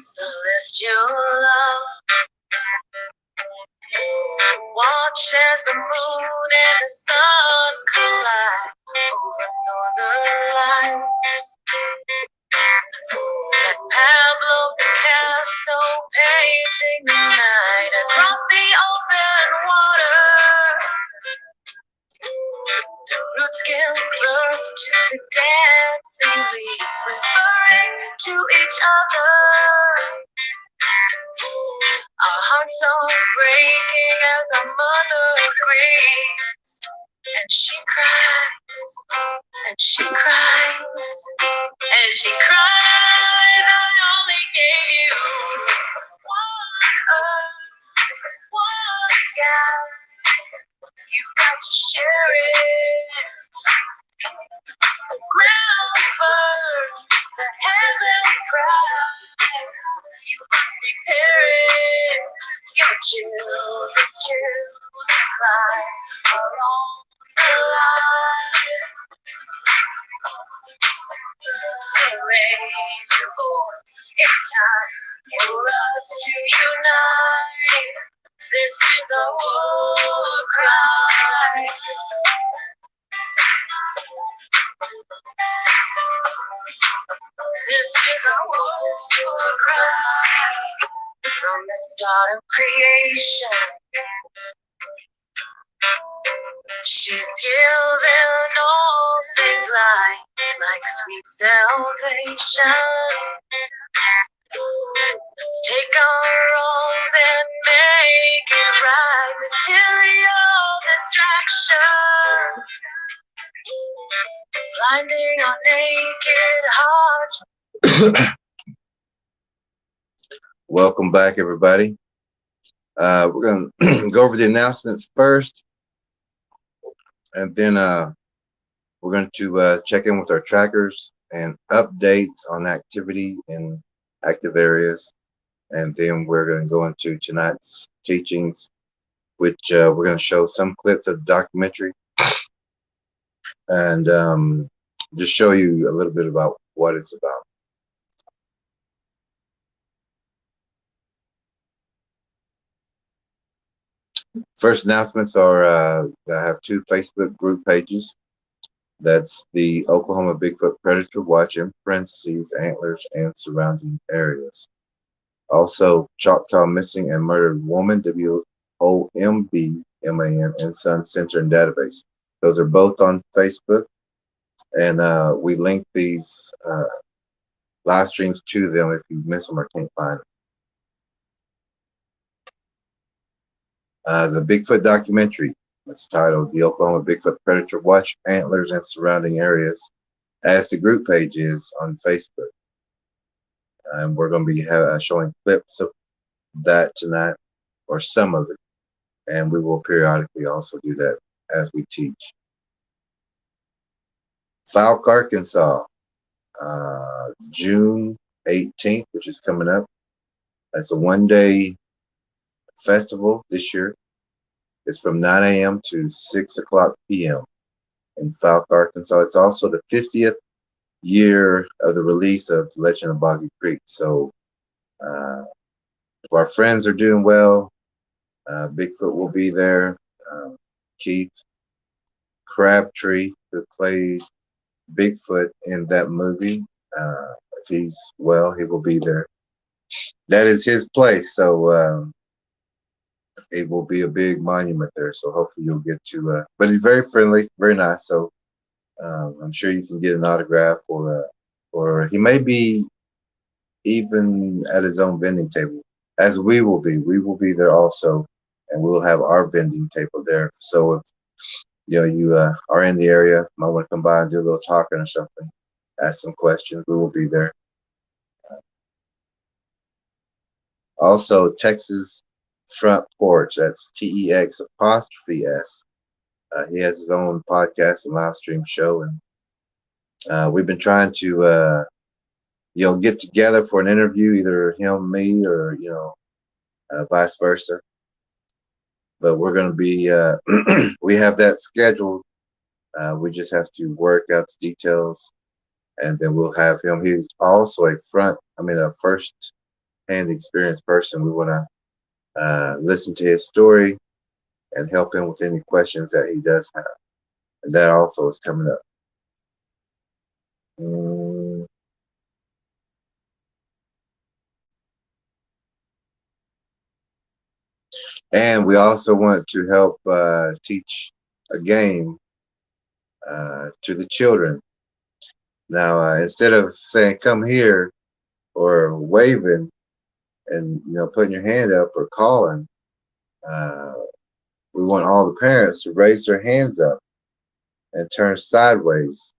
Celestial love. Watch as the moon and the sun collide over northern lights. That Pablo Picasso painting the night across the open water. The roots give birth to the dancing leaves, whispering to each other. Our hearts are breaking as our mother grieves, and she cries, and she cries, and she cries. I only gave you one earth, one sky. You've got to share it. The ground burns, the heavens cry. You must prepare it. Your children's lives are on the line. So raise your voice. It's time for us to unite. This is a war cry. This is a war cry. From the start of creation, she's given all things like sweet salvation. Let's take our wrongs and make it right. Material distractions, blinding our naked hearts. Welcome back, everybody. We're going to go over the announcements first, and then we're going to check in with our trackers and updates on activity in active areas. And then we're going to go into tonight's teachings, which we're going to show some clips of the documentary and just show you a little bit about what it's about. First announcements are I have two Facebook group pages. That's the Oklahoma Bigfoot Predator Watch, in parentheses, Antlers and surrounding areas. Also, Choctaw Missing and Murdered Woman, WOMBMAN, and Sun Center and Database. Those are both on Facebook, and we link these live streams to them if you miss them or can't find them. The Bigfoot documentary, it's titled The Oklahoma Bigfoot Predator Watch, Antlers and Surrounding Areas, as the group page is on Facebook. And we're going to be showing clips of that tonight, or some of it. And we will periodically also do that as we teach. Fouke, Arkansas, June 18th, which is coming up. That's a one-day festival this year. It's from 9 a.m. to 6 o'clock p.m. in Fouke, Arkansas. It's also the 50th year of the release of The Legend of Boggy Creek. So if our friends are doing well, Bigfoot will be there. Keith Crabtree, who played Bigfoot in that movie, if he's well, he will be there. That is his place, so it will be a big monument there. So hopefully you'll get to, but he's very friendly, very nice. So I'm sure you can get an autograph, or he may be even at his own vending table, as we will be. We will be there also, and we'll have our vending table there. So if you are in the area, might want to come by and do a little talking or something, ask some questions, we will be there. Also, Texas Front Porch, that's TEX'. He has his own podcast and live stream show, and we've been trying to get together for an interview, either him, me, or vice versa. But we're going to be we have that scheduled. We just have to work out the details and then we'll have him. He's also a first-hand experienced person. We want to listen to his story and help him with any questions that he does have. And that also is coming up. And we also want to help teach a game to the children. Now, instead of saying "come here" or waving and putting your hand up or calling, uh, we want all the parents to raise their hands up and turn sideways,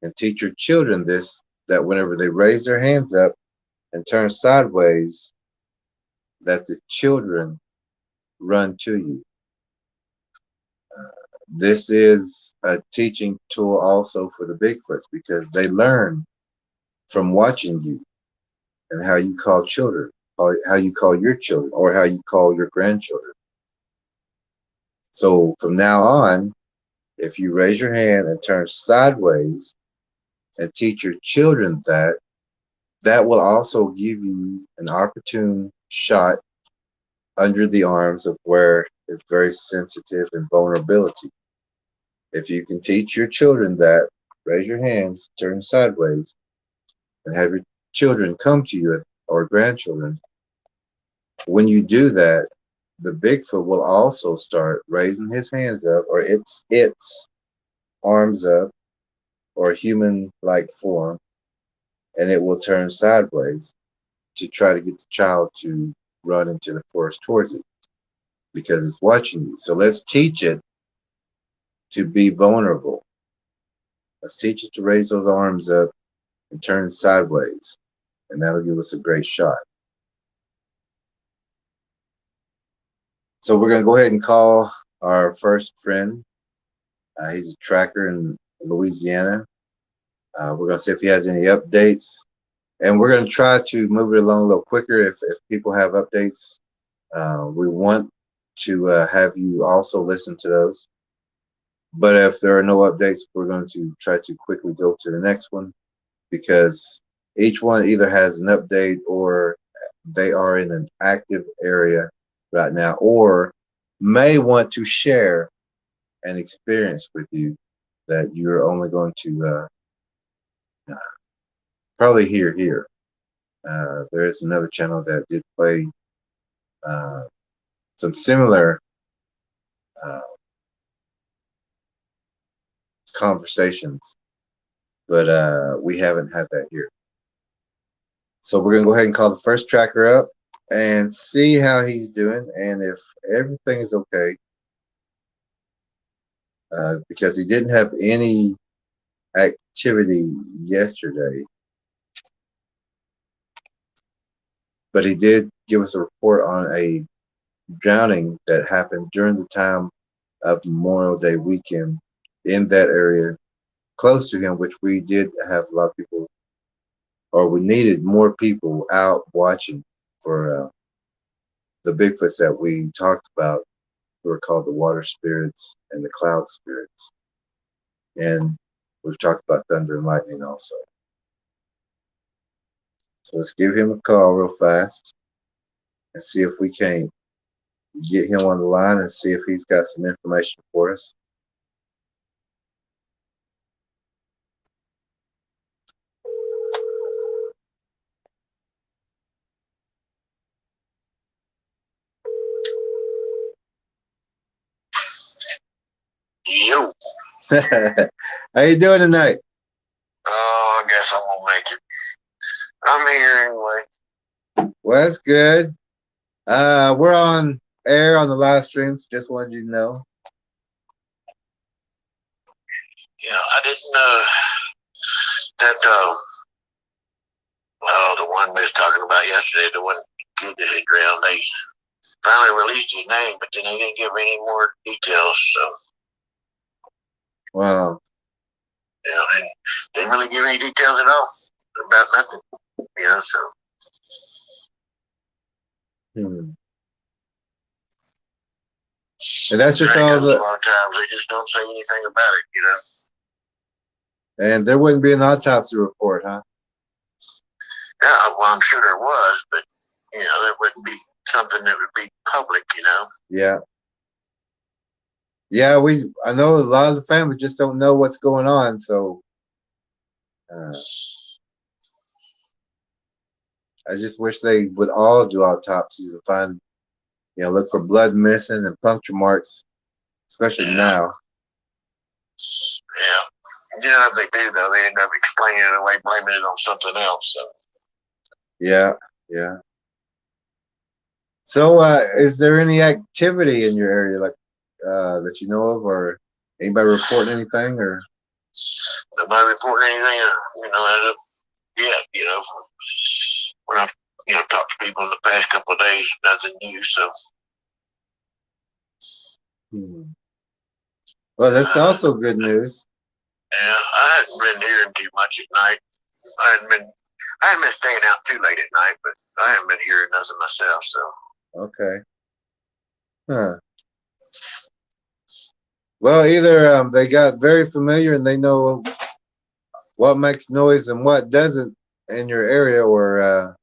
and teach your children this, that whenever they raise their hands up and turn sideways, that the children run to you. This is a teaching tool also for the Bigfoots, because they learn from watching you and how you call children, how you call your children, or how you call your grandchildren. So from now on, if you raise your hand and turn sideways and teach your children that, that will also give you an opportune shot under the arms of where it's very sensitive and vulnerability. If you can teach your children that, raise your hands, turn sideways, and have your children come to you, or grandchildren, when you do that, the Bigfoot will also start raising his hands up, or its arms up, or human-like form, and it will turn sideways to try to get the child to run into the forest towards it, because it's watching you. So let's teach it to be vulnerable. Let's teach it to raise those arms up and turn sideways, and that'll give us a great shot. So we're going to go ahead and call our first friend. He's a tracker in Louisiana. We're going to see if he has any updates, and we're going to try to move it along a little quicker if people have updates. We want to have you also listen to those. But if there are no updates, we're going to try to quickly go to the next one, because each one either has an update, or they are in an active area right now, or may want to share an experience with you that you're only going to probably hear here. There is another channel that did play some similar conversations, but we haven't had that here. So we're going to go ahead and call the first tracker up and see how he's doing, and if everything is okay, because he didn't have any activity yesterday, but he did give us a report on a drowning that happened during the time of Memorial Day weekend in that area close to him, which we did have a lot of people, or we needed more people out watching for the Bigfoots that we talked about, who are called the water spirits and the cloud spirits. And we've talked about thunder and lightning also. So let's give him a call real fast and see if we can't get him on the line and see if he's got some information for us. Yo. How you doing tonight? Oh, I guess I'm gonna make it. I'm here anyway. Well, that's good. We're on air on the live streams. Just wanted you to know. Yeah, I didn't know that. The one we was talking about yesterday, the one that hit ground, they finally released his name, but then they didn't give any more details. So, Wow. yeah, and didn't really give any details at all about nothing. So. And that's just all the. A lot of times they just don't say anything about it. And there wouldn't be an autopsy report, huh? Yeah, well, I'm sure there was, but you know, there wouldn't be something that would be public, you know. Yeah. Yeah, I know a lot of the family just don't know what's going on, so uh, I just wish they would all do autopsies and find, look for blood missing and puncture marks, especially now. Yeah. You know, if they do, though, they end up explaining it away, blaming it on something else. So. Yeah, yeah. So, is there any activity in your area, like that you know of, or anybody reporting anything, or? Nobody reporting anything, as of yet, when I've, talked to people in the past couple of days, nothing new, so. Well, that's also good news. Yeah, I hadn't been hearing too much at night. I hadn't been staying out too late at night, but I haven't been hearing nothing myself, so. Okay. Huh. Well, either they got very familiar and they know what makes noise and what doesn't in your area, or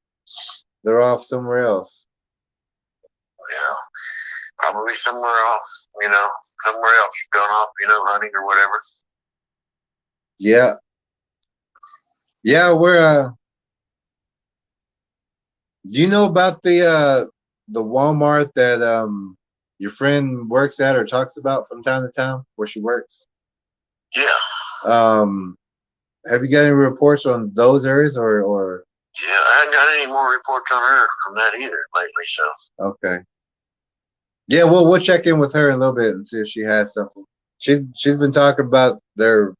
they're off somewhere else. Yeah, probably somewhere else, somewhere else, going off, hunting or whatever. Yeah. Yeah, we're do you know about the Walmart that your friend works at or talks about from time to time where she works? Yeah. Have you got any reports on those areas, or? Yeah, I haven't got any more reports on her from that either lately, so. Okay. Yeah, well, we'll check in with her in a little bit and see if she has something. She's been talking about there a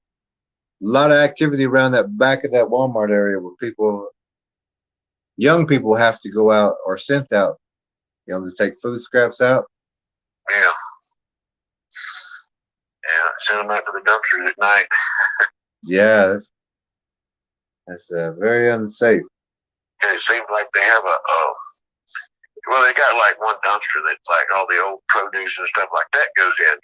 lot of activity around that back of that Walmart area where young people have to go out or sent out, to take food scraps out. Yeah. Yeah, send them out to the dumpsters at night. Yeah, that's very unsafe. And it seems like they have well, they got like one dumpster that's like all the old produce and stuff like that goes in,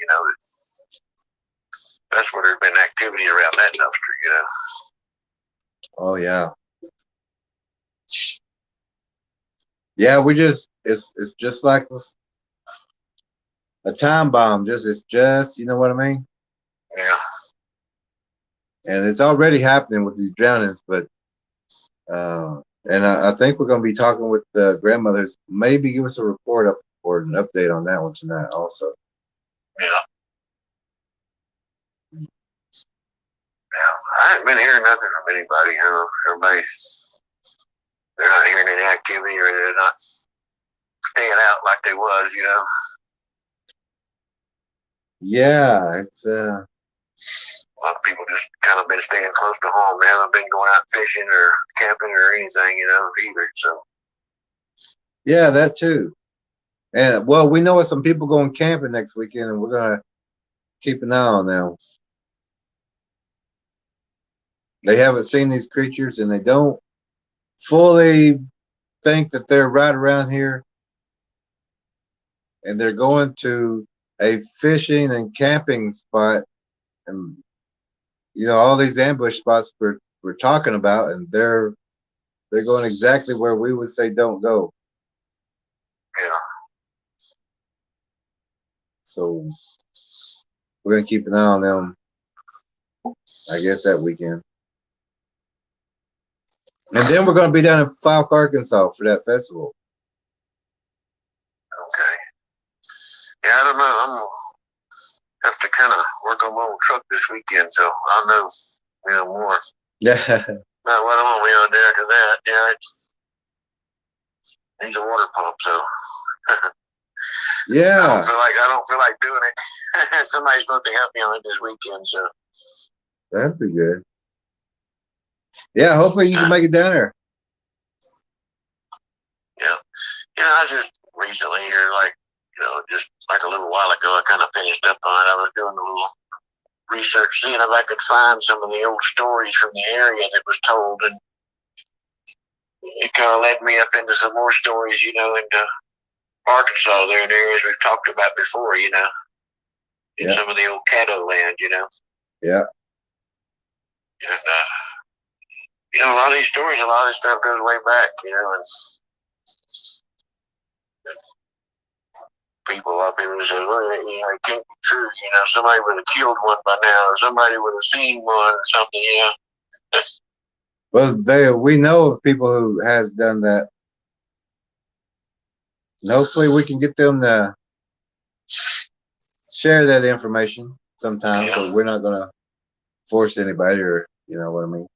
That's where there's been activity around that dumpster, Oh yeah. Yeah, it's just like a time bomb. It's just, you know what I mean? Yeah. And it's already happening with these drownings, but and I think we're going to be talking with the grandmothers. Maybe give us a report up or an update on that one tonight, also. Yeah. Yeah. I haven't been hearing nothing from anybody, they're not hearing any activity or they're not staying out like they was, Yeah, it's A lot of people just kind of been staying close to home. They haven't been going out fishing or camping or anything, either. So. yeah, that too. And well, we know some people going camping next weekend, and we're gonna keep an eye on them. They haven't seen these creatures, and they don't fully think that they're right around here, and they're going to a fishing and camping spot, and all these ambush spots we're talking about, and they're going exactly where we would say don't go. Yeah. So we're gonna keep an eye on them, I guess, that weekend. And then we're gonna be down in Falk, Arkansas for that festival. Okay. Yeah, I don't know. I'm gonna have to kind of work on my own truck this weekend, so I'll know, more. Yeah. Not what I'm gonna be on there, 'cause that, yeah, it needs a water pump, so. Yeah. I don't feel like doing it. Somebody's going to help me on it this weekend, so. That'd be good. Yeah, hopefully you can make it down there. Yeah. I just recently here, just like a little while ago, I kind of finished up on it. I was doing a little research, seeing if I could find some of the old stories from the area that was told, and it kind of led me up into some more stories, into Arkansas there in areas we've talked about before, in some of the old Caddo land, Yeah. And a lot of these stories, a lot of this stuff goes way back. And people, a lot of people say, well, it can't be true. Somebody would have killed one by now, or somebody would have seen one, or something. Well, we know of people who has done that. And hopefully we can get them to share that information sometime, but we're not gonna force anybody, or you know what I mean.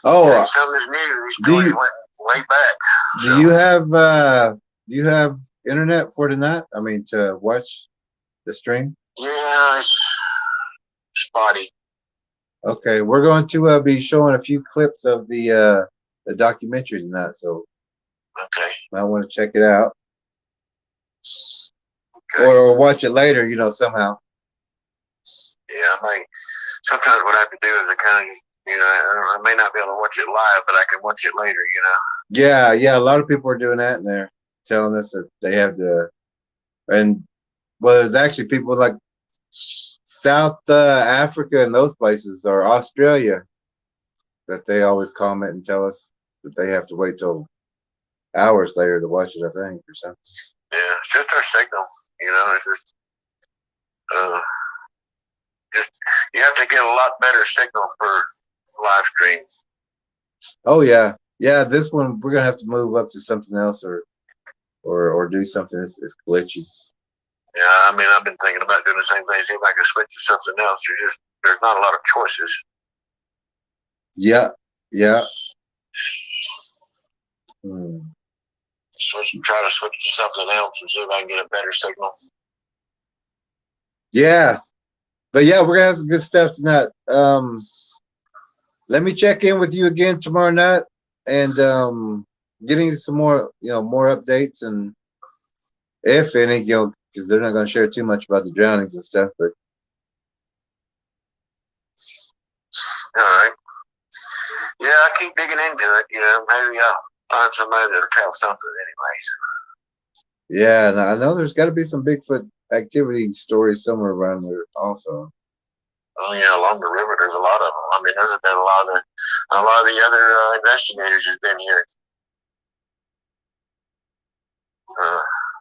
Well, something's new. These stories went way back. Do you have internet for tonight? I mean, to watch the stream? Yeah, it's spotty. Okay, we're going to be showing a few clips of the documentary tonight, so okay, I want to check it out, okay. or watch it later, somehow. Yeah, sometimes what I have to do is I may not be able to watch it live, but I can watch it later. Yeah, a lot of people are doing that, and they're telling us that they have and well, there's actually people like South Africa and those places, or Australia, that they always comment and tell us that they have to wait till hours later to watch it, I think, or something. Yeah, it's just our signal. It's just you have to get a lot better signal for live streams. Oh yeah, this one we're gonna have to move up to something else, or do something. It's glitchy. Yeah, I've been thinking about doing the same thing. See if I can switch to something else. There's not a lot of choices. Yeah. Try to switch to something else and see if I can get a better signal. Yeah, but yeah, we're gonna have some good stuff tonight. Let me check in with you again tomorrow night, and getting some more, more updates, and if any, because they're not going to share too much about the drownings and stuff. But all right, yeah, I keep digging into it. Maybe I'll find somebody that'll tell something, anyways. Yeah, and I know there's got to be some Bigfoot activity stories somewhere around there also. Oh yeah, along the river, there's a lot of them. There's been a lot of the other investigators have been here.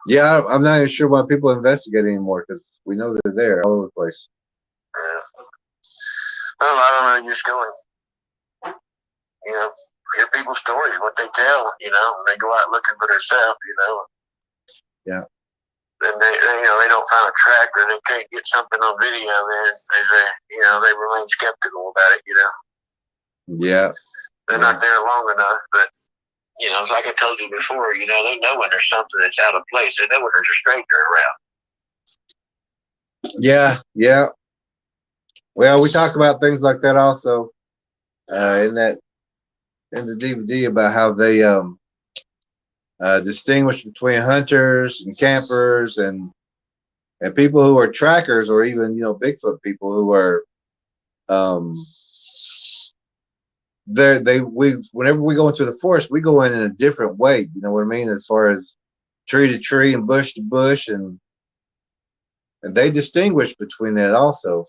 Yeah, I'm not even sure why people investigate anymore, because we know they're there all over the place. Yeah. Well, I don't know, just going, hear people's stories, what they tell, and they go out looking for themselves, Yeah. Then they don't find a track, or they can't get something on video, then they remain skeptical about it, Yeah. They're not there long enough, but it's like I told you before, they know when there's something that's out of place. They know when there's a stranger around. Yeah. Well, we talk about things like that also in the DVD, about how they distinguish between hunters and campers and people who are trackers, or even Bigfoot people who are whenever we go into the forest, we go in a different way. You know what I mean? As far as tree to tree and bush to bush, and they distinguish between that also.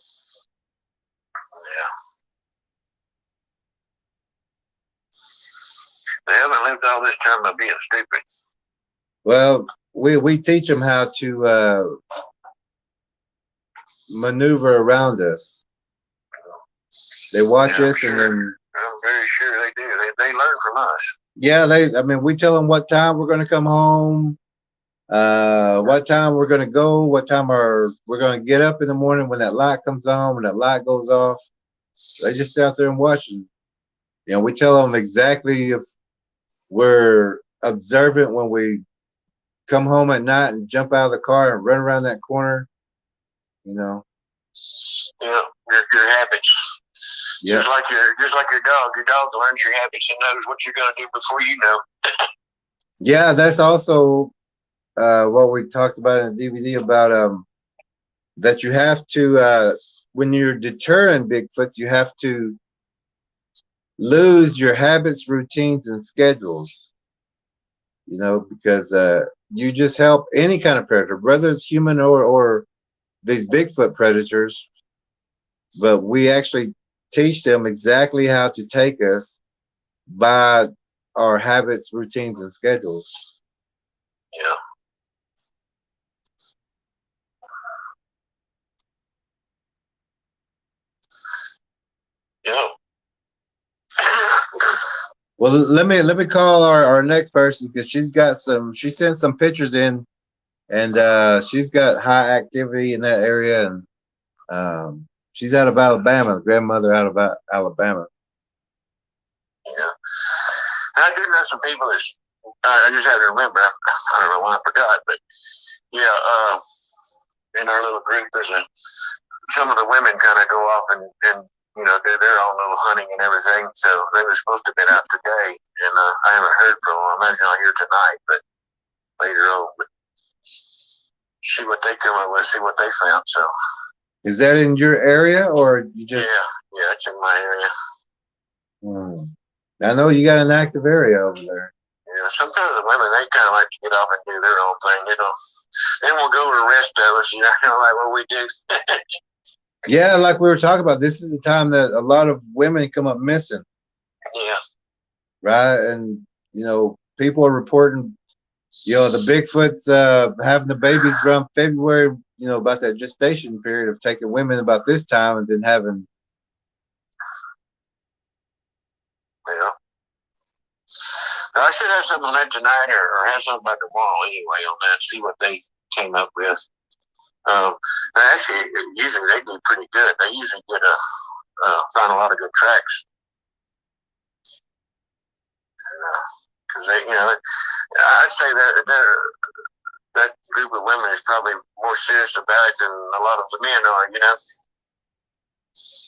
They haven't lived all this time by being stupid. Well, we teach them how to maneuver around us. They watch us, sure. and then I'm very sure they do. They learn from us. Yeah, we tell them what time we're going to come home, what time we're going to go, what time we're going to get up in the morning when that light comes on, when that light goes off. They just sit out there and watch. And, we tell them exactly if we're observant when we come home at night and jump out of the car and run around that corner. Yeah, your habits. Yeah. Just like your dog. Your dog learns your habits and knows what you're going to do before you know. Yeah, that's also what we talked about in the DVD, about that you have to, when you're deterring Bigfoots, you have to lose your habits, routines, and schedules. Because you just help any kind of predator, whether it's human or these Bigfoot predators, but we actually teach them exactly how to take us by our habits, routines, and schedules. Yeah. Yeah. Well, let me call our next person because she sent some pictures in, and she's got high activity in that area, and she's out of Alabama, grandmother out of Alabama. Yeah. I do know some people that I just had to remember. I don't know why I forgot, but yeah, in our little group, some of the women kind of go off and do their own little hunting and everything. So they were supposed to have been out today, and I haven't heard from them. I imagine I'll hear tonight, but later on, but see what they come up with, see what they found. So is that in your area, or you just? Yeah, it's in my area. I know you got an active area over there. Yeah, sometimes the women, they kind of like to get off and do their own thing. They won't go with the rest of us, like what we do. Yeah, like we were talking about, this is the time that a lot of women come up missing. Yeah. Right, and people are reporting, the Bigfoot's having the babies around February. About that gestation period of taking women about this time, and then having. Yeah. I should have something on that tonight, or have something by tomorrow anyway on that. See what they came up with. Actually, usually they do pretty good. They usually find a lot of good tracks. Because I'd say that group of women is probably more serious about it than a lot of the men are.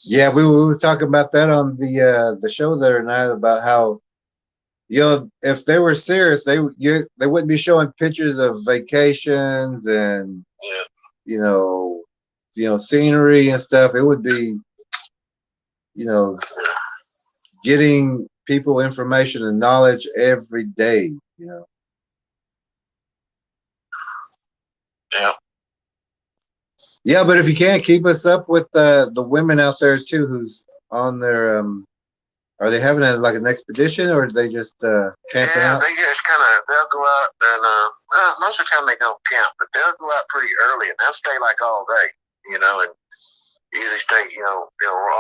Yeah, we were talking about that on the show the other night about how if they were serious, they wouldn't be showing pictures of vacations and scenery and stuff. It would be getting people information and knowledge every day. Yeah. Yeah, but if you can't keep us up with the women out there too, who's on their are they having like an expedition, or are they just camping out? They just they'll go out and most of the time they don't camp, but they'll go out pretty early and they'll stay like all day, and usually stay,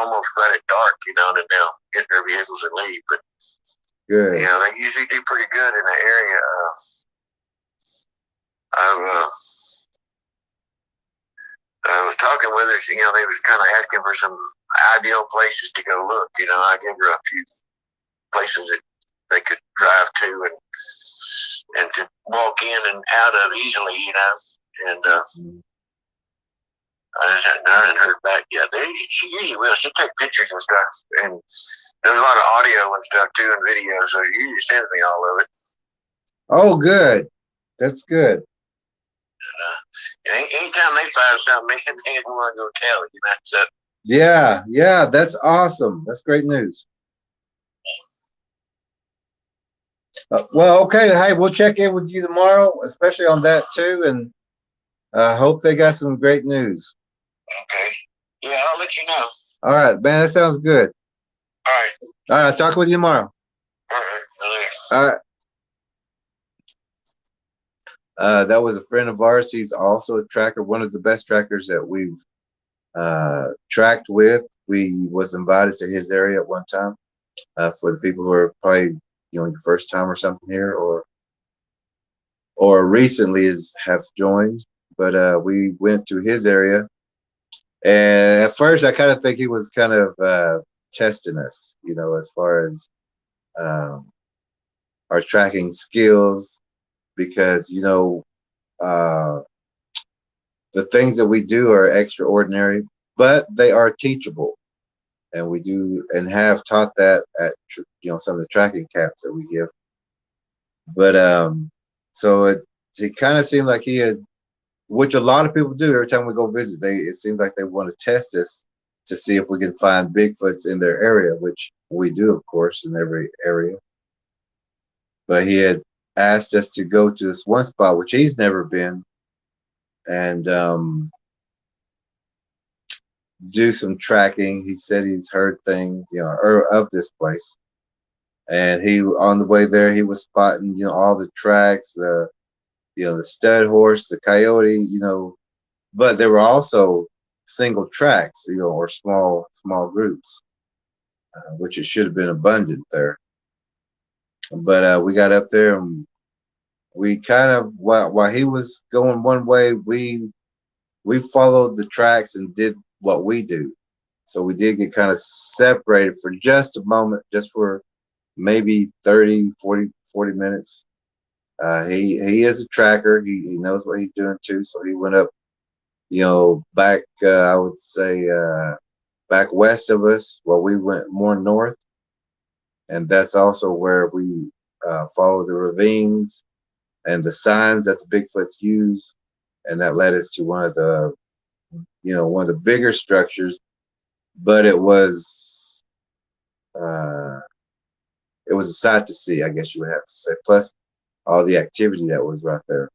almost right at dark, and then they'll get their vehicles and leave. But good. They usually do pretty good in the area. I was talking with her. They was kind of asking for some ideal places to go look. I gave her a few places that they could drive to and could walk in and out of easily. And I hadn't heard back yet. She usually will. She'll take pictures and stuff, and there's a lot of audio and stuff too, and video. So she usually sends me all of it. Oh, good. That's good. Anytime they find something, they want to go tell you. So. Yeah, that's awesome. That's great news. Well, okay. Hey, we'll check in with you tomorrow, especially on that too, and hope they got some great news. Okay. Yeah, I'll let you know. All right, man. That sounds good. All right. All right. I'll talk with you tomorrow. All right. All right. That was a friend of ours. He's also a tracker, one of the best trackers that we've tracked with. We was invited to his area at one time for the people who are probably the first time or something here, or recently have joined. But we went to his area, and at first I kind of think he was kind of testing us, as far as our tracking skills, because the things that we do are extraordinary, but they are teachable, and we do and have taught that at some of the tracking camps that we give. But so it kind of seemed like he had, which a lot of people do every time we go visit. It seems like they want to test us to see if we can find Bigfoots in their area, which we do, of course, in every area. But he had asked us to go to this one spot which he's never been, and do some tracking. He said he's heard things, of this place. And he, on the way there, he was spotting, all the tracks, the stud horse, the coyote, but there were also single tracks, or small groups, which it should have been abundant there. But we got up there and we kind of, while he was going one way, we followed the tracks and did what we do. So we did get kind of separated for just a moment, just for maybe 30, 40 minutes. He is a tracker. He knows what he's doing too. So he went up, back, I would say, back west of us. Well, we went more north. And that's also where we follow the ravines and the signs that the Bigfoots use. And that led us to one of the bigger structures, but it was a sight to see, I guess you would have to say, plus all the activity that was right there.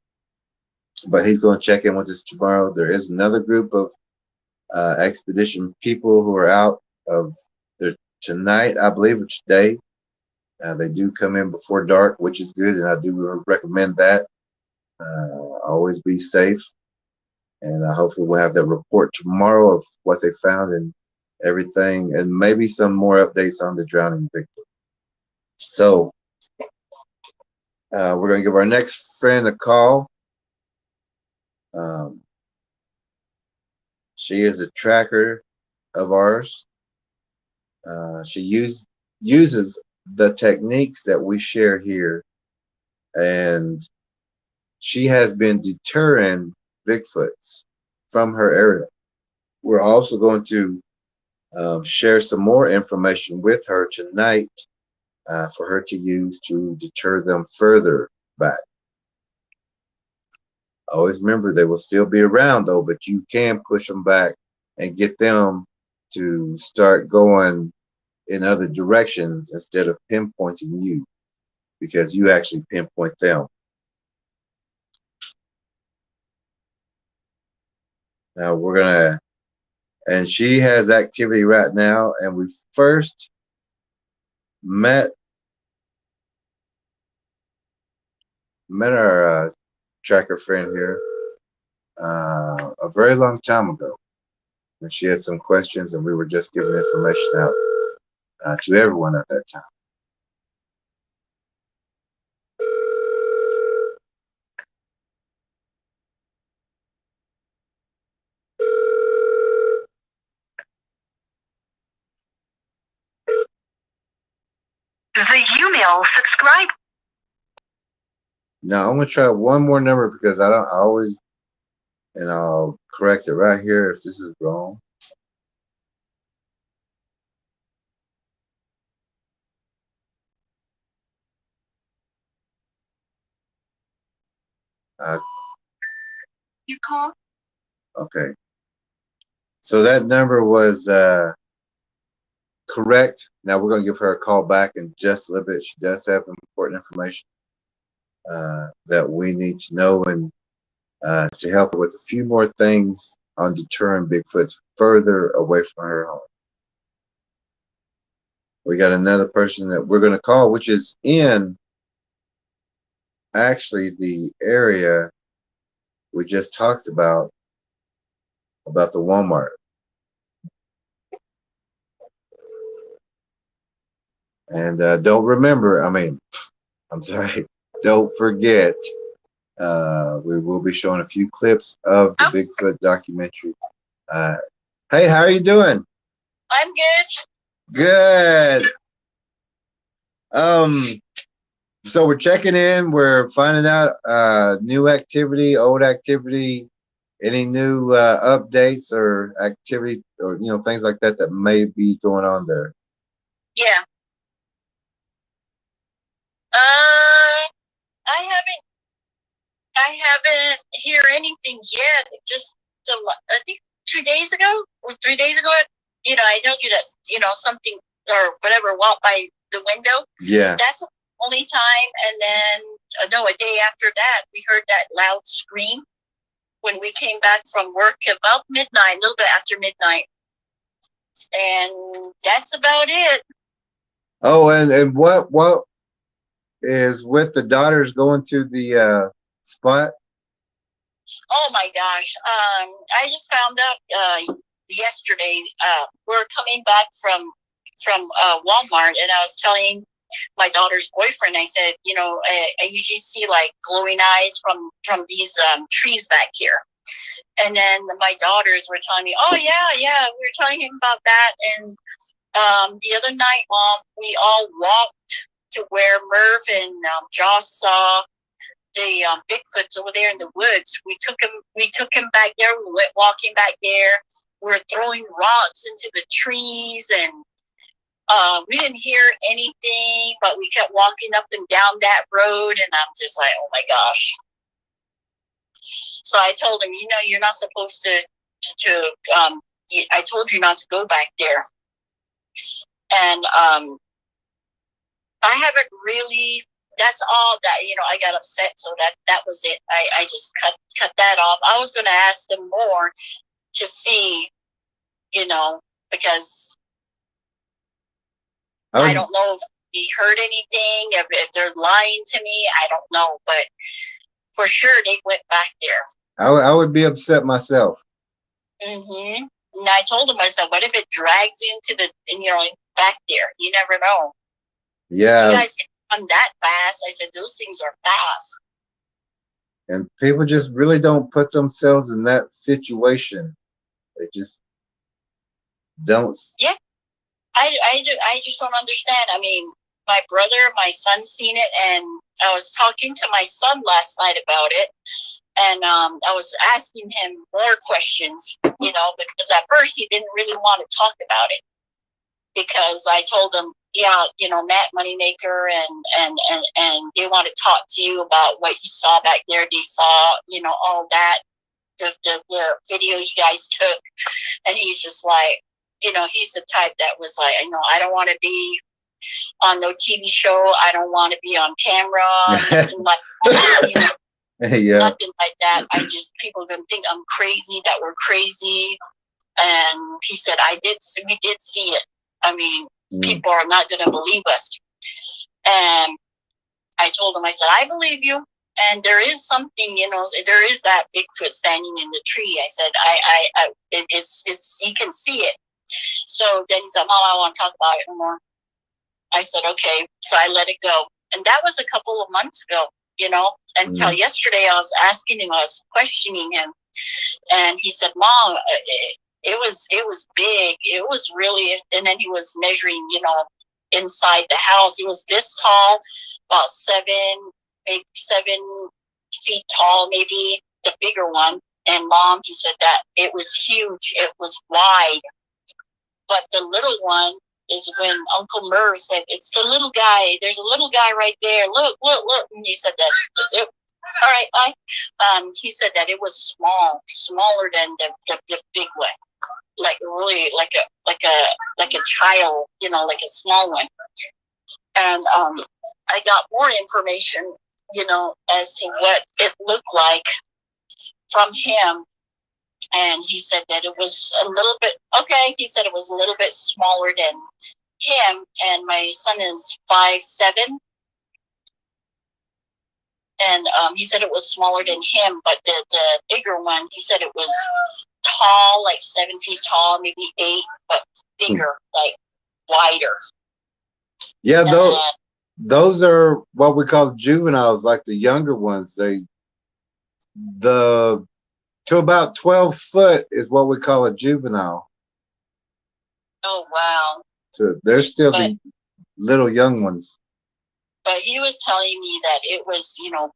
But he's going to check in with us tomorrow. There is another group of expedition people who are out of there tonight, I believe, or today. They do come in before dark, which is good, and I do recommend that. Always be safe, and hopefully we'll have that report tomorrow of what they found and everything, and maybe some more updates on the drowning Bigfoot. So we're going to give our next friend a call. She is a tracker of ours. She uses the techniques that we share here, and she has been deterring Bigfoots from her area. We're also going to share some more information with her tonight for her to use to deter them further back. Always remember, they will still be around though, but you can push them back and get them to start going in other directions instead of pinpointing you, because you actually pinpoint them. Now we're gonna, and she has activity right now, and we first met our tracker friend here a very long time ago, and she had some questions, and we were just giving information out to everyone at that time. The email subscribe. Now I'm gonna try one more number because I always, and I'll correct it right here if this is wrong. You call? Okay. So that number was correct. Now we're going to give her a call back in just a little bit. She does have important information that we need to know, and to help her with a few more things on deterring Bigfoots further away from her home. We got another person that we're going to call, which is in actually the area we just talked about the Walmart. And don't forget, we will be showing a few clips of the Bigfoot documentary. Hey, how are you doing? I'm Good. So we're checking in. We're finding out new activity, old activity, any new updates or activity, or things like that that may be going on there. Yeah. I haven't hear anything yet. Just I think 2 days ago or 3 days ago, I told you that something or whatever walked by the window. Yeah. That's the only time. And then no, a day after that, we heard that loud scream when we came back from work about midnight, a little bit after midnight. And that's about it. Oh, and what is with the daughters going to the spot? Oh my gosh. I just found out yesterday. We're coming back from Walmart, and I was telling my daughter's boyfriend, I said, you know, I usually see like glowing eyes from these trees back here. And then my daughters were telling me, oh yeah, we were telling him about that. And the other night, Mom, we all walked to where Merv and Josh saw the Bigfoots over there in the woods. We took him back there. We went walking back there. We were throwing rocks into the trees, and we didn't hear anything, but we kept walking up and down that road, and I'm just like, oh my gosh. So I told him, you know, you're not supposed to I told you not to go back there. And I haven't really, that's all that, you know, I got upset. So that was it. I just cut that off. I was going to ask them more to see, you know, because I don't know if he heard anything, if they're lying to me. I don't know, but for sure they went back there. I would be upset myself. Mm-hmm. And I told him, I said, what if it drags into you know, back there? You never know. Yeah. You guys can run that fast. I said, those things are fast. And people just really don't put themselves in that situation. They just don't. Yeah. I just don't understand. I mean, my brother, my son seen it, and I was talking to my son last night about it. And I was asking him more questions, you know, because at first he didn't really want to talk about it. Because I told him, yeah, you know, Matt Moneymaker and they want to talk to you about what you saw back there. They saw, you know, all that, the video you guys took. And he's just like, you know, he's the type that was like, I know, I don't want to be on no TV show. I don't want to be on camera. Nothing like that, you know. Yeah. Nothing like that. People are going to think I'm crazy, that we're crazy. And he said, we did see it. I mean, people are not going to believe us. And I told him, I said, I believe you. And there is something, you know, there is that Bigfoot standing in the tree. I said, it's, you can see it. So then he said, Mom, I don't want to talk about it anymore. I said, okay. So I let it go. And that was a couple of months ago, you know, until yesterday I was asking him, I was questioning him. And he said, Mom, it was big. It was really, and then he was measuring, you know, inside the house. It was this tall, about 7 feet tall, maybe the bigger one. And Mom, he said that it was huge. It was wide. But the little one is when Uncle Merv said, it's the little guy. There's a little guy right there. Look. And he said that, all right, bye. He said that it was smaller than the big one. Like really like a child, you know, like a small one. And I got more information, you know, as to what it looked like from him. And he said that it was a little bit, okay, he said it was a little bit smaller than him. And my son is 5'7". And he said it was smaller than him, but the bigger one, he said it was tall, like 7 feet tall, maybe 8, but bigger, like wider. Yeah, those are what we call juveniles, like the younger ones. To about 12 foot is what we call a juvenile. Oh, wow. So they're still the little young ones. But he was telling me that it was, you know,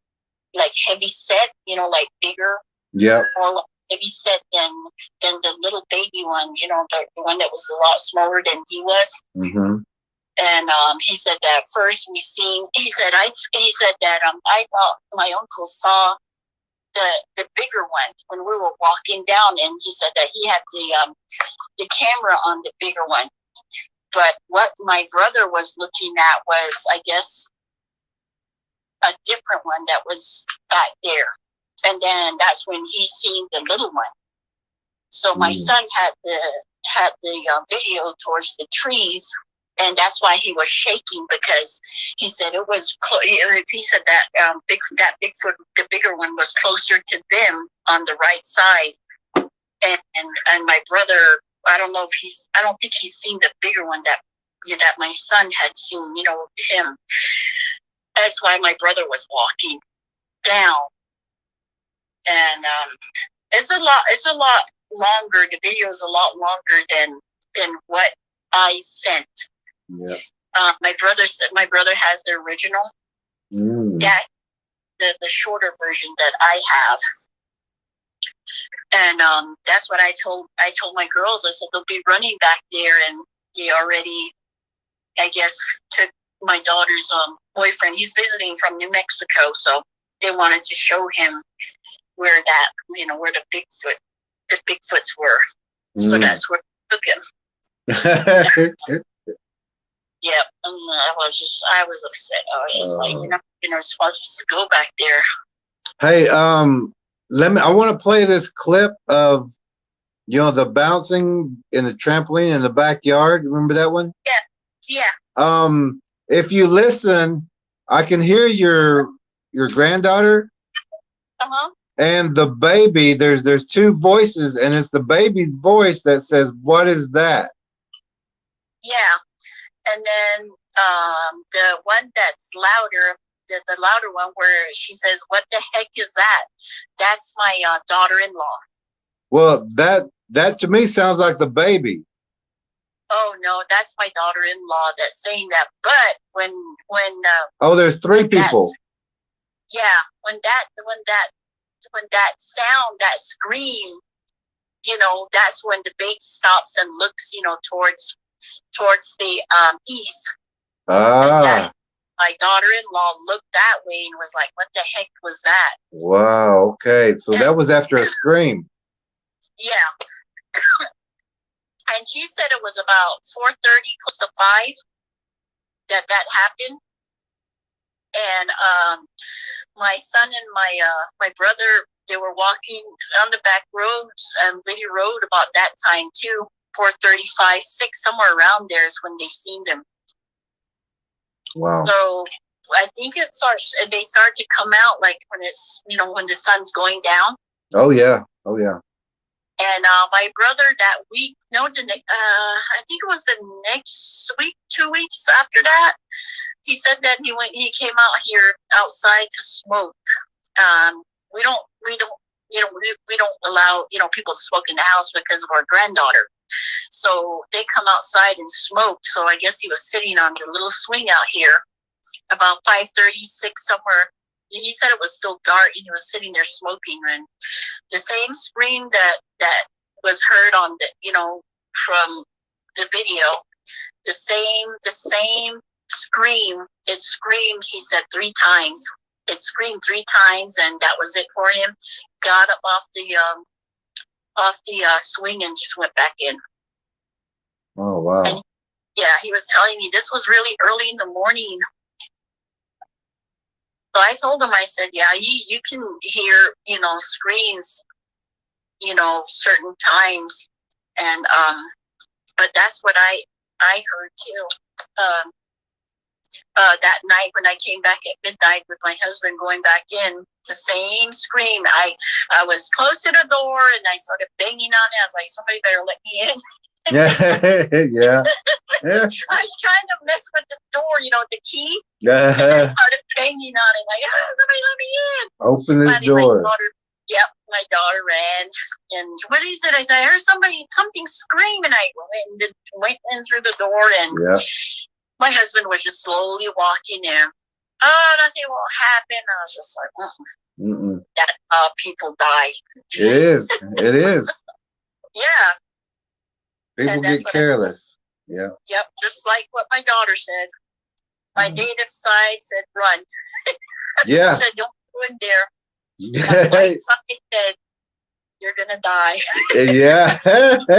like heavy set, you know, like bigger. Yeah. Or like heavy set than the little baby one, you know, the one that was a lot smaller than he was. Mm-hmm. And he said that first he said that I thought my uncle saw the bigger one when we were walking down, and he said that he had the camera on the bigger one. But what my brother was looking at was, I guess, a different one that was back there. And then that's when he seen the little one. So my son had the video towards the trees, and that's why he was shaking, because he said it was. He said that Bigfoot, the bigger one, was closer to them on the right side, and my brother. I don't think he's seen the bigger one that my son had seen. Him. That's why my brother was walking down, and it's a lot longer. The video is a lot longer than what I sent. Yeah. My brother has the original. That the shorter version that I have. And that's what I told my girls. I said they'll be running back there, and they already, I guess, took my daughter's boyfriend. He's visiting from New Mexico, so they wanted to show him where the Bigfoots were. So that's where I took him. Yep, and I was upset. I was just like, supposed to go back there. Hey, I want to play this clip of, the bouncing in the trampoline in the backyard. Remember that one? Yeah. If you listen, I can hear your granddaughter and the baby. There's two voices, and it's the baby's voice that says, "What is that?" Yeah. And then the one that's louder, the louder one, where she says, "What the heck is that?" That's my daughter-in-law. Well, that to me sounds like the baby. Oh no, that's my daughter-in-law that's saying that. But when there's three people. When that sound, that scream, that's when the baby stops and looks, towards the east. My daughter-in-law looked that way and was like, "What the heck was that?" Wow. Okay, so that was after a scream. Yeah. And she said it was about 4:30, close to 5, that happened. And my son and my brother, they were walking on the back roads and Liddy Road about that time too. 4:35, 6, somewhere around there is when they seen them. Wow. So I think they start to come out like when it's when the sun's going down. Oh yeah. And my brother that week, I think it was the next week, 2 weeks after that, he said that he came out here outside to smoke. We don't allow people to smoke in the house because of our granddaughter. So they come outside and smoke. So I guess he was sitting on the little swing out here about 5:36 somewhere. He said it was still dark and he was sitting there smoking, and the same scream that was heard on the from the video, the same scream. It screamed, he said, 3 times. It screamed 3 times, and that was it for him. Got up off the swing and just went back in. Oh wow. And, he was telling me this was really early in the morning. So I told him, I said, yeah, you can hear, screams, certain times. And, but that's what I heard too. That night when I came back at midnight with my husband going back in, the same scream. I was close to the door and I started banging on it. I was like, somebody better let me in. Yeah. I was trying to mess with the door, the key. And I started banging on it, like, somebody let me in. Open this door. My daughter ran. And what is it? I said, I heard something scream, and I went in through the door, and my husband was just slowly walking in. Oh, nothing will happen. I was just like, that's how people die. It is. Yeah. People get careless. Yeah. Yep, just like what my daughter said. My native side said run. Yeah. Said don't go in there. My white side said you're gonna die. Yeah. I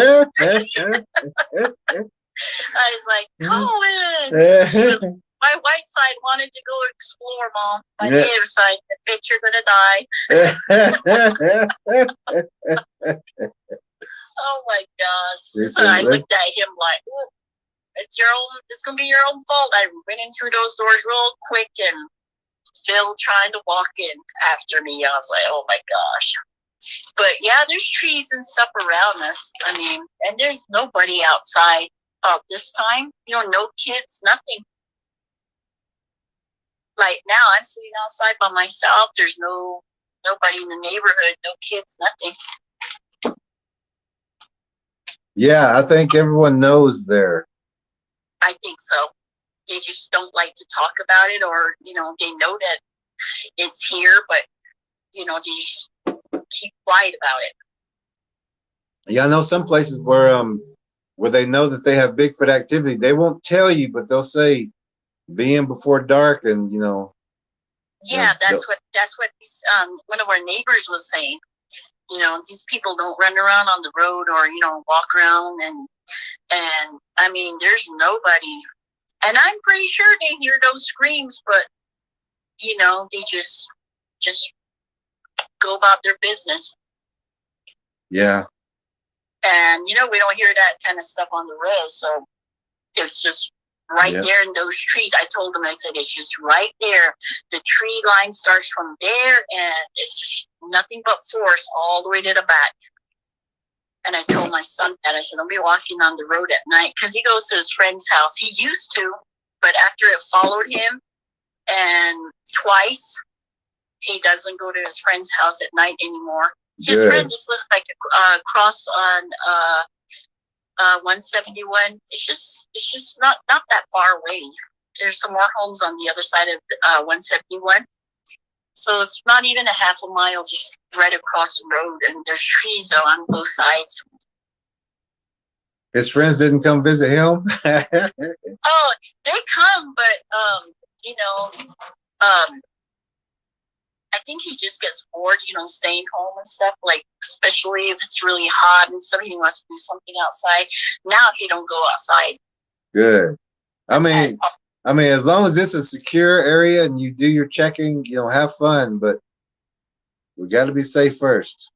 was like, Colin. My white side wanted to go explore, Mom. My native side said, bitch, you're gonna die. Oh my gosh. They So said, I let's, looked at him like, "Ooh, it's gonna be your own fault." I went in through those doors real quick and still trying to walk in after me. I was like, oh my gosh. But yeah, there's trees and stuff around us. I mean, and there's nobody outside this time. You know, no kids, nothing. Like now, I'm sitting outside by myself. There's nobody in the neighborhood, no kids, nothing. yeah, I think everyone knows there. I think so. They just don't like to talk about it, or you know, they know that it's here, but you know, they just keep quiet about it. Yeah, I know some places where they know that they have Bigfoot activity, they won't tell you, but they'll say be in before dark, and you know. Yeah, that's what one of our neighbors was saying. You know, these people don't run around on the road or you know walk around, and I mean, there's nobody, and I'm pretty sure they hear those screams, but you know, they just go about their business. Yeah. And you know, we don't hear that kind of stuff on the res, so it's just right there in those trees. I told them, I said, it's just right there. The tree line starts from there, and it's just nothing but forest all the way to the back. And I told my son that. I said, don't be walking on the road at night, because he goes to his friend's house. He used to, but after it followed him, and twice, he doesn't go to his friend's house at night anymore. His friend just looks like a cross on 171. It's just not that far away. There's some more homes on the other side of 171. So it's not even a half a mile, just right across the road, and there's trees on both sides. His friends didn't come visit him? Oh, they come, but you know, I think he just gets bored, you know, staying home and stuff, like, especially if it's really hot and somebody wants to do something outside. Now he don't go outside. Good. I mean, as long as it's a secure area and you do your checking, you know, have fun, but we got to be safe first.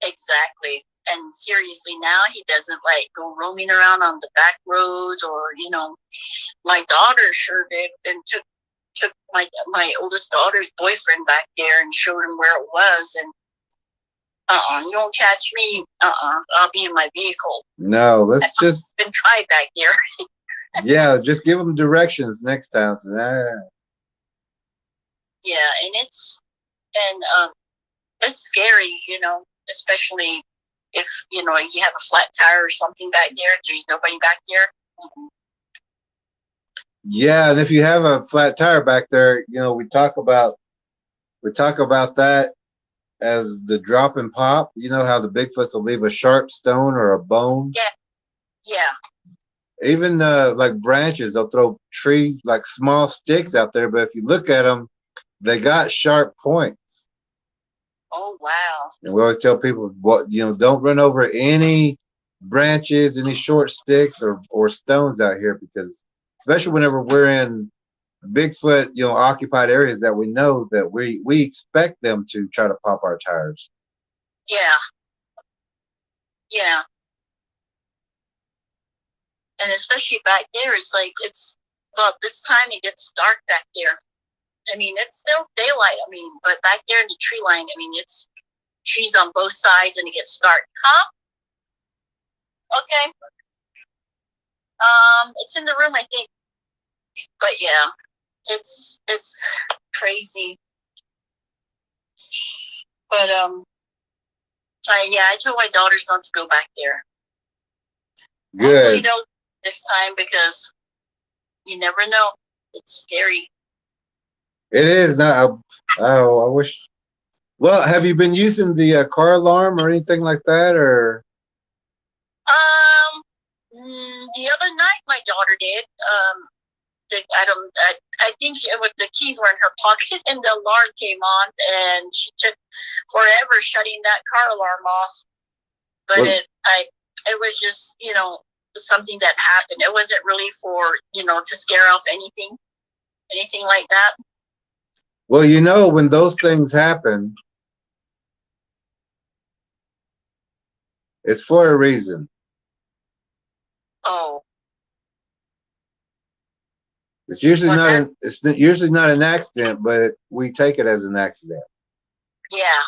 Exactly. And seriously, now he doesn't like go roaming around on the back roads, or, you know, my daughter sure did, and took my oldest daughter's boyfriend back there and showed him where it was, and you won't catch me. I'll be in my vehicle. No, let's just been tried back there. Yeah, just give them directions next time. So, Yeah, and it's scary, you know, especially if you know you have a flat tire or something back there. There's nobody back there. Mm-hmm. Yeah, and if you have a flat tire back there, you know, we talk about that as the drop and pop. You know how the Bigfoots will leave a sharp stone or a bone? Yeah. Even like branches, they'll throw trees, like small sticks out there, but if you look at them, they got sharp points. Oh, wow. And we always tell people, don't run over any branches, any short sticks or stones out here, because especially whenever we're in Bigfoot, occupied areas that we know that we expect them to try to pop our tires. Yeah. And especially back there, it's about this time it gets dark back there. I mean, it's still daylight. I mean, but back there in the tree line, I mean, it's trees on both sides, and it gets dark. Huh? Okay. It's in the room, I think. But yeah, it's crazy. But I told my daughters not to go back there. Good. Hopefully they'll this time, because you never know. It's scary. It is not. I wish. Well, have you been using the car alarm or anything like that, or? The other night my daughter did. I think the keys were in her pocket, and the alarm came on, and she took forever shutting that car alarm off. But it was just, something that happened. It wasn't really for, to scare off anything like that. Well, when those things happen, It's for a reason. Oh, It's usually well, not that, an it's usually not an accident, but we take it as an accident. yeah.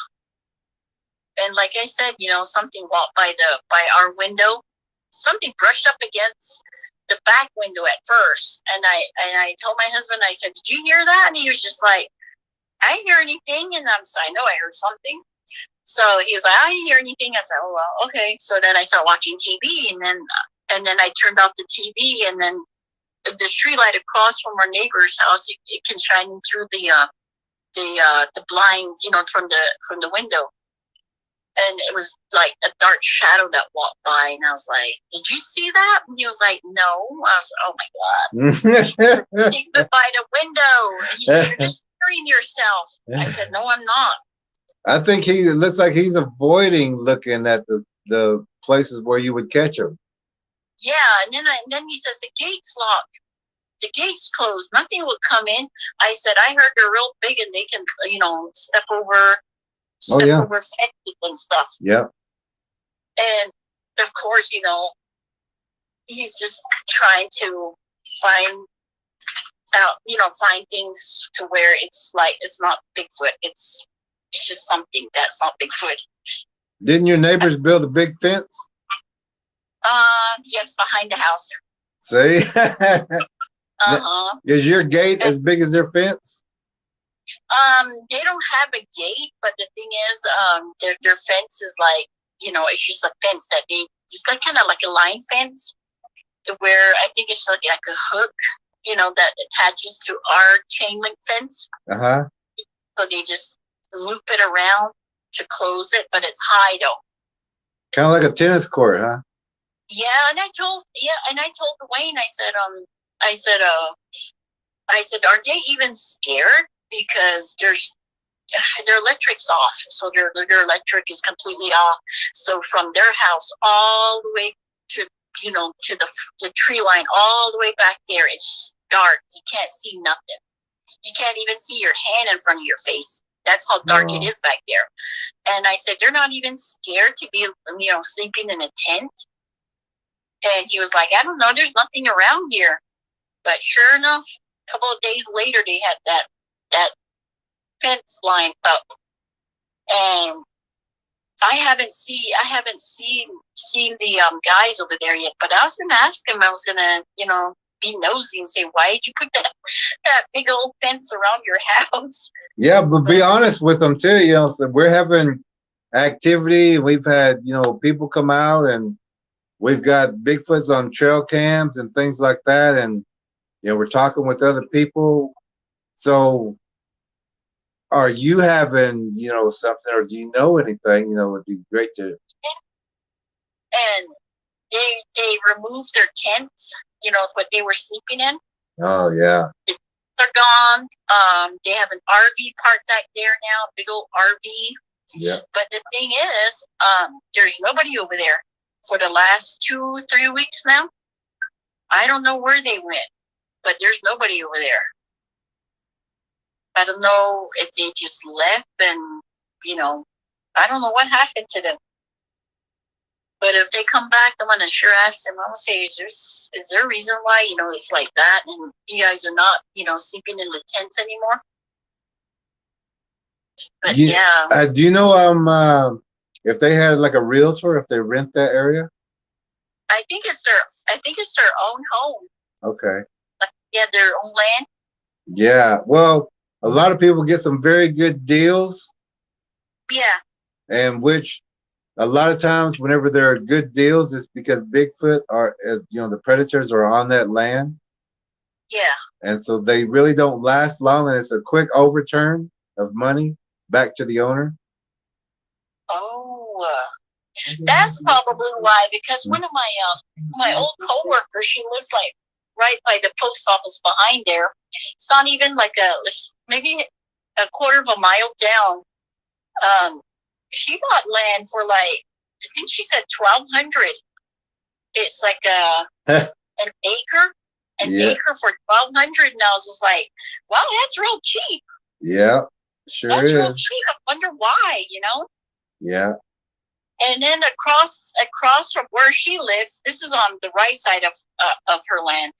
And like I said, something walked by our window. Something brushed up against the back window at first, and I told my husband, I said, "Did you hear that?" And he was just like, "I didn't hear anything." And I know I heard something. So he was like, "I didn't hear anything." I said, "Oh well, okay." So then I started watching TV, and then I turned off the TV, and then the street light across from our neighbor's house, it can shine in through the blinds, from the window. And it was like a dark shadow that walked by, and I was like, "Did you see that?" And he was like, "No." I was like, "Oh my God." He went by the window, and he said, "You're just scaring yourself." I said, "No, I'm not." I think it looks like he's avoiding looking at the places where you would catch him. Yeah, and then he says, "The gate's locked. The gate's closed. Nothing will come in." I said, "I heard they're real big and they can, step over yeah. fences and stuff." Yeah. And of course, he's just trying to find find things to where it's like it's not Bigfoot. It's just something that's not Bigfoot. Didn't your neighbors build a big fence? Yes, behind the house. See? Uh-huh. Is your gate as big as their fence? They don't have a gate, but the thing is, their fence is like, it's just a fence that just like kind of like a line fence, where I think it's like a hook, that attaches to our chain link fence. Uh-huh. So they just loop it around to close it, but it's high though. Kind of like a tennis court, huh? Yeah, and I told Dwayne, I said, "Are they even scared? Because their electric's off, so their electric is completely off. So from their house all the way to to the tree line, all the way back there, it's dark. You can't see nothing. You can't even see your hand in front of your face. That's how dark it is back there." And I said, "They're not even scared to be sleeping in a tent?" And he was like, "I don't know. There's nothing around here." But sure enough, a couple of days later, they had that fence line up, and I haven't seen the guys over there yet. But I was gonna ask him. I was gonna be nosy and say, "Why did you put that big old fence around your house?" Yeah, but be honest with them too. So we're having activity. We've had people come out, and we've got Bigfoots on trail cams and things like that, and we're talking with other people. So are you having something, or do you know anything? It'd be great to. And they removed their tents, what they were sleeping in. Oh yeah. They're gone. They have an RV parked back there now, big old RV. Yeah. But the thing is, there's nobody over there for the last 2-3 weeks now. I don't know where they went, but there's nobody over there. I don't know if they just left, and I don't know what happened to them. But if they come back, I'm gonna sure ask them. I'm gonna say, is there a reason why it's like that, and you guys are not sleeping in the tents anymore? But yeah. Do you know if they had like a realtor, if they rent that area? I think it's their own home. Okay. Like, yeah, their own land. Yeah. Well, a lot of people get some very good deals. Yeah. And which a lot of times, whenever there are good deals, it's because Bigfoot are, the predators are on that land. Yeah. And so they really don't last long, and it's a quick overturn of money back to the owner. Oh, that's probably why. Because one of my old coworkers, she lives like right by the post office behind there. It's not even like maybe a quarter of a mile down. She bought land for I think she said $1,200. It's like an acre. Acre for $1,200, and I was just like, "Wow, that's real cheap." Yeah, sure that's is. Real cheap. I wonder why, Yeah. And then across from where she lives, this is on the right side of her land.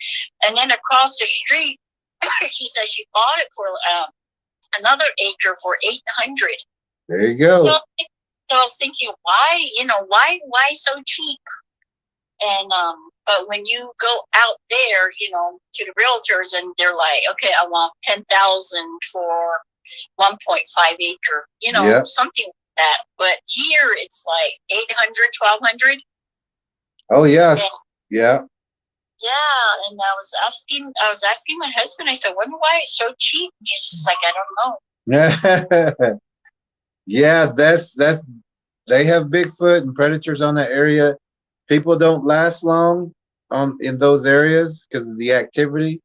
And then across the street, she says she bought it for another acre for 800. There you go. So I was thinking, why, why so cheap? And but when you go out there, to the realtors, and they're like, okay, I want 10,000 for 1.5 acre, Yep. something like that. But here it's like 800, 1,200. Oh yeah, And, yeah. yeah, and I was asking my husband. I said, "Wonder why it's so cheap?" And he's just like, "I don't know." Yeah, that's they have Bigfoot and predators on that area. People don't last long in those areas because of the activity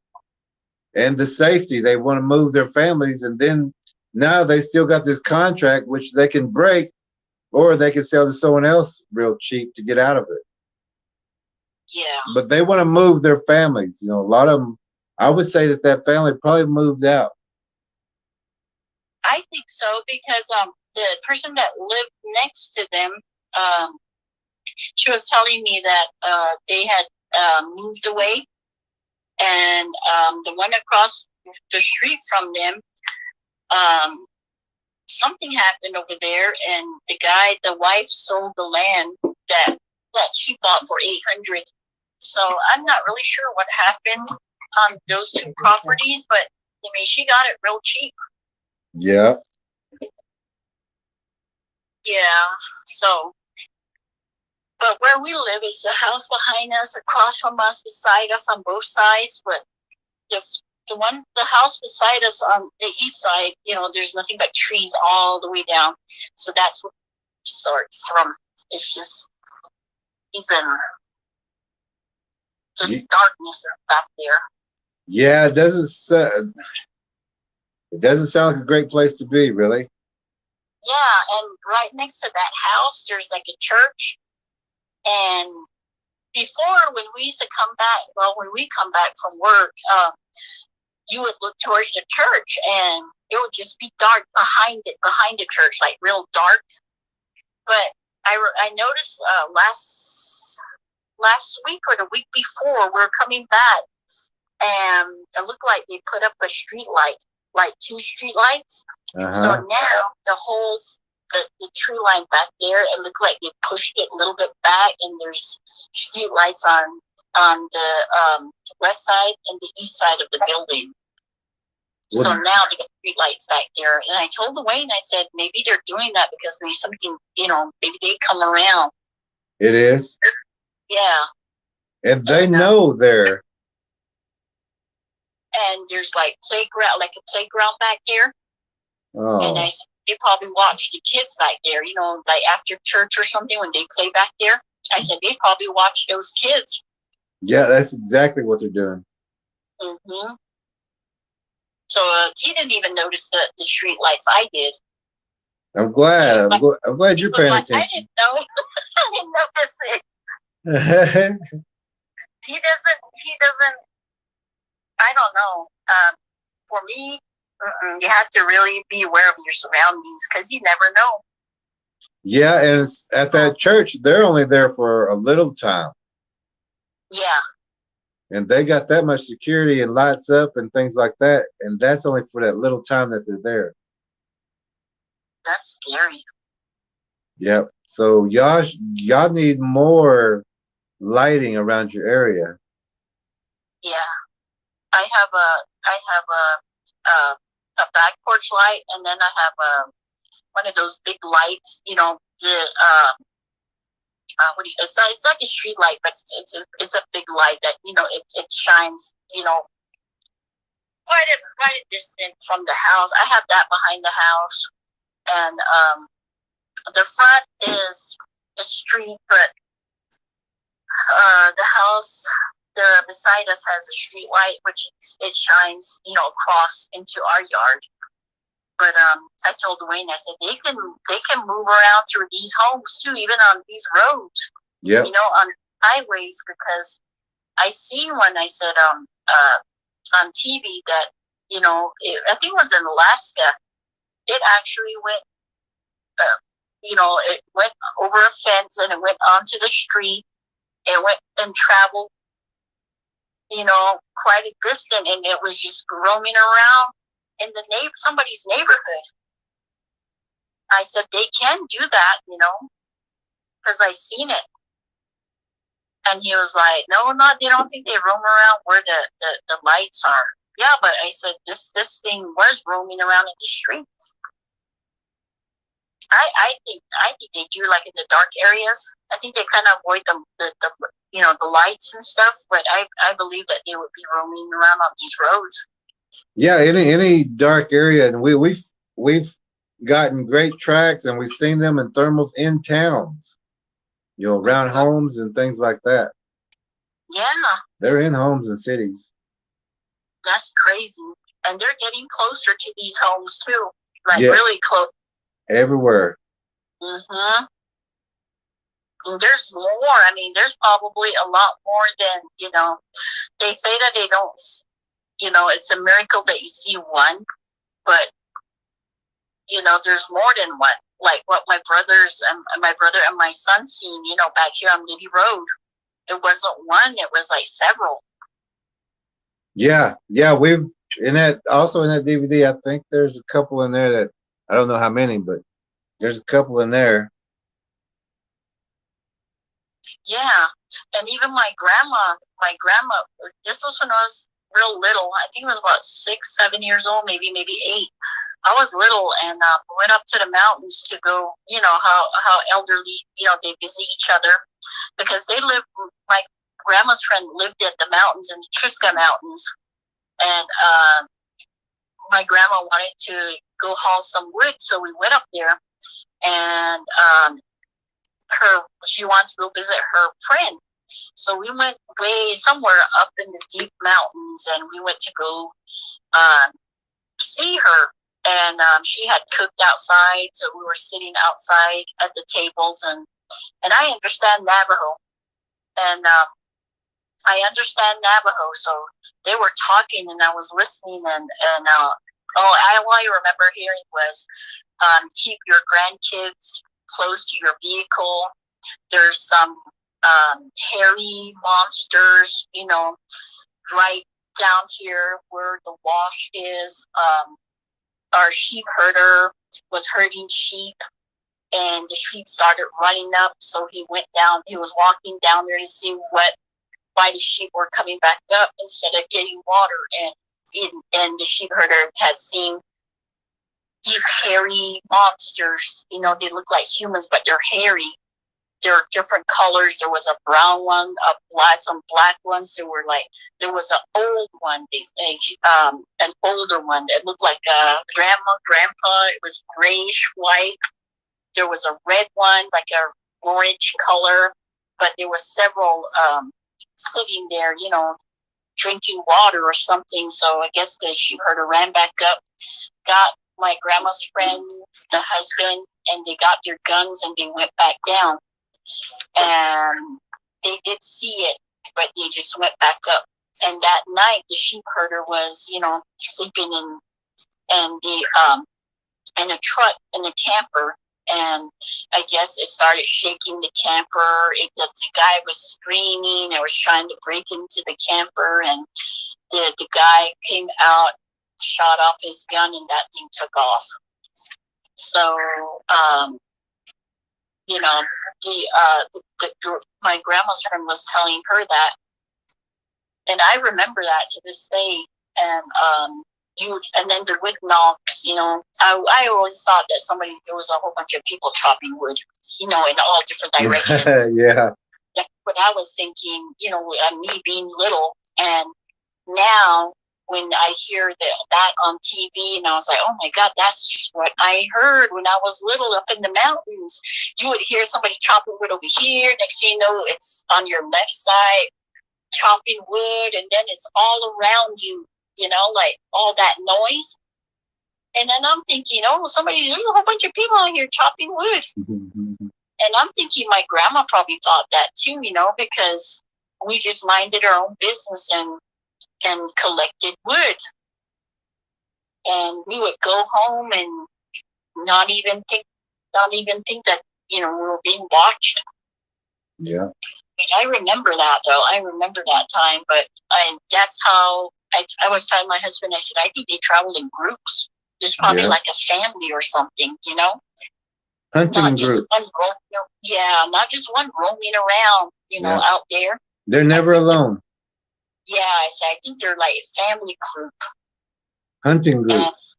and the safety. They want to move their families, and then now they still got this contract which they can break, or they can sell to someone else real cheap to get out of it. Yeah. But they want to move their families. A lot of them. I would say that family probably moved out. I think so, because the person that lived next to them, she was telling me that they had moved away, and the one across the street from them, something happened over there, and the wife sold the land that she bought for 800. So I'm not really sure what happened on those two properties, but I mean, she got it real cheap. Yeah. Yeah. So, but where we live is the house behind us, across from us, beside us, on both sides. But the house beside us on the east side, there's nothing but trees all the way down. So that's what it starts from. It's just darkness back there. Yeah, it doesn't sound like a great place to be, really. Yeah, and right next to that house, there's like a church. And before, when we come back from work, you would look towards the church, and it would just be dark behind the church, like real dark. But I noticed last week or the week before, we were coming back, and it looked like they put up a street light, like 2 street lights. So now the tree line back there, it looked like they pushed it a little bit back, and there's street lights on the west side and the east side of the building. So now they got street lights back there. And I told Dwayne, I said, maybe they're doing that because there's something, maybe they come around. It is. Yeah. And they know there. And there's like a playground back there. Oh. And I said, they probably watch the kids back there, like after church or something when they play back there. I said, they probably watch those kids. Yeah, that's exactly what they're doing. Mm-hmm. So he didn't even notice the street lights. I did. I'm glad. I'm glad you're paying attention. I didn't know. I didn't notice it. He doesn't. I don't know. For me, you have to really be aware of your surroundings because you never know. Yeah, and at that church, they're only there for a little time. Yeah. And they got that much security and lights up and things like that, and that's only for that little time that they're there. That's scary. Yep. So y'all need more lighting around your area. Yeah. I have a back porch light, and then I have one of those big lights. It's like a street light, but it's a big light that it shines quite a distance from the house. I have that behind the house, and the front is a street, but the house beside us has a street light, which it shines across into our yard. But I told Dwayne, I said they can move around through these homes too, even on these roads. Yep. On highways, because I seen one. I said on TV that I think it was in Alaska. It actually went it went over a fence and it went onto the street. It went and traveled, quite a distance, and it was just roaming around in somebody's neighborhood. I said, they can do that, because I seen it. And he was like, no, they don't think they roam around where the lights are. Yeah, but I said, this thing was roaming around in the streets. I think they do, like in the dark areas. I think they kind of avoid the lights and stuff. But I believe that they would be roaming around on these roads. Yeah, any dark area, and we've gotten great tracks, and we've seen them in thermals in towns, around homes and things like that. Yeah, they're in homes and cities. That's crazy, and they're getting closer to these homes too, like really close. Everywhere. Mm-hmm. And there's more. I mean, there's probably a lot more than, they say that they don't, it's a miracle that you see one, but, there's more than one. Like what my brother and my son seen, back here on Libby Road. It wasn't one, it was like several. Yeah, we've, in that DVD, I think there's a couple in there that, I don't know how many, but there's a couple in there. Yeah, and even my grandma, this was when I was real little. I think it was about 6, 7 years old, maybe 8. I was little, and went up to the mountains to go, how elderly, they visit each other, because my grandma's friend lived at the mountains, in the Trisca Mountains, and my grandma wanted to go haul some wood, so we went up there, and she wanted to go visit her friend. So we went way somewhere up in the deep mountains, and we went to go see her. And she had cooked outside, so we were sitting outside at the tables. And I understand Navajo, and I understand Navajo, so they were talking, and I was listening. And all I remember hearing was, keep your grandkids close to your vehicle. There's some hairy monsters, right down here where the wash is. Our sheep herder was herding sheep, and the sheep started running up, so he went down. He was walking down there to see why the sheep were coming back up instead of getting water. And the sheep herder had seen these hairy monsters. They look like humans, but they're hairy. There are different colors. There was a brown one, some black ones. There was an old one, an older one that looked like grandpa. It was grayish white. There was a red one, like a orange color, but there were several sitting there, drinking water or something. So I guess the sheep herder ran back up, got my grandma's friend, the husband, and they got their guns and they went back down. And they did see it, but they just went back up. And that night, the sheep herder was, sleeping in a truck, in a camper. And I guess it started shaking the camper. The guy was screaming and was trying to break into the camper. And the guy came out, shot off his gun, and that thing took off. So, my grandma's friend was telling her that, and I remember that to this day. And and then the wood knocks. I always thought that there was a whole bunch of people chopping wood, in all different directions. Yeah. That's what I was thinking. Me being little, and now when I hear that on TV, and I was like, oh my God, that's just what I heard when I was little up in the mountains. You would hear somebody chopping wood over here. Next thing you know, it's on your left side, chopping wood, and then it's all around you, like all that noise. And then I'm thinking, there's a whole bunch of people out here chopping wood. And I'm thinking my grandma probably thought that too, because we just minded our own business and collected wood. And we would go home and not even think not even think that, we were being watched. Yeah. I remember that, though. I remember that time, but that's how I was telling my husband, I said, I think they traveled in groups. There's probably like a family or something, Hunting not just groups. not just one roaming around, out there. They're never alone. Yeah, I said, I think they're like a family group. Hunting groups.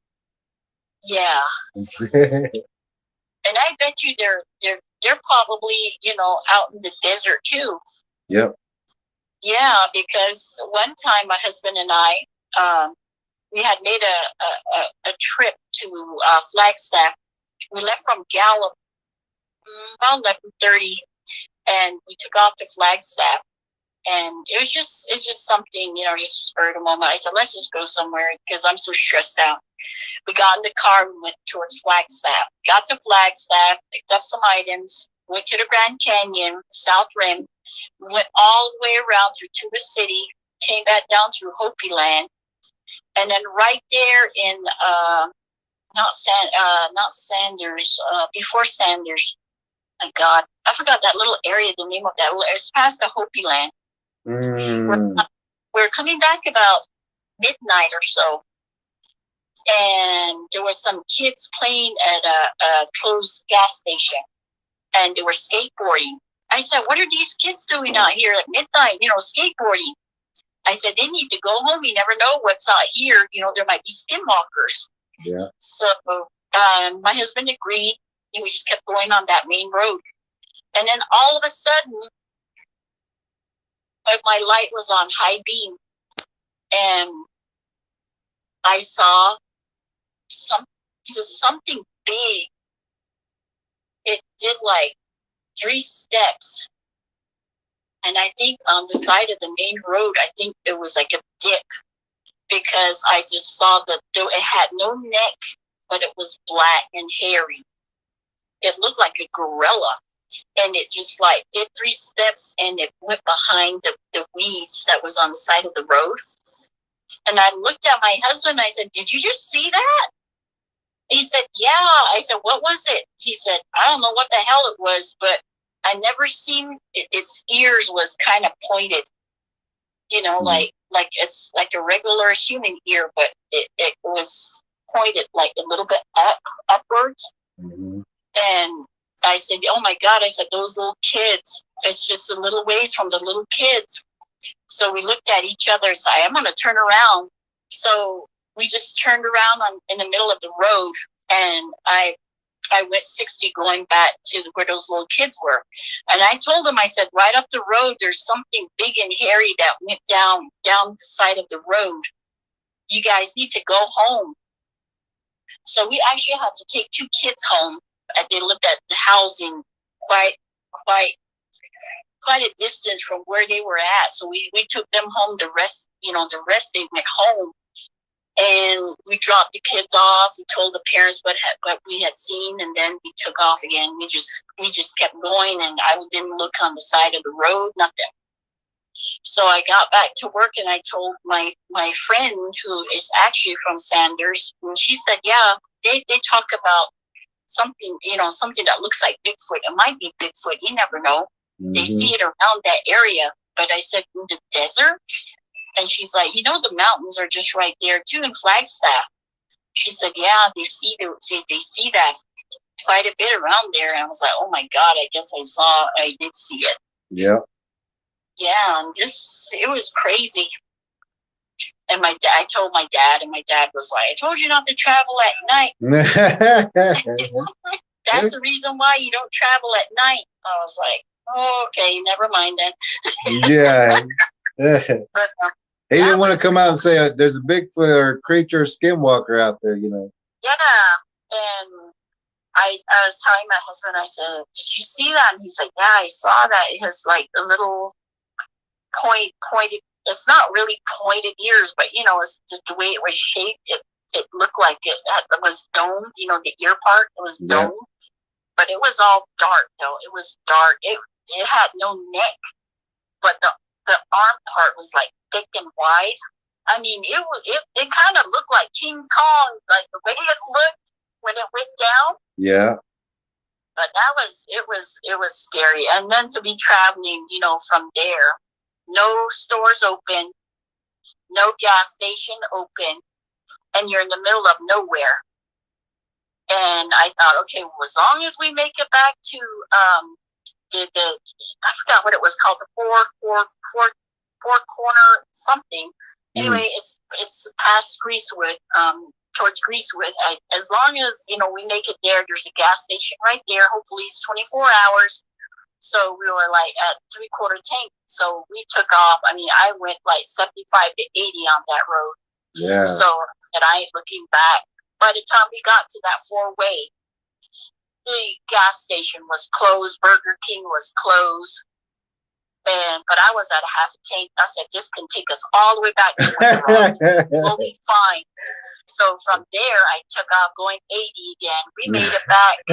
Yeah. And I bet you they're probably, out in the desert too. Yep. Yeah, because one time my husband and I, we had made a trip to Flagstaff. We left from Gallup about 11:30, and we took off to Flagstaff. And it's just something, just a spur of the moment. I said, let's just go somewhere because I'm so stressed out. We got in the car, we went towards Flagstaff. Got to Flagstaff, picked up some items, went to the Grand Canyon, South Rim, went all the way around through Tuba City, came back down through Hopi Land, and then right there in not Sanders, before Sanders. My God, I forgot that little area, the name of that little area. It's past the Hopi Land. We're coming back about midnight or so, and there were some kids playing at a closed gas station, and they were skateboarding. I said, what are these kids doing out here at midnight, skateboarding? I said, they need to go home. You never know what's out here. There might be skinwalkers. Yeah. So my husband agreed, and we just kept going on that main road. And then all of a sudden, my light was on high beam, and I saw something big. It did like 3 steps, and I think on the side of the main road, I think it was like a dip, because I just saw that it had no neck, but it was black and hairy. It looked like a gorilla, and it just like did 3 steps, and it went behind the weeds that was on the side of the road. And I looked at my husband, I said, did you just see that? He said, yeah. I said, what was it? He said, I don't know what the hell it was, but I never seen its ears was kind of pointed, like it's like a regular human ear, but it was pointed like a little bit upwards. And I said, oh my God, I said, those little kids, it's just a little ways from the little kids. So we looked at each other and said, I'm going to turn around. So we just turned around in the middle of the road, and I went 60 going back to where those little kids were. And I told them, I said, right up the road, there's something big and hairy that went down the side of the road. You guys need to go home. So we actually had to take 2 kids home. And they lived at the housing quite a distance from where they were at. So we took them home. The rest they went home. And we dropped the kids off. We told the parents what we had seen, and then we took off again. We just kept going, and I didn't look on the side of the road, nothing. So I got back to work, and I told my friend, who is actually from Sanders, and she said, yeah, they talk about something, something that looks like Bigfoot. It might be Bigfoot. You never know. They see it around that area. But I said, in the desert? And she's like, the mountains are just right there too in Flagstaff. She said, yeah, they see that quite a bit around there. And I was like, oh my God, I guess I did see it. Yeah. Yeah, and it was crazy. And I told my dad, and my dad was like, I told you not to travel at night. That's the reason why you don't travel at night. I was like, oh, okay, never mind then. Yeah. But, he didn't want to come out and say there's a Bigfoot or creature skinwalker out there, Yeah, and I was telling my husband, I said, did you see that? And he's like, yeah, I saw that. It has like a little pointed, it's not really pointed ears, but it's just the way it was shaped. It looked like it was domed, the ear part, it was domed. But it was all dark, though. It was dark. It had no neck, but the arm part was like thick and wide. I mean, it kind of looked like King Kong, like the way it looked when it went down. Yeah. but it was scary. And then to be traveling, from there, no stores open, no gas station open, and you're in the middle of nowhere. And I thought, okay, well, as long as we make it back to I forgot what it was called, the four corner something. Anyway, it's past Greasewood, towards Greasewood. As long as we make it there, there's a gas station right there. Hopefully, it's 24 hours. So we were like at 3/4 tank. So we took off. I mean, I went like 75 to 80 on that road. Yeah. So and I ain't looking back. By the time we got to that 4-way, the gas station was closed. Burger King was closed. But I was at a half a tank. I said, this can take us all the way back to Winter Rock. We'll be fine. So from there, I took off going 80 again. We made it back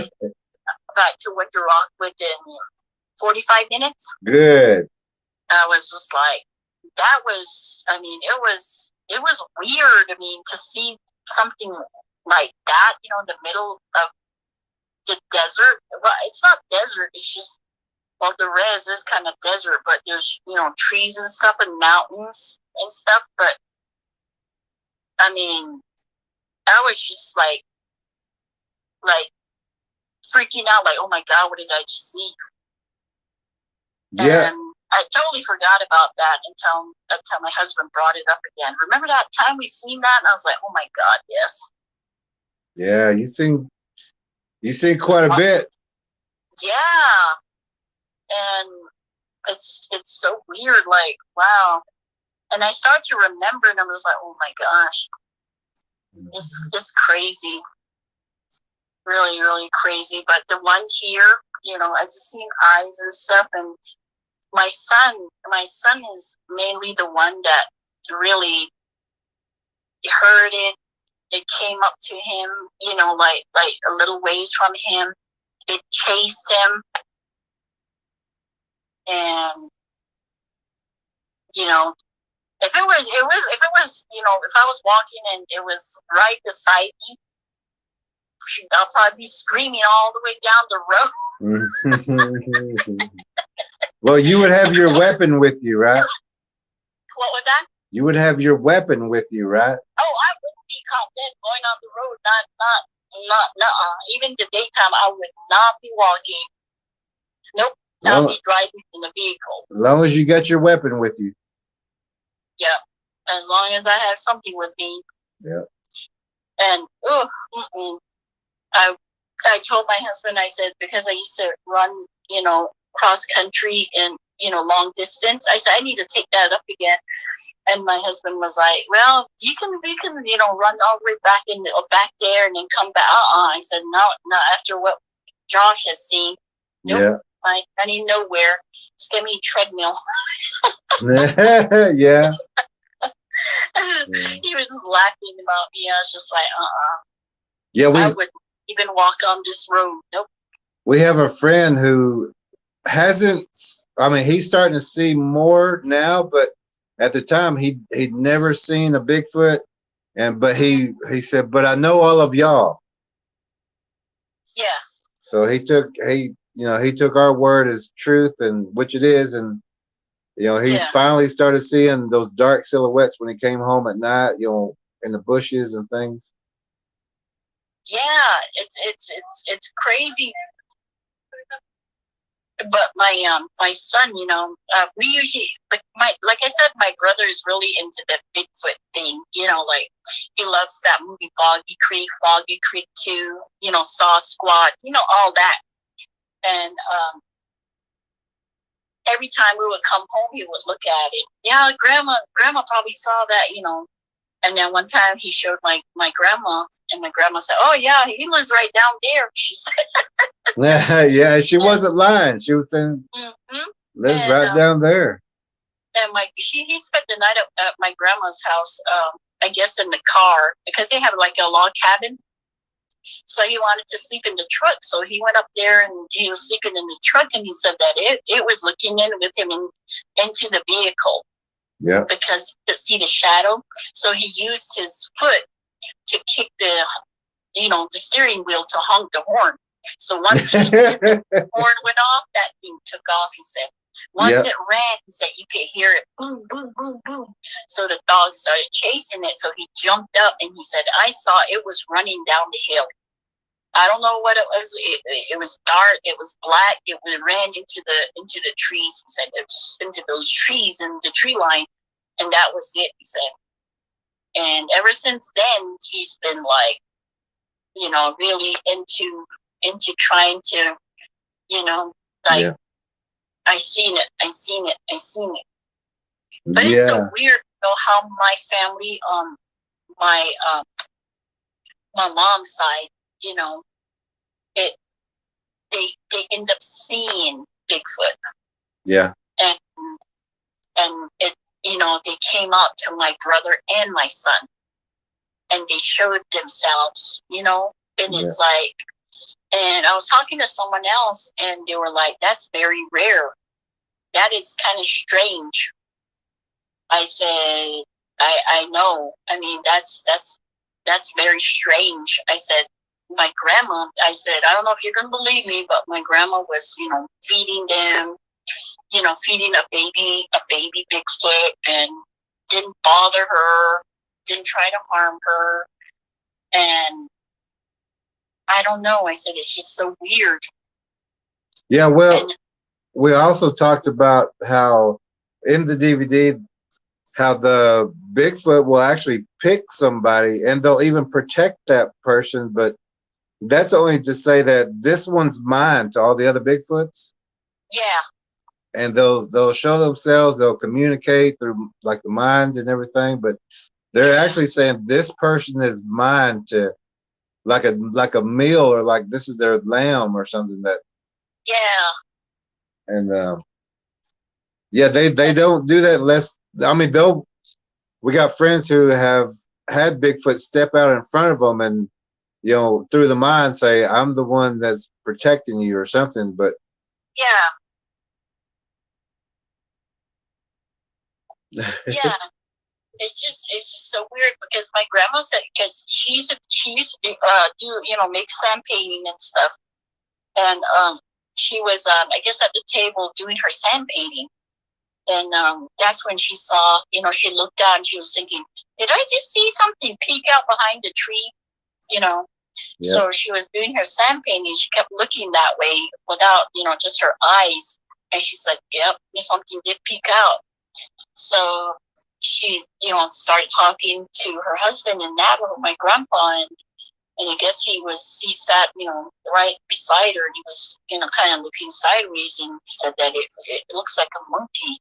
to Winter Rock within 45 minutes. Good. I was just like, that was, I mean, it was weird. I mean, to see something like that, in the middle of the desert. Well, it's not desert. It's just, well, the res is kind of desert, but there's, trees and stuff and mountains and stuff. But, I mean, I was just like freaking out, like, oh my God, what did I just see? Yeah. And I totally forgot about that until my husband brought it up again. Remember that time we seen that? And I was like, oh my God, yes. Yeah, you seen quite a bit. Yeah. And it's so weird, like, wow. And I started to remember, and I was like, oh my gosh, it's crazy, really, really crazy. But the ones here, I just seen eyes and stuff. And my son is mainly the one that really heard it. It came up to him, like a little ways from him. It chased him. And, if it was, if I was walking and it was right beside me, I'll probably be screaming all the way down the road. Well, you would have your weapon with you, right? What was that? You would have your weapon with you, right? Oh, I wouldn't be caught dead going on the road. Not. Even the daytime, I would not be walking. Nope. I'll be driving in the vehicle. As long as you got your weapon with you. Yeah. As long as I have something with me. Yeah. And I told my husband, I said, because I used to run, cross country and long distance, I said I need to take that up again. And my husband was like, well, we can run all the way back there and then come back. I said, no, after what Josh has seen. Nope. Yeah. I need nowhere. Just give me a treadmill. Yeah. He was just laughing about me. I was just like, Yeah, I wouldn't even walk on this road. Nope. We have a friend who hasn't, I mean, he's starting to see more now, but at the time he'd never seen a Bigfoot. But he said, but I know all of y'all. Yeah. So he took our word as truth, and which it is, and he finally started seeing those dark silhouettes when he came home at night, in the bushes and things. Yeah, it's crazy. But my son, we usually, like I said, my brother is really into the Bigfoot thing. Like he loves that movie Foggy Creek 2, Saw Squad, all that. And every time we would come home, he would look at it. Yeah, grandma probably saw that, And then one time he showed my grandma, and my grandma said, "Oh yeah, he lives right down there." She said. Yeah, she wasn't lying. She was saying, lives right down there. And he spent the night at my grandma's house. I guess in the car, because they have like a log cabin. So he wanted to sleep in the truck. So he went up there and he was sleeping in the truck, and he said that it was looking in with him into the vehicle. Yeah. Because to see the shadow. So he used his foot to kick the steering wheel to honk the horn. So once the horn went off, that thing took off, he said. Once it ran, he said you could hear it boom, boom, boom, boom. So the dog started chasing it. So he jumped up and he said, I saw it was running down the hill. I don't know what it was. It was dark. It was black. It ran into the trees. He said, it's into those trees and the tree line, and that was it. He said. And ever since then, he's been like, really into trying to, like, yeah. I seen it. But it's so weird, how my family, my mom's side, they end up seeing Bigfoot. Yeah. And it, they came out to my brother and my son, and they showed themselves, and it's like, and I was talking to someone else, and they were like, that's very rare. That is kind of strange. I said, I know. I mean, that's very strange. I said, my grandma, I said, I don't know if you're going to believe me, but my grandma was, feeding them, feeding a baby Bigfoot, and didn't bother her, didn't try to harm her. And I don't know. I said, it's just so weird. Yeah, well, we also talked about how in the DVD, how the Bigfoot will actually pick somebody and they'll even protect that person, but that's only to say that this one's mine to all the other Bigfoots. Yeah. And they'll show themselves, they'll communicate through like the mind and everything, but they're actually saying this person is mine to like a meal, or like this is their lamb or something that. Yeah. And they don't do that unless, I mean, we got friends who have had Bigfoot step out in front of them and, through the mind say, I'm the one that's protecting you or something, but. Yeah. Yeah. It's just so weird because my grandma said, because she used to do, make sand painting and stuff. And she was, I guess, at the table doing her sand painting. And that's when she saw, she looked down, she was thinking, did I just see something peek out behind the tree? Yeah. So she was doing her sand painting. She kept looking that way without, just her eyes. And she said, yep, something did peek out. So she, started talking to her husband and Navajo, my grandpa, and I guess he sat, right beside her. He was, kind of looking sideways, and he said that it looks like a monkey.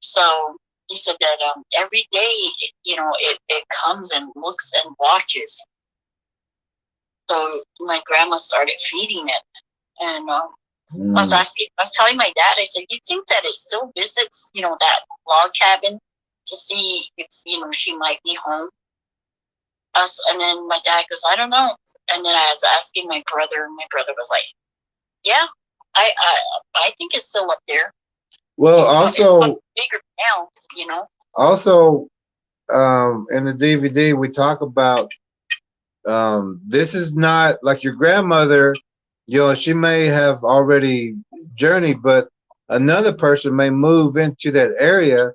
So he said that every day, it comes and looks and watches. So my grandma started feeding it, and I was telling my dad, I said, you think that it still visits, that log cabin to see if, she might be home? And then my dad goes, I don't know. And then I was asking my brother, and my brother was like, yeah, I think it's still up there. Well, also it's bigger now, Also, in the DVD, we talk about this is not like your grandmother. She may have already journeyed, but another person may move into that area,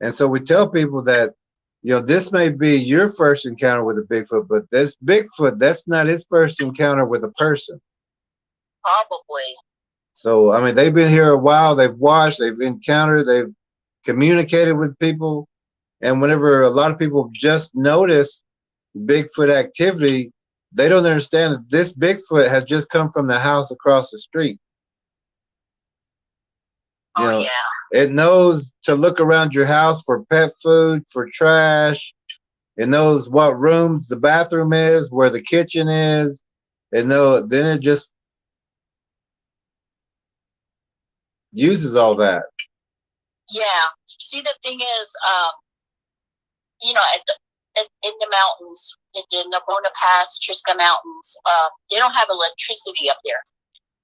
and so we tell people that this may be your first encounter with a Bigfoot, but this Bigfoot, that's not his first encounter with a person. Probably. So, I mean, they've been here a while. They've watched, they've encountered, they've communicated with people. And whenever a lot of people just notice Bigfoot activity, they don't understand that this Bigfoot has just come from the house across the street. Yeah. It knows to look around your house for pet food, for trash. It knows what rooms the bathroom is, where the kitchen is. Then it just uses all that. Yeah. See, the thing is, in the mountains, in the Nabona Pass, Triska Mountains, they don't have electricity up there.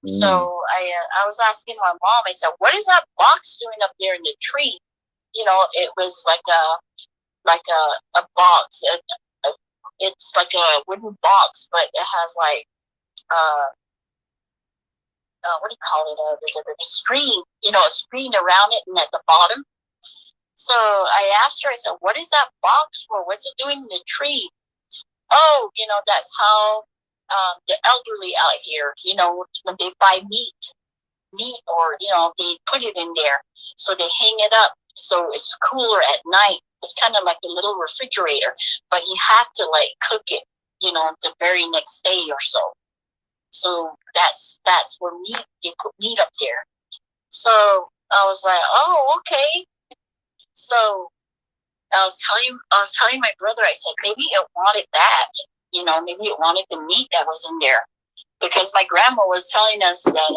So I was asking my mom, I said, what is that box doing up there in the tree? It was like a box. It's like a wooden box, but it has like what do you call it? The screen, a screen around it and at the bottom. So I asked her, I said, what is that box for? What's it doing in the tree? Oh, that's how the elderly out here, when they buy meat or, they put it in there. So they hang it up so it's cooler at night. It's kind of like a little refrigerator, but you have to like cook it, the very next day or so. So that's where they put meat up there. So I was like, oh, okay. So I was telling my brother, I said, maybe it wanted that, maybe it wanted the meat that was in there, because my grandma was telling us that,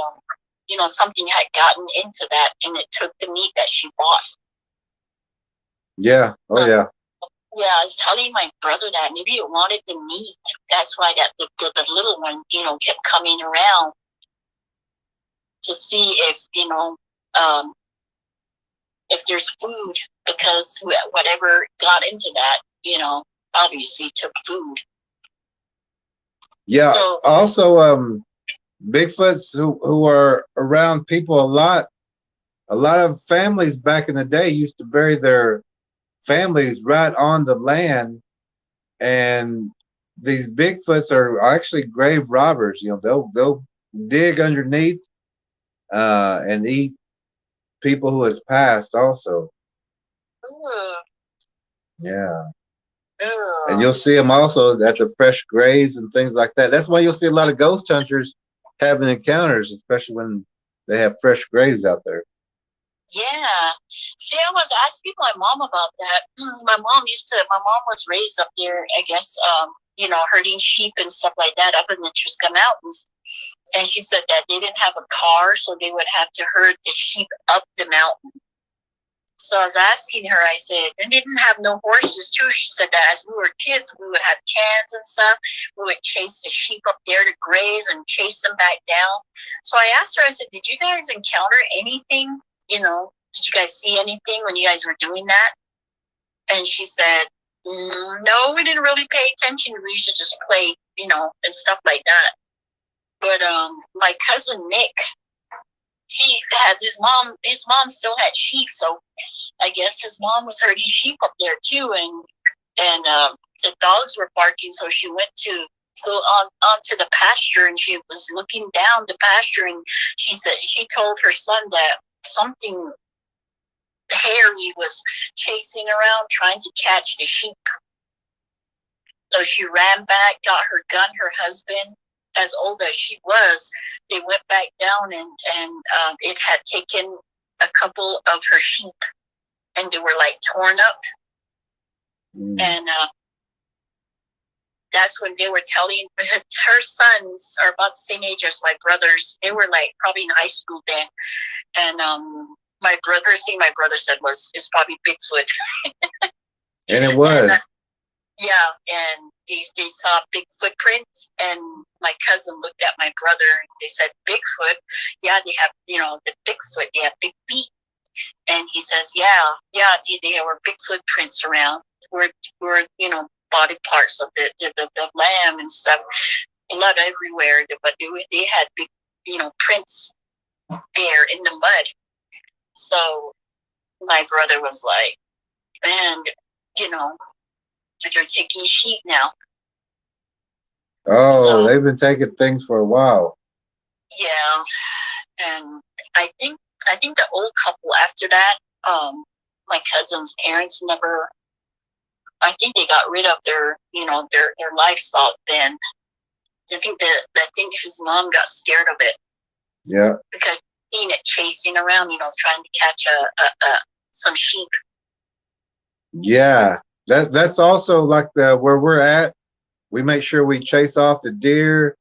something had gotten into that and it took the meat that she bought. Yeah. Oh, yeah. Yeah, I was telling my brother that maybe it wanted the meat. That's why that the little one, kept coming around to see if there's food, because whatever got into that, obviously took food. Yeah. So, Also, Bigfoots who are around people a lot of families back in the day used to bury their families right on the land, and these Bigfoots are actually grave robbers. They'll dig underneath and eat people who has passed also. Yeah. And you'll see them also at the fresh graves and things like that. That's why you'll see a lot of ghost hunters having encounters, especially when they have fresh graves out there. Yeah. See, I was asking my mom about that. My mom was raised up there, I guess, herding sheep and stuff like that up in the Trusca Mountains. And she said that they didn't have a car, so they would have to herd the sheep up the mountain. So I was asking her, I said, and they didn't have no horses too. She said that as we were kids, we would have cans and stuff. We would chase the sheep up there to graze and chase them back down. So I asked her, I said, did you guys encounter anything? Did you guys see anything when you guys were doing that? And she said, no, we didn't really pay attention. We used to just play, and stuff like that. But my cousin Nick, he has his mom still had sheep, so I guess his mom was herding sheep up there too, and the dogs were barking, so she went to go onto the pasture, and she was looking down the pasture, and she told her son that something hairy was chasing around trying to catch the sheep. So she ran back, got her gun. Her husband, as old as she was, they went back down, and it had taken a couple of her sheep, and they were like torn up. And that's when they were telling her sons are about the same age as my brothers. They were like probably in high school then. And my brother said it's probably Bigfoot. And it was. And they saw big footprints, and my cousin looked at my brother and they said, Bigfoot? Yeah, they have, the Bigfoot, they have big feet. And he says, yeah, they were big footprints around. Were body parts of the lamb and stuff, blood everywhere, but they had big, prints there in the mud. So my brother was like, man, they're taking sheep now. Oh, so, they've been taking things for a while. Yeah, and I think the old couple after that, my cousin's parents never. I think they got rid of their livestock then. I think his mom got scared of it. Yeah. Because seeing it chasing around, trying to catch some sheep. Yeah, that's also like where we're at. We make sure we chase off the deer,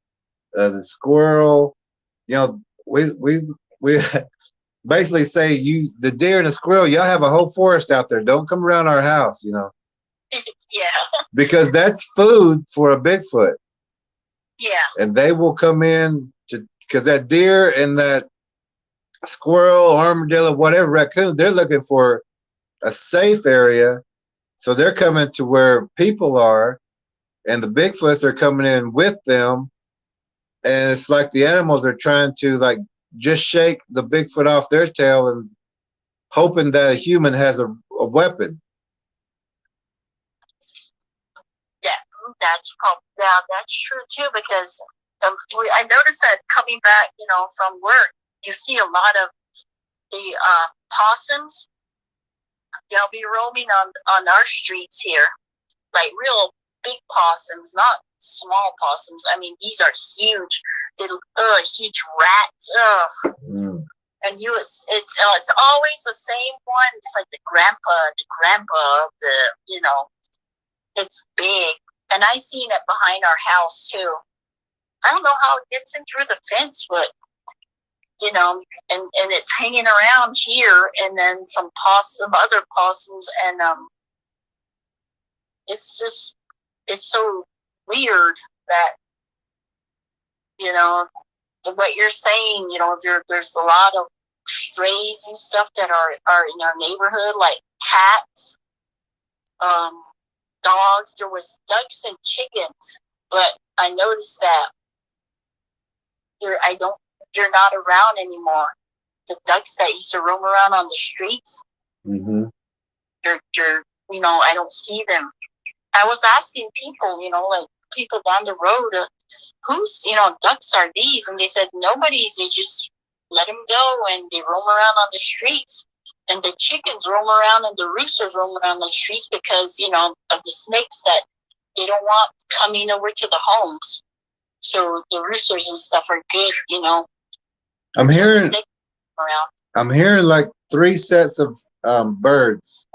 the squirrel. We basically say the deer and the squirrel, y'all have a whole forest out there. Don't come around our house, Yeah. Because that's food for a Bigfoot. Yeah. And they will come in because that deer and that squirrel, armadillo, whatever, raccoon, they're looking for a safe area. So they're coming to where people are, and the Bigfoots are coming in with them. And it's like the animals are trying to just shake the Bigfoot off their tail and hoping that a human has a weapon. Yeah, that's true too. Because I noticed that coming back, from work, you see a lot of the possums. They'll be roaming on our streets here, like real big possums, not small possums. I mean, these are huge, little, huge rats. Mm. And it's always the same one. It's like the grandpa of the, it's big. And I seen it behind our house too. I don't know how it gets in through the fence, but and it's hanging around here, and then some other possums, and it's so weird that what you're saying. There's a lot of strays and stuff that are in our neighborhood, like cats, dogs. There was ducks and chickens, but I noticed that they're not around anymore. The ducks that used to roam around on the streets, Mm-hmm. I don't see them. I was asking people, like people down the road, whose, ducks are these? And they said nobody's. They just let them go, and they roam around on the streets. And the chickens roam around, and the roosters roam around the streets because, of the snakes that they don't want coming over to the homes. So the roosters and stuff are good, I'm hearing around. I'm hearing like 3 sets of birds.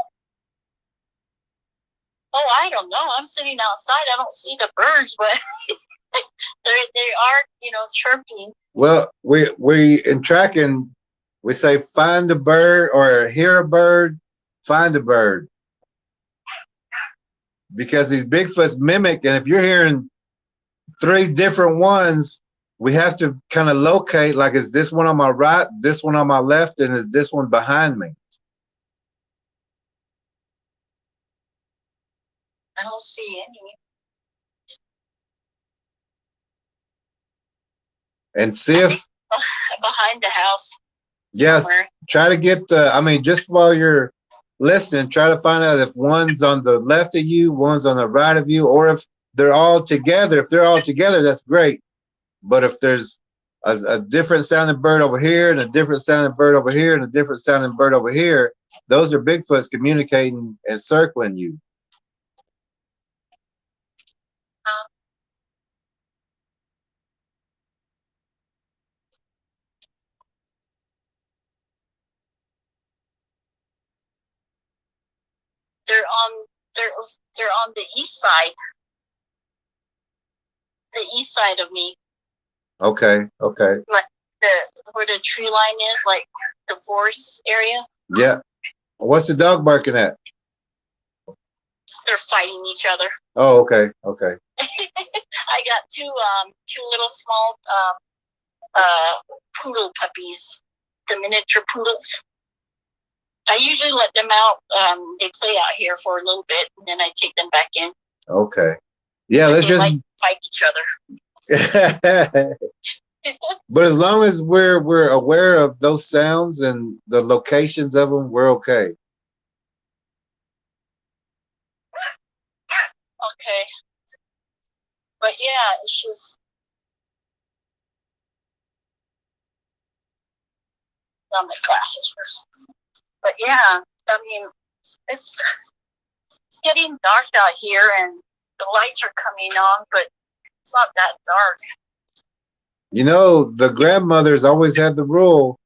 Oh, I don't know. I'm sitting outside. I don't see the birds, but they are, chirping. Well, we in tracking, we say find a bird or hear a bird, find a bird. Because these Bigfoots mimic, and if you're hearing 3 different ones, we have to kind of locate, like, is this one on my right, this one on my left, and is this one behind me? I don't see any. And see if Behind the house. yes, Somewhere. try to get just while you're listening, try to find out if one's on the left of you, one's on the right of you, or if they're all together. If they're all together, that's great. But if there's a different sounding bird over here and a different sounding bird over here and a different sounding bird over here, those are Bigfoots communicating and circling you. They're on the east side. The east side of me. Okay. Like where the tree line is, like the forest area. Yeah. What's the dog barking at? They're fighting each other. Oh, okay. I got two little small poodle puppies, the miniature poodles. I usually let them out. They play out here for a little bit, and then I take them back in. Okay. Yeah, let's they just like fight each other. But as long as we're aware of those sounds and the locations of them, we're okay. Okay. But yeah, it's just on my glasses first. But yeah, I mean, it's getting dark out here, and the lights are coming on, but it's not that dark. You know, the grandmothers always had the rule,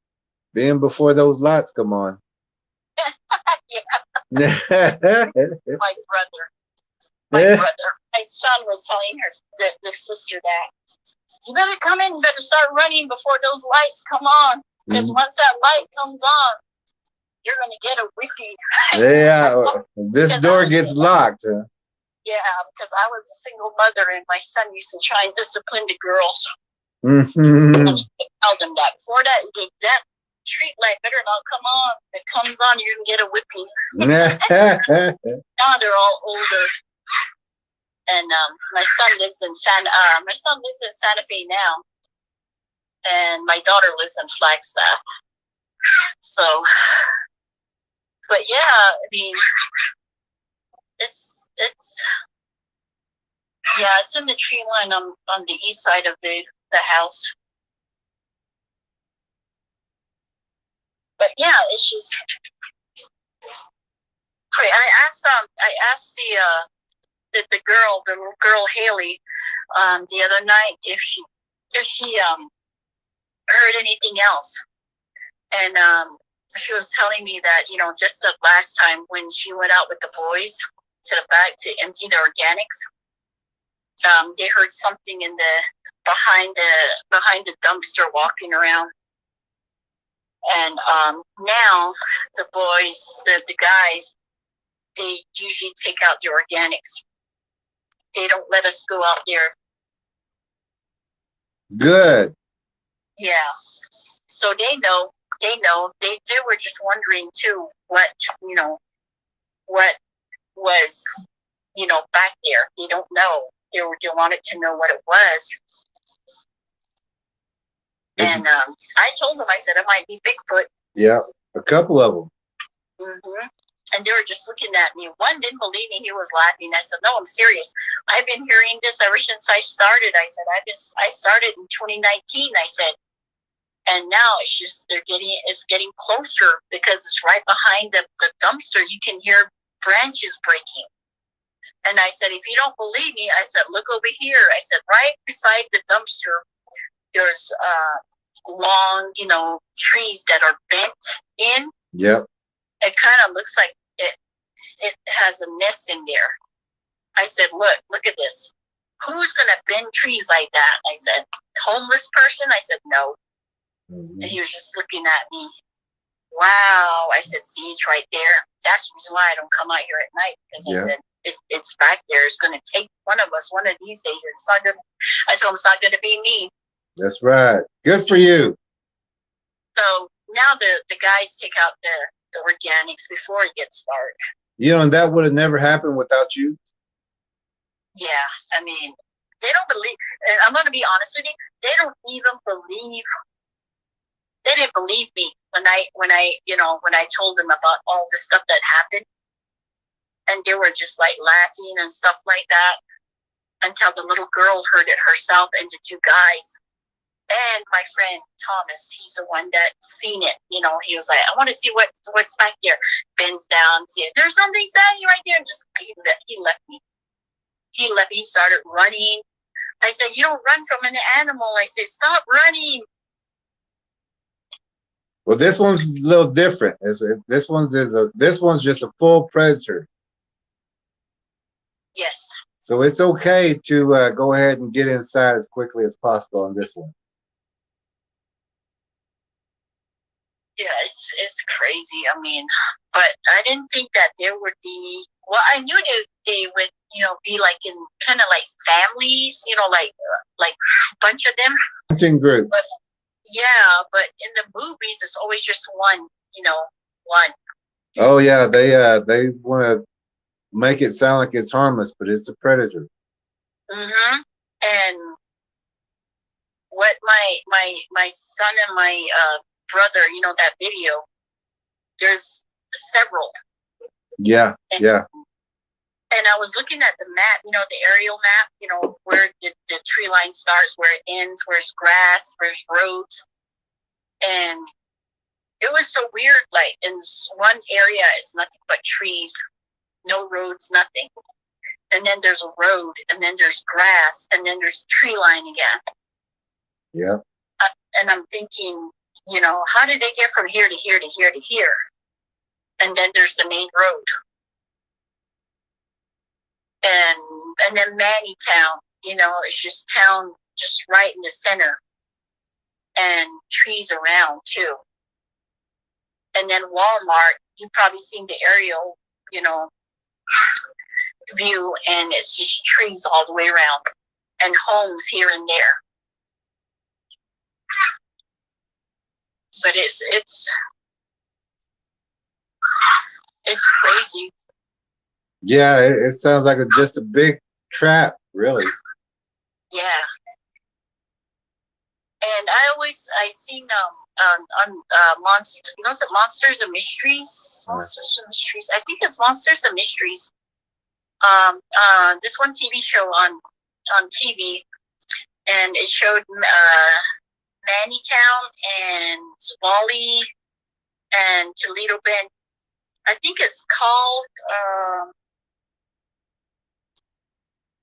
being before those lights come on. Yeah. My brother. My son was telling her, the sister, that you better come in, you better start running before those lights come on, because once that light comes on, you're going to get a whipping. Yeah, this door gets locked. Yeah, because I was a single mother, and my son used to try and discipline the girls. Mm-hmm. And you tell them that before that street light better not come on. If it comes on, you're going to get a whipping. Now they're all older. And my son lives in Santa Fe now. and my daughter lives in Flagstaff. So, but yeah, I mean, it's yeah, it's in the tree line on the east side of the house. But yeah, it's just great. I asked the little girl Haley, the other night if she heard anything else, and she was telling me that, you know, just the last time when she went out with the boys to the back to empty the organics, they heard something in the behind the dumpster walking around. And now the boys, the guys, they usually take out the organics. They don't let us go out there. Good. Yeah. So they know. They were just wondering too what was, back there. They don't know. They wanted to know what it was. And I told them, I said it might be Bigfoot. Yeah, a couple of them. Mm-hmm. And they were just looking at me. One didn't believe me. He was laughing. I said, no, I'm serious. I've been hearing this ever since I started. I said, I started in 2019. I said, and now it's getting closer because it's right behind the dumpster. You can hear branches breaking. And I said, if you don't believe me, I said, look over here. I said, right beside the dumpster, there's long, trees that are bent in. Yep. It kind of looks like it has a nest in there. I said, look at this. Who's going to bend trees like that? I said, homeless person? I said, no. Mm-hmm. And he was just looking at me. Wow. I said, see, it's right there. That's the reason why I don't come out here at night. Because I said, it's back there. It's going to take one of us one of these days. I told him it's not going to be me. That's right. Good for you. So now the guys take out the organics before it gets dark. And that would have never happened without you. Yeah, I mean, they don't believe. And I'm going to be honest with you. They don't even believe. They didn't believe me when I told them about all the stuff that happened, and they were just like laughing and stuff like that until the little girl heard it herself and the two guys. And my friend Thomas, he's the one that seen it. He was like, I want to see what's back there. Bends down, see it. There's something standing right there. And just he left me. He left me. He started running. I said, you don't run from an animal. I said, stop running. Well, this one's a little different. This one's just a full predator. Yes. So it's okay to go ahead and get inside as quickly as possible on this one. Yeah, it's crazy. I mean, but I didn't think that there would be. Well, I knew they would, be like in kind of like families, like a bunch of them. Hunting groups. But, yeah, but in the movies, it's always just one. One. Oh yeah, they want to make it sound like it's harmless, but it's a predator. Mm-hmm. And what my son and my brother, that video, there's several. Yeah, yeah. And I was looking at the map, the aerial map, where the tree line starts, where it ends, where's grass, where's roads. And it was so weird, like in one area, it's nothing but trees, no roads, nothing. And then there's a road, and then there's grass, and then there's tree line again. Yeah. And I'm thinking, how did they get from here to here to here to here? And then there's the main road. And then Mannytown, it's just town just right in the center. And trees around too. And then Walmart, you've probably seen the aerial, view, and it's just trees all the way around. And homes here and there. But it's crazy. Yeah, it sounds like just a big trap, really. Yeah. And I seen Monster, was it Monsters and Mysteries? Monsters and Mysteries. I think it's Monsters and Mysteries. This one TV show on TV, and it showed Mannytown and Wally and Toledo Bend. I think it's called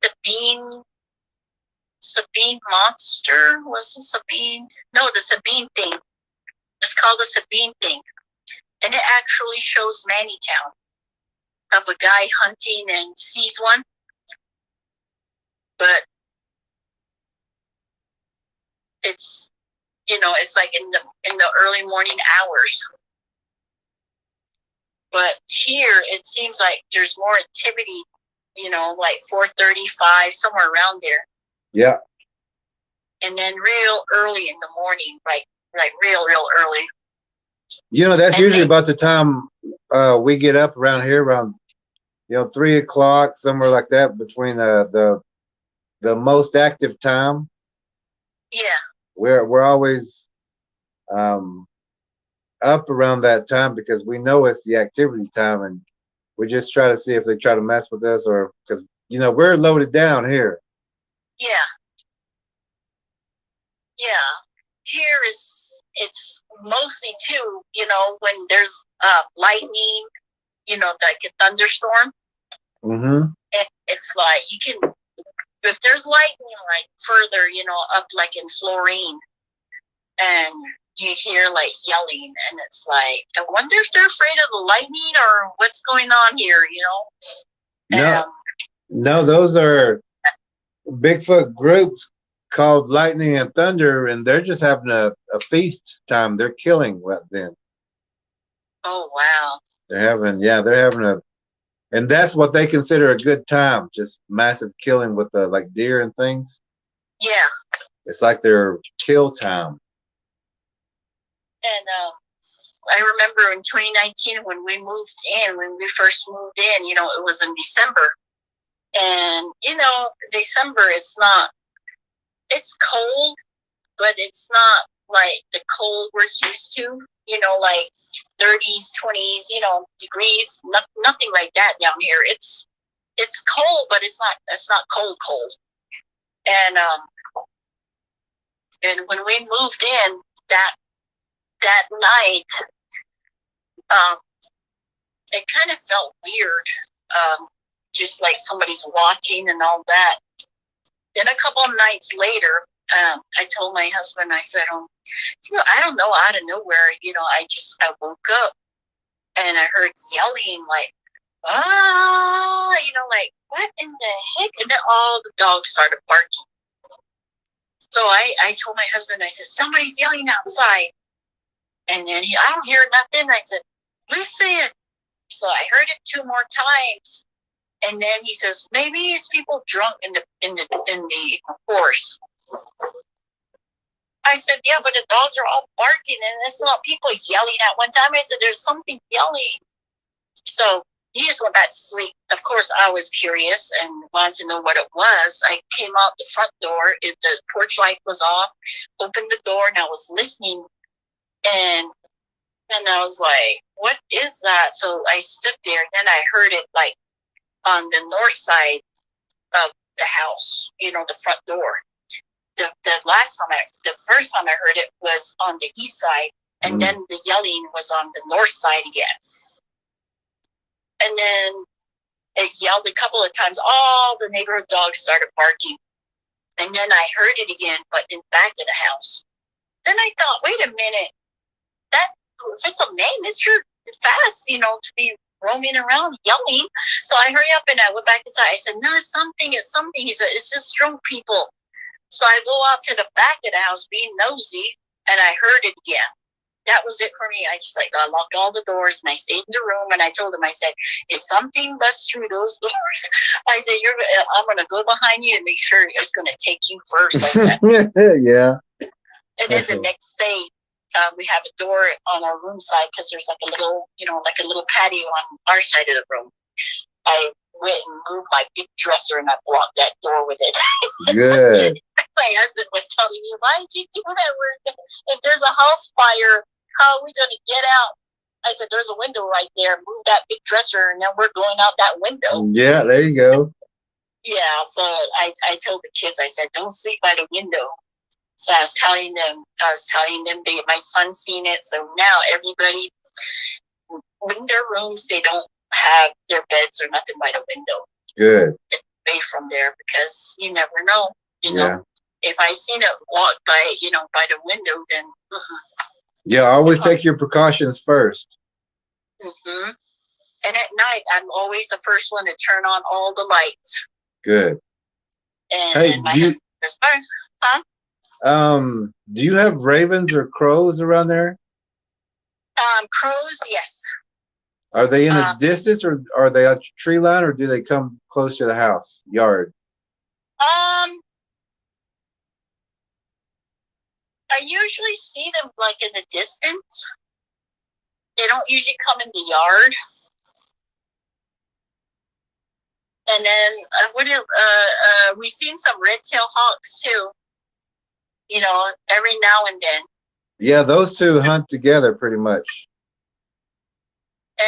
the Sabine Monster. Was it Sabine? No, the Sabine thing. It's called the Sabine thing. And it actually shows Mannytown, of a guy hunting and sees one. But it's, it's like in the early morning hours. But here it seems like there's more activity, like 4:35, somewhere around there. Yeah. And then real early in the morning, like real early. That's And usually about the time we get up around here, around 3 o'clock, somewhere like that, between the most active time. Yeah. We're always up around that time because we know it's the activity time, and we just try to see if they try to mess with us, or because we're loaded down here. Yeah. Yeah. Here it's mostly too, when there's lightning, like a thunderstorm. Mm-hmm. It's like you can, if there's lightning like further, up like in Florine, and you hear like yelling, and it's like, I wonder if they're afraid of the lightning or what's going on here, No, those are Bigfoot groups called Lightning and Thunder, and they're just having a feast time. They're killing right then. Oh wow. They're having and that's what they consider a good time, just massive killing with like deer and things. Yeah. It's like their kill time. And I remember in 2019 when we first moved in, it was in December. And, December is it's cold, but it's not like the cold we're used to, like 30s, 20s, degrees, nothing like that down here. It's cold, but it's not cold. And when we moved in that night, it kind of felt weird, just like somebody's watching and all that. Then a couple of nights later, I told my husband, I said, I don't know, out of nowhere, I woke up and I heard yelling like, like, what in the heck? And then all the dogs started barking. So I told my husband, I said, somebody's yelling outside. And then I don't hear nothing. I said, listen. So I heard it 2 more times. And then he says, maybe it's people drunk in the horse. I said, yeah, but the dogs are all barking and it's not people yelling at one time. I said, there's something yelling. So he just went back to sleep. Of course, I was curious and wanted to know what it was. I came out the front door. The porch light was off. Opened the door and I was listening. And I was like, what is that? So I stood there. And then I heard it like on the north side of the house, the front door. The first time I heard it was on the east side, and then the yelling was on the north side again. And then it yelled a couple of times. All the neighborhood dogs started barking. And then I heard it again, but in back of the house. Then I thought, wait a minute, if it's a man, it's sure fast, to be roaming around yelling. So I hurry up and I went back inside. I said, no, it's something. He said, it's just drunk people. So I go out to the back of the house being nosy, and I heard it again. That was it for me. I locked all the doors and I stayed in the room, and I told him, I said, if something busts through those doors, I said, I'm going to go behind you and make sure it's going to take you first. I said, yeah. And then the next day, we have a door on our room side because there's like a little patio on our side of the room. I went and moved my big dresser and I blocked that door with it. Good. My husband was telling me, why did you do that? If there's a house fire, how are we going to get out? I said, there's a window right there. Move that big dresser, and then we're going out that window. Yeah, there you go. Yeah, so I told the kids, I said, don't sleep by the window. So I was telling them, my son seen it. So now everybody, in their rooms, they don't have their beds or nothing by the window. Good. It's away from there, because you never know. You Yeah. know, if I seen it walk by, by the window, then. Yeah, always take your precautions first. And at night, I'm always the first one to turn on all the lights. Good. And Hey, my husband is fine. Huh? Do you have ravens or crows around there? Crows, yes. Are they in a distance, or are they at tree line, or do they come close to the house yard? I usually see them like in the distance. They don't usually come in the yard. And then we've seen some red-tailed hawks too. Every now and then. Yeah, those two hunt together pretty much.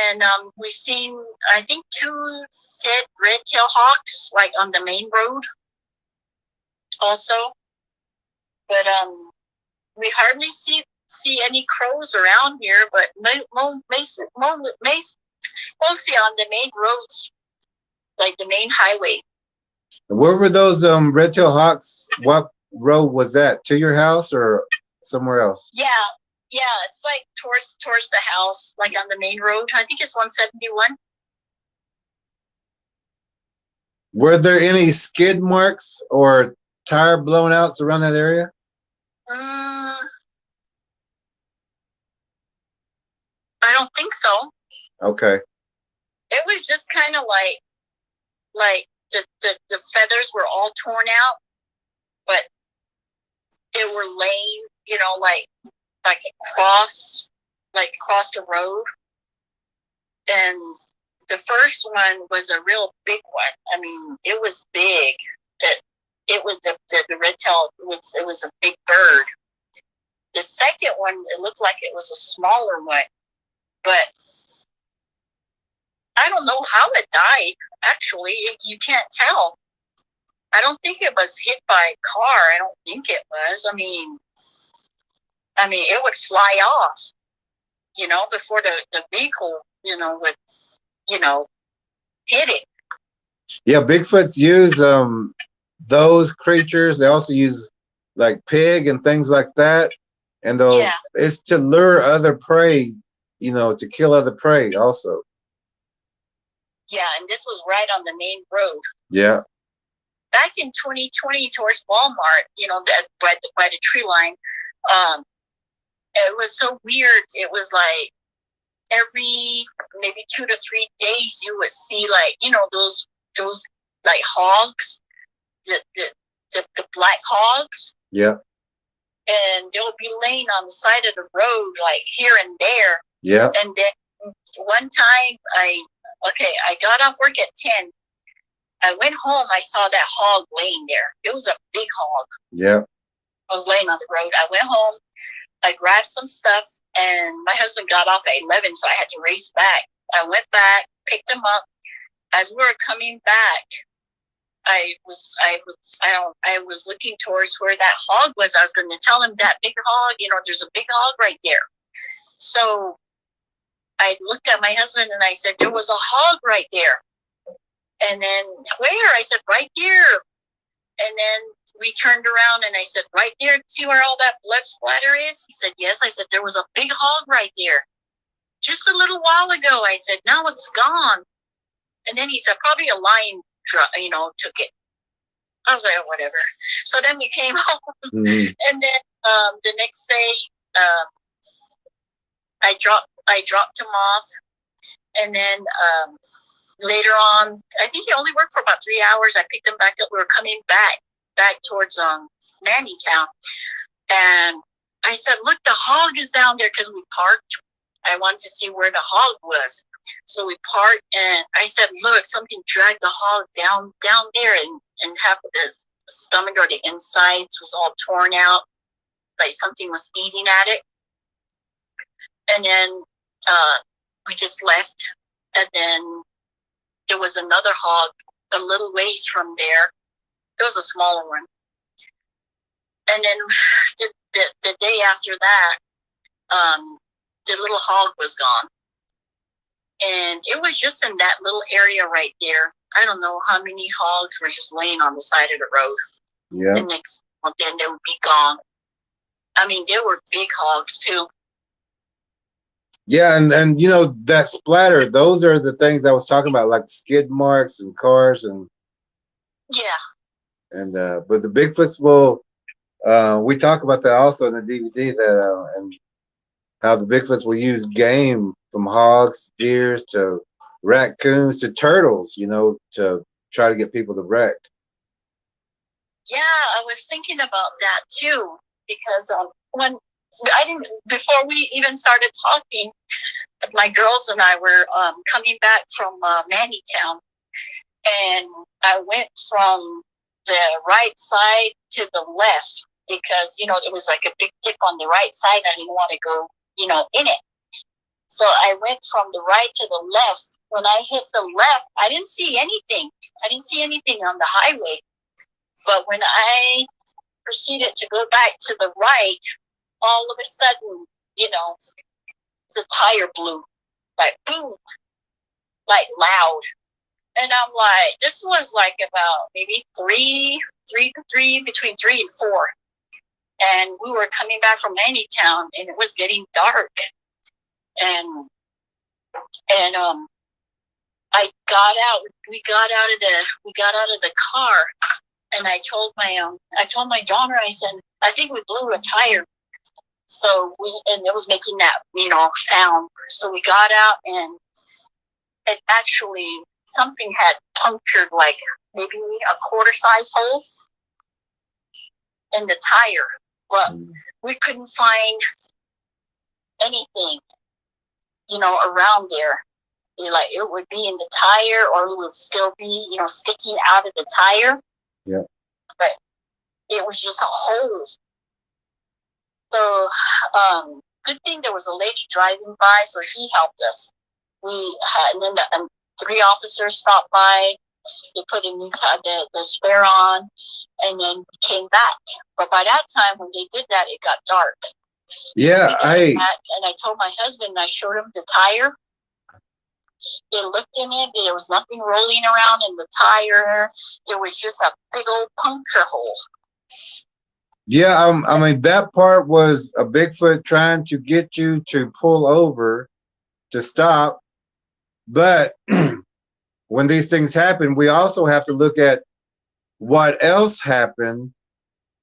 And we've seen, I think, 2 dead red-tailed hawks, like on the main road. Also, but we hardly see any crows around here. But mostly on the main roads, like the main highway. Where were those red-tailed hawks? What road was that? To your house or somewhere else? Yeah, it's like towards the house, like on the main road. I think it's 171. Were there any skid marks or tire blown outs around that area? I don't think so. Okay. It was just kind of like the feathers were all torn out, but they were laying, like across the road. And the first one was a real big one. I mean, it was big. It was the red-tailed. It was a big bird. The second one, it looked like it was a smaller one, but I don't know how it died. Actually, you can't tell. I don't think it was hit by a car. I don't think it was. I mean, it would fly off, before the vehicle, would, hit it. Yeah, Bigfoots use those creatures. They also use like pig and things like that. And it's to lure other prey, to kill other prey also. Yeah, and this was right on the main road. Yeah. Back in 2020, towards Walmart, by the tree line, it was so weird. It was like every maybe 2 to 3 days, you would see those like hogs, the black hogs. Yeah. And they'll be laying on the side of the road, like here and there. Yeah. And then one time I got off work at 10. I went home. I saw that hog laying there. It was a big hog. Yeah. I was laying on the road. I went home. I grabbed some stuff, and my husband got off at 11, so I had to race back. I went back, picked him up. As we were coming back, I was looking towards where that hog was. I was going to tell him, that big hog, there's a big hog right there. So I looked at my husband and I said, there was a hog right there. And then, where? I said, right there. And then we turned around and I said, right there, see where all that blood splatter is? He said, yes. I said, there was a big hog right there. Just a little while ago. I said, now it's gone. And then he said, probably a lion, took it. I was like, oh, whatever. So then we came home. And then the next day, I dropped him off. And then later on, I think he only worked for about 3 hours. I picked him back up. We were coming back towards Mannytown. And I said, look, the hog is down there, because we parked. I wanted to see where the hog was. So we parked, and I said, look, something dragged the hog down there and half of the stomach or the insides was all torn out, like something was eating at it. And then we just left. And then there was another hog a little ways from there. It was a smaller one. And then the day after that, the little hog was gone. And it was just in that little area right there. I don't know how many hogs were just laying on the side of the road. Yeah. The next month, then they would be gone. I mean, they were big hogs too. Yeah, and you know, that splatter, those are the things I was talking about, like skid marks and cars and but the Bigfoots will we talk about that also in the DVD, that and how the Bigfoots will use game from hogs, deers to raccoons to turtles, you know, to try to get people to wreck. Yeah, I was thinking about that too, because when I didn't, before we even started talking, my girls and I were coming back from Mannytown, and I went from the right side to the left because, you know, it was like a big dip on the right side. I didn't want to go, you know, in it. So I went from the right to the left. When I hit the left, I didn't see anything. I didn't see anything on the highway. But when I proceeded to go back to the right, all of a sudden, you know, the tire blew, like boom, like loud. And I'm like, this was like about maybe between 3 and 4. And we were coming back from Mannytown, and it was getting dark. And I got out. We got out of the car, and I told my daughter, I said, I think we blew a tire. So and it was making that, you know, sound. So we got out, and it actually, something had punctured like maybe a quarter-size hole in the tire, but we couldn't find anything, you know, around there. Like it would be in the tire, or it would still be, you know, sticking out of the tire. Yeah. But it was just a hole. So, good thing there was a lady driving by, so she helped us. And then the 3 officers stopped by. They put the spare on, and then we came back. But by that time, when they did that, it got dark. Yeah, so and I told my husband, I showed him the tire. They looked in it. There was nothing rolling around in the tire. There was just a big old puncture hole. Yeah, I mean, that part was a Bigfoot trying to get you to pull over, to stop. But when these things happen, we also have to look at what else happened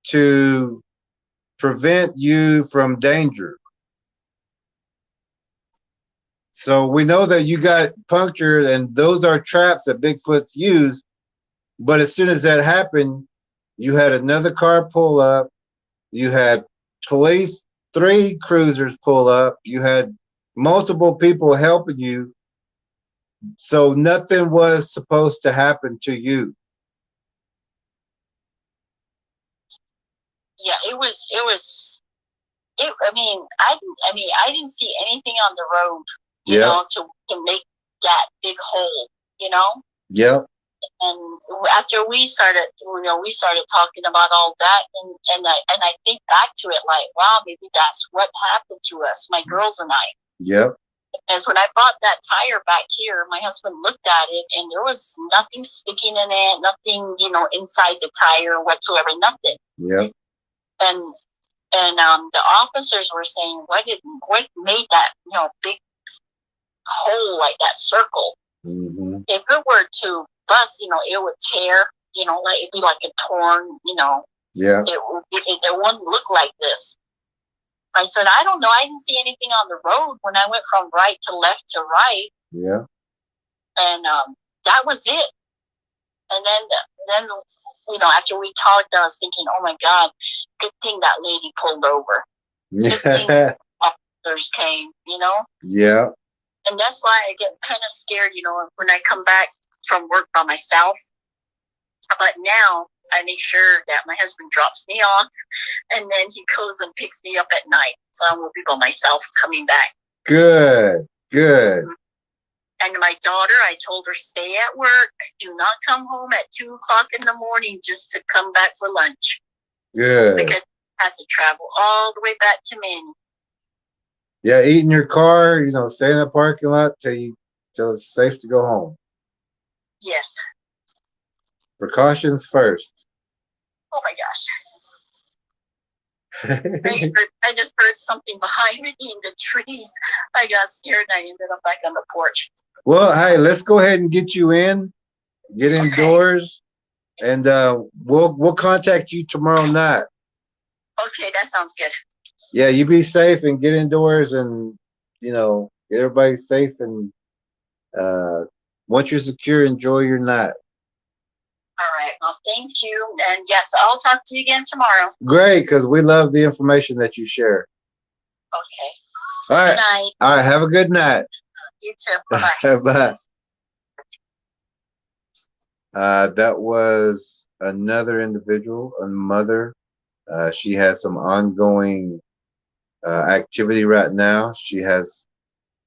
to prevent you from danger. So we know that you got punctured, and those are traps that Bigfoots use. But as soon as that happened, you had another car pull up. You had police, 3 cruisers pull up. You had multiple people helping you. So nothing was supposed to happen to you. Yeah, I didn't see anything on the road, you know, to make that big hole, you know? Yep. And after we started talking about all that, and I think back to it like, wow, maybe that's what happened to us, my girls and I. Yep. As when I bought that tire back here, my husband looked at it, and there was nothing sticking in it, nothing, you know, inside the tire whatsoever, nothing. Yep. And the officers were saying, what made that, you know, big hole, like that circle? Mm-hmm. If it were to bust, you know, it would tear, you know, like it'd be like a torn, you know. Yeah. It wouldn't look like this. I said, I don't know. I didn't see anything on the road when I went from right to left to right. Yeah. And that was it. And then you know, after we talked, I was thinking, oh my God, good thing that lady pulled over. Good thing officers came, you know. Yeah. And that's why I get kind of scared, you know, when I come back from work by myself. But now I make sure that my husband drops me off, and then he goes and picks me up at night. So I will be by myself coming back. Good, good. And my daughter, I told her, stay at work. Do not come home at 2 o'clock in the morning just to come back for lunch. Good. Because I have to travel all the way back to Maine. Yeah, eat in your car, you know, stay in the parking lot till it's safe to go home. Yes. Precautions first. Oh my gosh. I just heard something behind me in the trees. I got scared and I ended up back on the porch. Well, hey, let's go ahead and get you in, get indoors, and we'll contact you tomorrow night. Okay, that sounds good. Yeah, you be safe and get indoors, and you know, get everybody safe, and once you're secure, enjoy your night. All right. Well, thank you. And yes, I'll talk to you again tomorrow. Great, because we love the information that you share. Okay. All right. Good night. All right. Have a good night. You too. Bye-bye. Bye. That was another individual, a mother. She has some ongoing activity right now. She has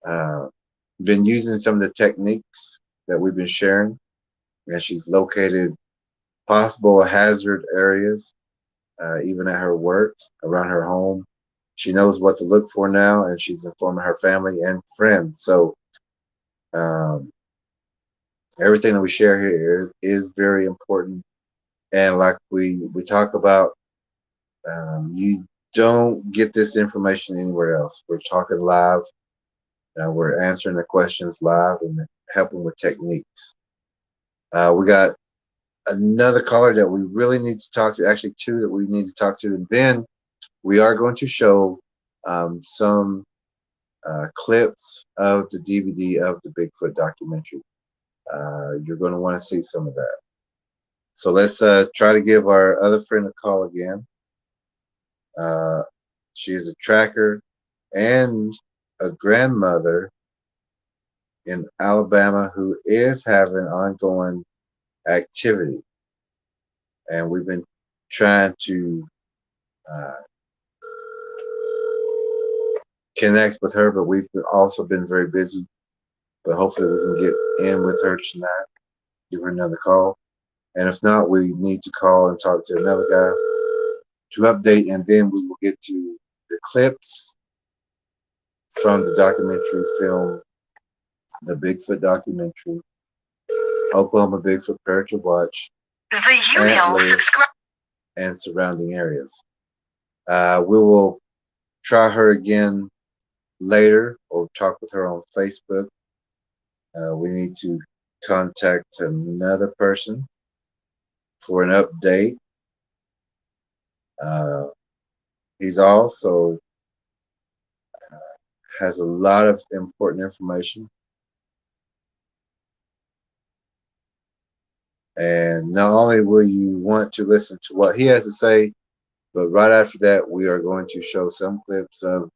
been using some of the techniques that we've been sharing, and she's located possible hazard areas, even at her work, around her home. She knows what to look for now, and she's informing her family and friends. So everything that we share here is very important. And like we talk about, you don't get this information anywhere else. We're talking live. We're answering the questions live and helping with techniques. We got another caller that we really need to talk to, actually two that we need to talk to, and then we are going to show some clips of the DVD of the Bigfoot documentary. You're going to want to see some of that. So let's try to give our other friend a call again. She is a tracker and a grandmother in Alabama who is having ongoing activity. And we've been trying to connect with her, but we've also been very busy. But hopefully we can get in with her tonight, give her another call. And if not, we need to call and talk to another guy to update, and then we will get to the clips from the documentary film, the Bigfoot documentary, Oklahoma Bigfoot Predator Watch, Antlers, and surrounding areas. We will try her again later or talk with her on Facebook. We need to contact another person for an update. He's also has a lot of important information. And not only will you want to listen to what he has to say, but right after that, we are going to show some clips of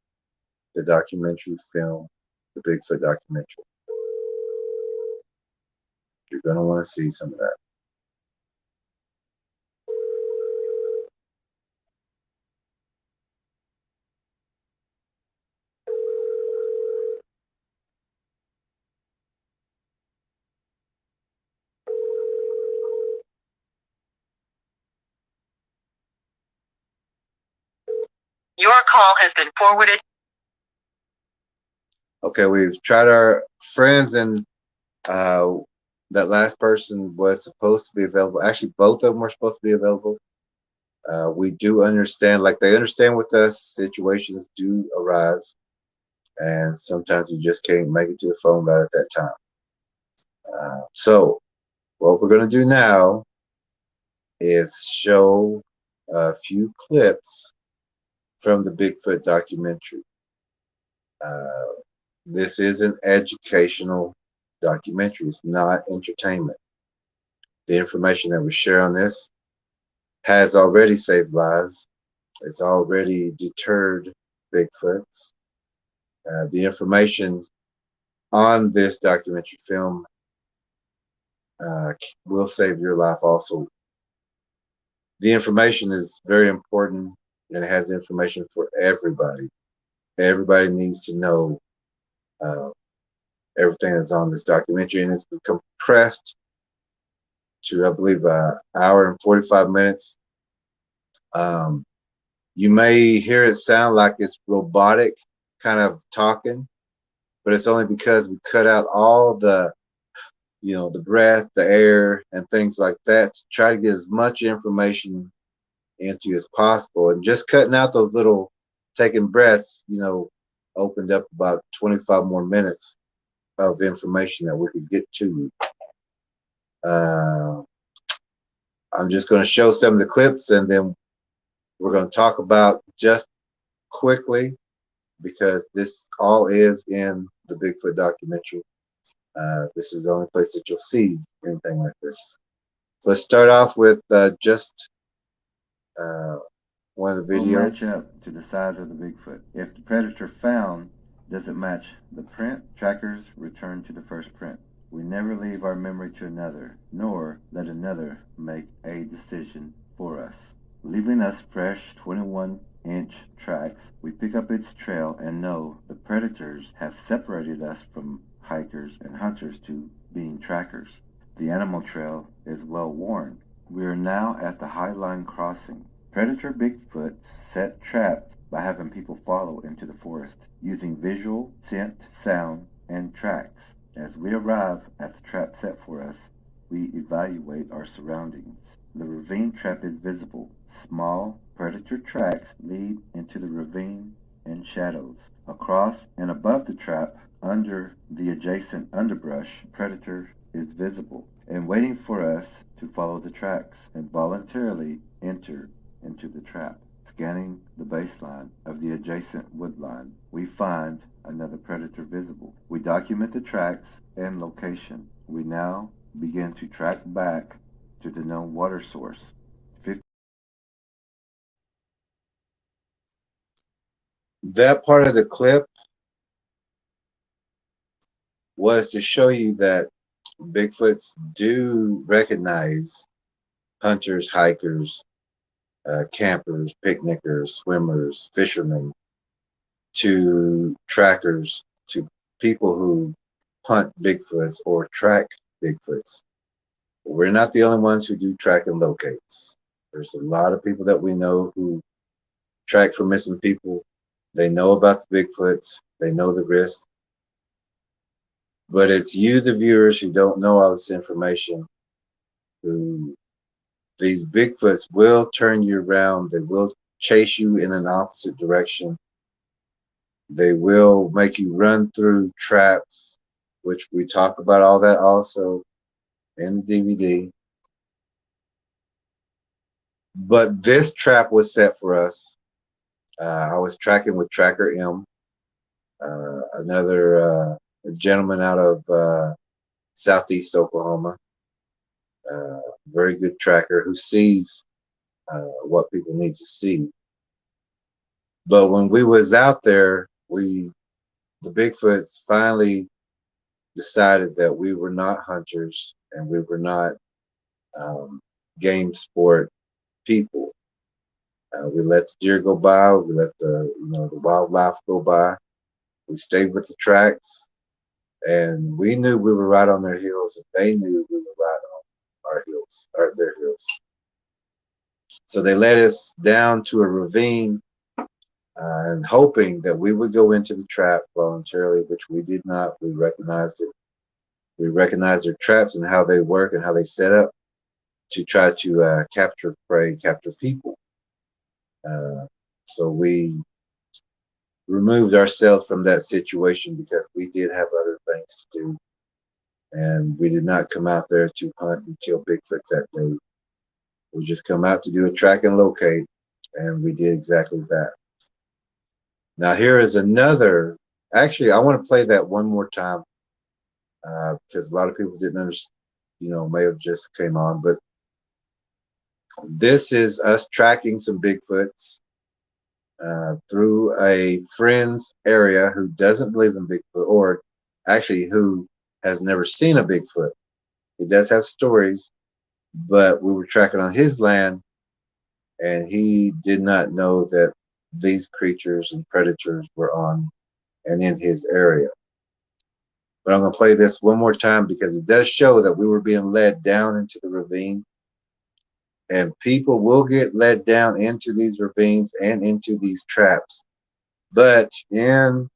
the documentary film, the Bigfoot documentary. You're going to want to see some of that. Your call has been forwarded. Okay, we've tried our friends, and that last person was supposed to be available. Actually, both of them were supposed to be available. We do understand, like they understand with us, situations do arise, and sometimes you just can't make it to the phone right at that time. So what we're going to do now is show a few clips from the Bigfoot documentary. This is an educational documentary. It's not entertainment. The information that we share on this has already saved lives. It's already deterred Bigfoots. The information on this documentary film will save your life also The information is very important, and it has information for everybody. Everybody needs to know uh, everything that's on this documentary, and it's been compressed to, I believe, an hour and 45 minutes. Um, you may hear it sound like it's robotic kind of talking, but it's only because we cut out all the, the breath, the air, and things like that to try to get as much information into as possible. And just cutting out those little taking breaths, opened up about 25 more minutes of information that we could get to you. I'm just going to show some of the clips, and then we're going to talk about just quickly, because this all is in the Bigfoot documentary. This is the only place that you'll see anything like this. So let's start off with just one of the videos. Match up to the size of the Bigfoot. If the predator found doesn't match the print, trackers return to the first print. We never leave our memory to another, nor let another make a decision for us. Leaving us fresh 21-inch tracks, we pick up its trail and know the predators have separated us from hikers and hunters to being trackers. The animal trail is well worn. We are now at the High Line crossing. Predator Bigfoot set traps by having people follow into the forest, using visual, scent, sound, and tracks. As we arrive at the trap set for us, we evaluate our surroundings. The ravine trap is visible. Small predator tracks lead into the ravine and shadows. Across and above the trap, under the adjacent underbrush, predator is visible and waiting for us to follow the tracks and voluntarily enter into the trap. Scanning the baseline of the adjacent woodline, we find another predator visible. We document the tracks and location. We now begin to track back to the known water source. That part of the clip was to show you that Bigfoots do recognize hunters, hikers, campers, picnickers, swimmers, fishermen, to trackers, to people who hunt Bigfoots or track Bigfoots. We're not the only ones who do track and locates. There's a lot of people that we know who track for missing people. They know about the Bigfoots. They know the risk. But it's you, the viewers, who don't know all this information, who these Bigfoots will turn you around. They will chase you in an opposite direction. They will make you run through traps, which we talk about all that also in the DVD. But this trap was set for us. I was tracking with Tracker M, another gentleman out of Southeast Oklahoma, very good tracker who sees what people need to see. But when we was out there, the Bigfoots finally decided that we were not hunters and we were not game sport people. We let the deer go by. We let the wildlife go by. We stayed with the tracks, and we knew we were right on their heels, and they knew we were right on our heels, or their heels. So they led us down to a ravine, and hoping that we would go into the trap voluntarily, which we did not. We recognized it. We recognized their traps and how they work and how they set up to try to capture prey, capture people. So we removed ourselves from that situation because we did have other things to do, and we did not come out there to hunt and kill Bigfoots that day. We just come out to do a track and locate, and we did exactly that. Now here is another. Actually, I want to play that one more time because a lot of people didn't understand. May have just came on, but this is us tracking some Bigfoots through a friend's area who doesn't believe in Bigfoot, or actually who has never seen a Bigfoot. He does have stories, but we were tracking on his land, and he did not know that these creatures and predators were on and in his area. But I'm going to play this one more time because it does show that we were being led down into the ravine. And people will get led down into these ravines and into these traps. But in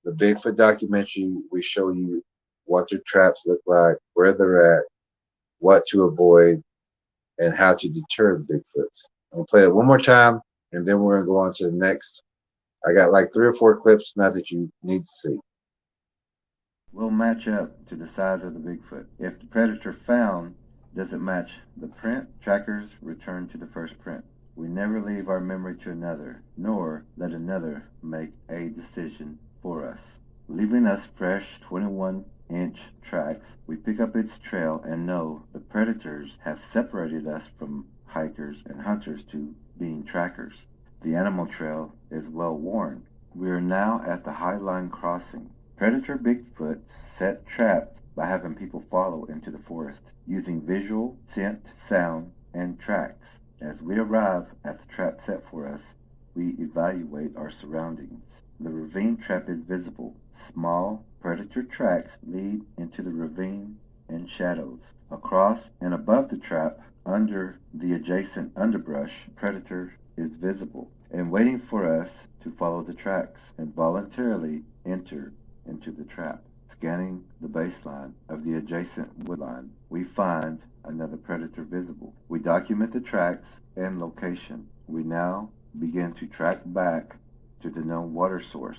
the Bigfoot documentary, we show you what the traps look like, where they're at, what to avoid, and how to deter the Bigfoots. I'm going to play it one more time, and then we're going to go on to the next. I got like 3 or 4 clips now that you need to see. Will match up to the size of the Bigfoot. If the predator found doesn't match the print, trackers return to the first print. We never leave our memory to another, nor let another make a decision for us. Leaving us fresh 21-inch tracks, we pick up its trail and know the predators have separated us from hikers and hunters to being trackers. The animal trail is well worn. We are now at the High Line crossing. Predator Bigfoot set traps by having people follow into the forest, using visual, scent, sound, and tracks. As we arrive at the trap set for us, we evaluate our surroundings. The ravine trap is visible. Small predator tracks lead into the ravine and shadows. Across and above the trap, under the adjacent underbrush, predator is visible and waiting for us to follow the tracks and voluntarily enter into the trap. Scanning the baseline of the adjacent woodline, we find another predator visible. We document the tracks and location. We now begin to track back to the known water source.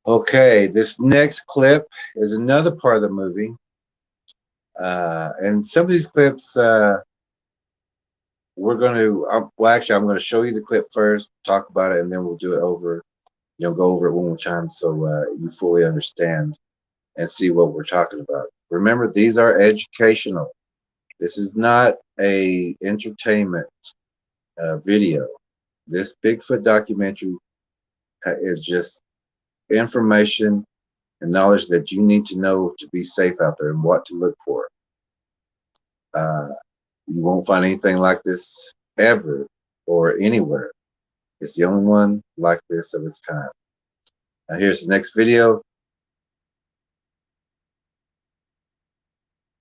Okay, this next clip is another part of the movie. And some of these clips, we're going to, well, actually, I'm going to show you the clip first, talk about it, and then we'll do it over, go over it one more time so you fully understand and see what we're talking about. Remember, these are educational. This is not a entertainment video. This Bigfoot documentary is just information and knowledge that you need to know to be safe out there and what to look for. You won't find anything like this ever or anywhere. It's the only one like this of its kind. Now here's the next video.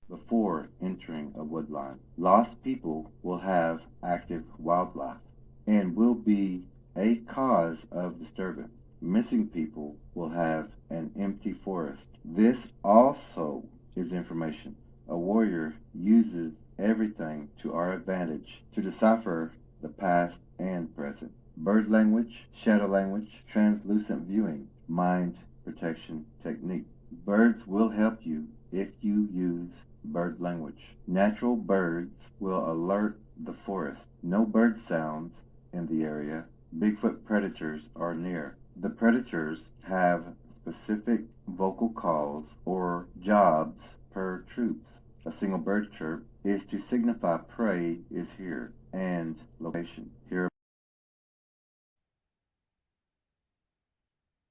Before entering a woodline, lost people will have active wildlife and will be a cause of disturbance. Missing people will have an empty forest. This also is information. A warrior uses everything to our advantage to decipher the past and present. Bird language, shadow language, translucent viewing, mind protection technique. Birds will help you if you use bird language. Natural birds will alert the forest. No bird sounds in the area. Bigfoot predators are near. The predators have specific vocal calls or jobs per troops. A single bird chirp is to signify prey is here and location. Here.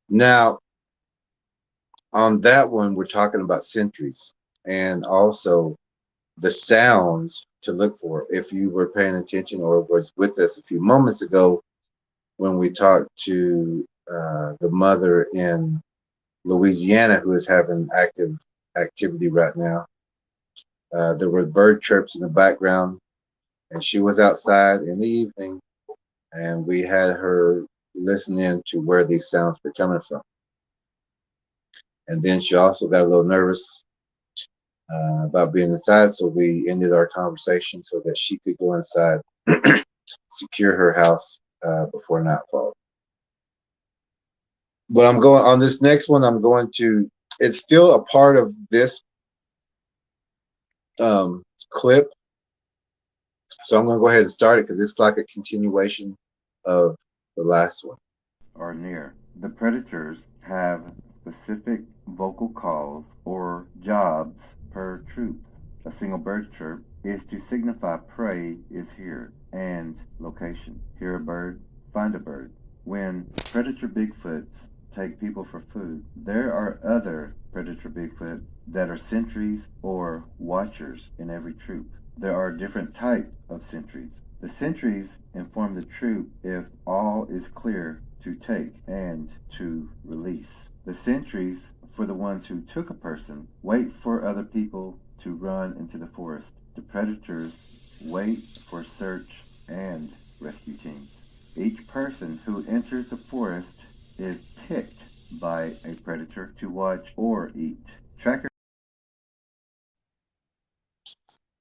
Now, on that one, we're talking about sentries and also the sounds to look for. If you were paying attention or was with us a few moments ago when we talked to the mother in Louisiana who is having active activity right now, there were bird chirps in the background, and she was outside in the evening, and we had her listening to where these sounds were coming from. And then she also got a little nervous about being inside, so we ended our conversation so that she could go inside, secure her house before nightfall. But I'm going on this next one. I'm going to. It's still a part of this clip, so I'm going to go ahead and start it because it's like a continuation of the last one. Are near. The predators have specific vocal calls or jobs per troop. A single bird chirp is to signify prey is here and location. Hear a bird, find a bird. When predator Bigfoots take people for food. There are other predator Bigfoot that are sentries or watchers in every troop. There are different types of sentries. The sentries inform the troop if all is clear to take and to release. The sentries, for the ones who took a person, wait for other people to run into the forest. The predators wait for search and rescue teams. Each person who enters the forest is picked by a predator to watch or eat. Tracker.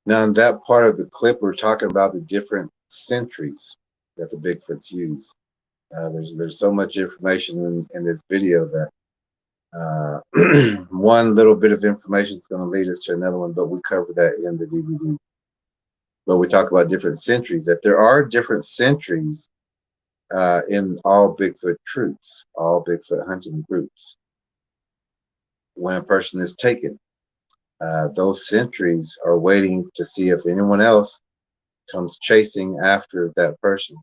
Now, in that part of the clip, we're talking about the different sentries that the Bigfoots use. There's so much information in this video that one little bit of information is going to lead us to another one, but we cover that in the DVD. But we talk about different sentries, that there are different sentries in all Bigfoot troops, all Bigfoot hunting groups. When a person is taken, those sentries are waiting to see if anyone else comes chasing after that person.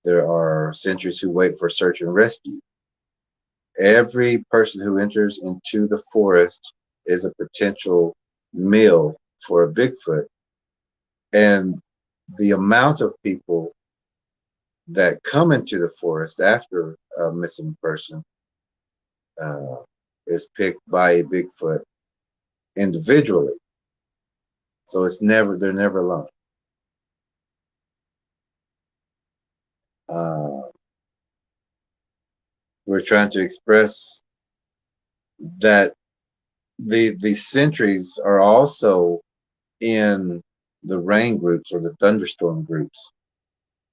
There are sentries who wait for search and rescue. Every person who enters into the forest is a potential meal for a Bigfoot. And the amount of people that come into the forest after a missing person is picked by a Bigfoot individually. So they're never alone. We're trying to express that the sentries are also in the rain groups or the thunderstorm groups.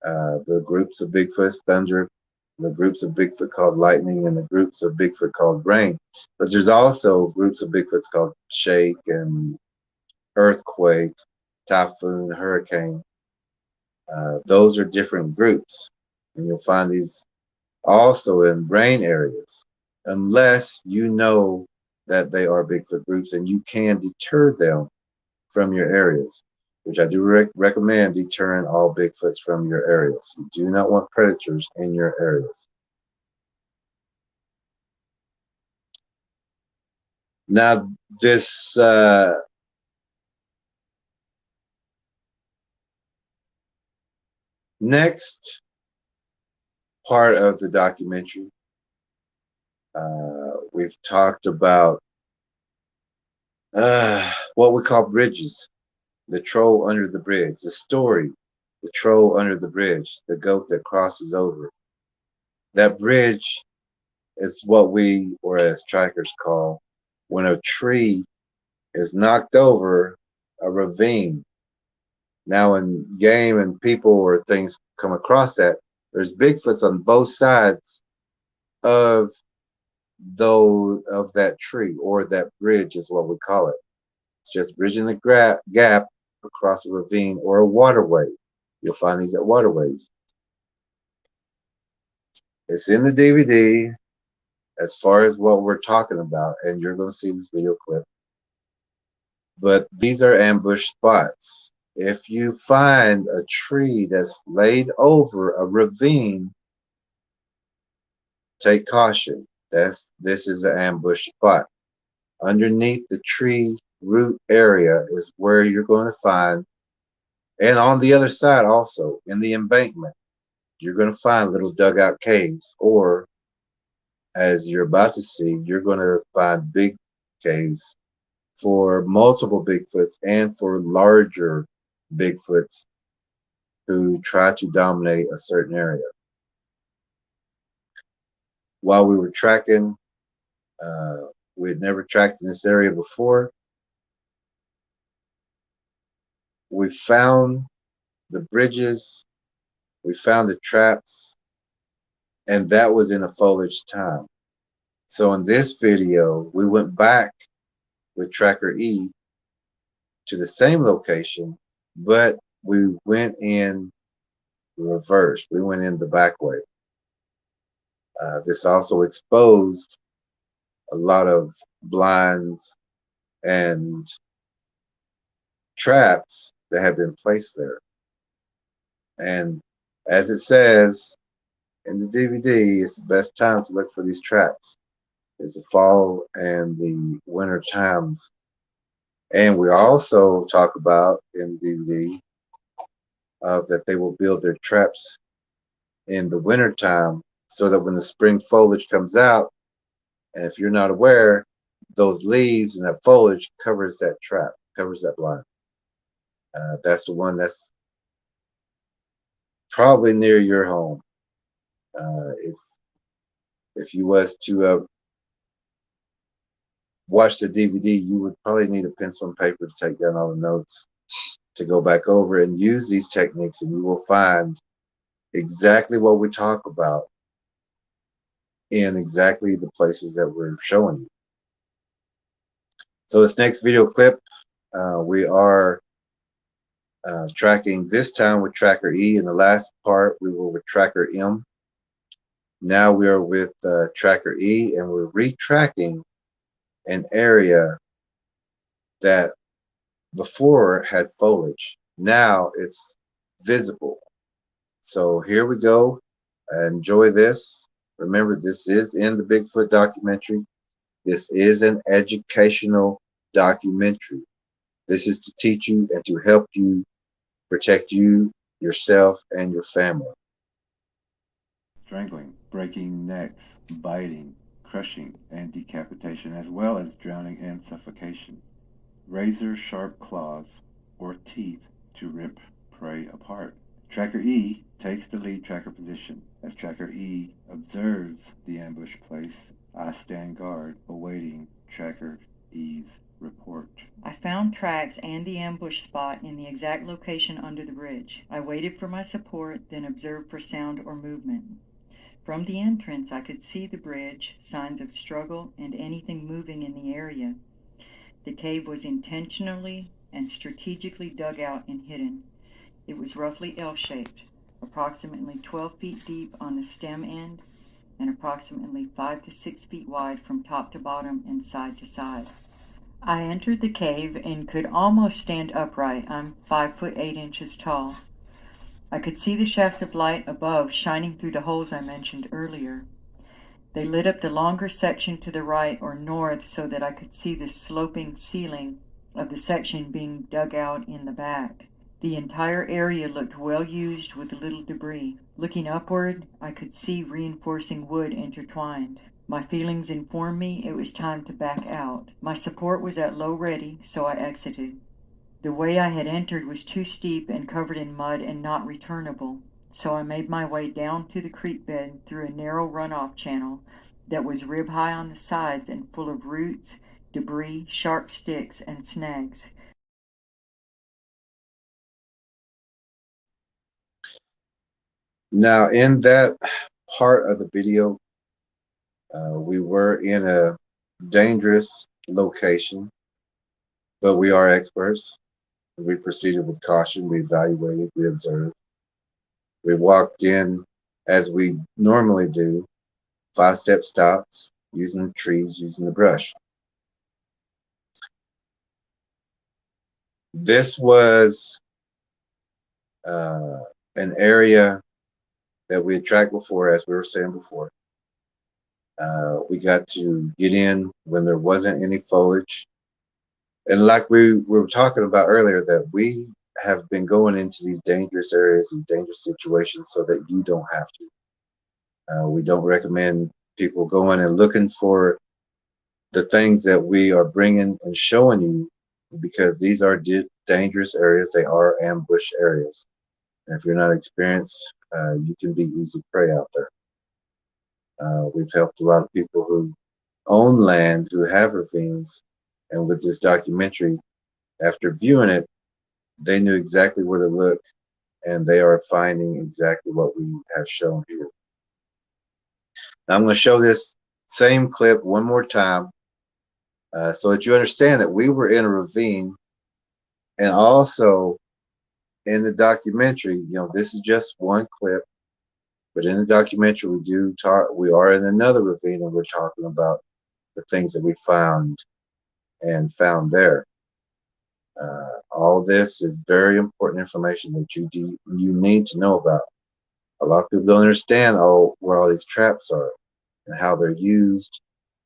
The groups of Bigfoot thunder, the groups of Bigfoot called lightning, and the groups of Bigfoot called rain. But there's also groups of Bigfoots called shake and earthquake, typhoon, hurricane. Those are different groups, and you'll find these also in rain areas, unless you know that they are Bigfoot groups and you can deter them from your areas, which I do recommend deterring all Bigfoots from your areas. You do not want predators in your areas. Now, this next part of the documentary, we've talked about what we call bridges. The troll under the bridge, the story, the troll under the bridge, the goat that crosses over. That bridge is what we, or as trackers call, when a tree is knocked over a ravine. Now, when game and people or things come across that, there's Bigfoots on both sides of that tree, or that bridge is what we call it. It's just bridging the gap across a ravine or a waterway. You'll find these at waterways. It's in the DVD as far as what we're talking about, and you're going to see this video clip. But these are ambush spots. If you find a tree that's laid over a ravine, take caution. This is an ambush spot. Underneath the tree root area is where you're going to find, and on the other side also, in the embankment, you're going to find little dugout caves, or as you're about to see, you're going to find big caves for multiple Bigfoots and for larger Bigfoots who try to dominate a certain area. While we were tracking, we had never tracked in this area before. We found the bridges, we found the traps, and that was in a foliage time. So in this video, we went back with Tracker E to the same location, but we went in reverse. We went in the back way. This also exposed a lot of blinds and traps that have been placed there. And as it says, in the DVD, it's the best time to look for these traps. It's the fall and the winter times. And we also talk about in the DVD that they will build their traps in the winter time so that when the spring foliage comes out, and if you're not aware, those leaves and that foliage covers that trap, covers that blind. That's the one that's probably near your home. If you was to watch the DVD, you would probably need a pencil and paper to take down all the notes, to go back over and use these techniques, and you will find exactly what we talk about in exactly the places that we're showing you. So this next video clip, we are tracking this time with tracker E. In the last part, we were with tracker M. Now we are with tracker E, and we're retracking an area that before had foliage. Now it's visible. So here we go. Enjoy this. Remember, this is in the Bigfoot documentary. This is an educational documentary. This is to teach you and to help you protect you, yourself, and your family. Strangling, breaking necks, biting, crushing, and decapitation, as well as drowning and suffocation. Razor-sharp claws or teeth to rip prey apart. Tracker E takes the lead tracker position. As Tracker E observes the ambush place, I stand guard, awaiting Tracker E's report. I found tracks and the ambush spot in the exact location under the bridge. I waited for my support, then observed for sound or movement. From the entrance, I could see the bridge, signs of struggle, and anything moving in the area. The cave was intentionally and strategically dug out and hidden. It was roughly L-shaped, approximately 12 feet deep on the stem end, and approximately 5 to 6 feet wide from top to bottom and side to side. I entered the cave and could almost stand upright. I'm 5 foot 8 inches tall. I could see the shafts of light above shining through the holes I mentioned earlier. They lit up the longer section to the right or north so that I could see the sloping ceiling of the section being dug out in the back. The entire area looked well used with little debris. Looking upward, I could see reinforcing wood intertwined. My feelings informed me it was time to back out. My support was at low ready, so I exited. The way I had entered was too steep and covered in mud and not returnable, so I made my way down to the creek bed through a narrow runoff channel that was rib-high on the sides and full of roots, debris, sharp sticks, and snags. Now, in that part of the video, we were in a dangerous location, but we are experts. We proceeded with caution. We evaluated. We observed. We walked in as we normally do, 5-step stops, using the trees, using the brush. This was an area that we had tracked before, as we were saying before. We got to get in when there wasn't any foliage. And like we were talking about earlier, that we have been going into these dangerous areas, these dangerous situations, so that you don't have to. We don't recommend people going and looking for the things that we are bringing and showing you, because these are dangerous areas. They are ambush areas. And if you're not experienced, you can be easy prey out there. We've helped a lot of people who own land, who have ravines, and with this documentary, after viewing it, they knew exactly where to look, and they are finding exactly what we have shown here. Now I'm going to show this same clip one more time so that you understand that we were in a ravine, and also in the documentary, you know, this is just one clip, but in the documentary we are in another ravine, and we're talking about the things that we found there. All this is very important information that you need to know about. A lot of people don't understand where all these traps are and how they're used,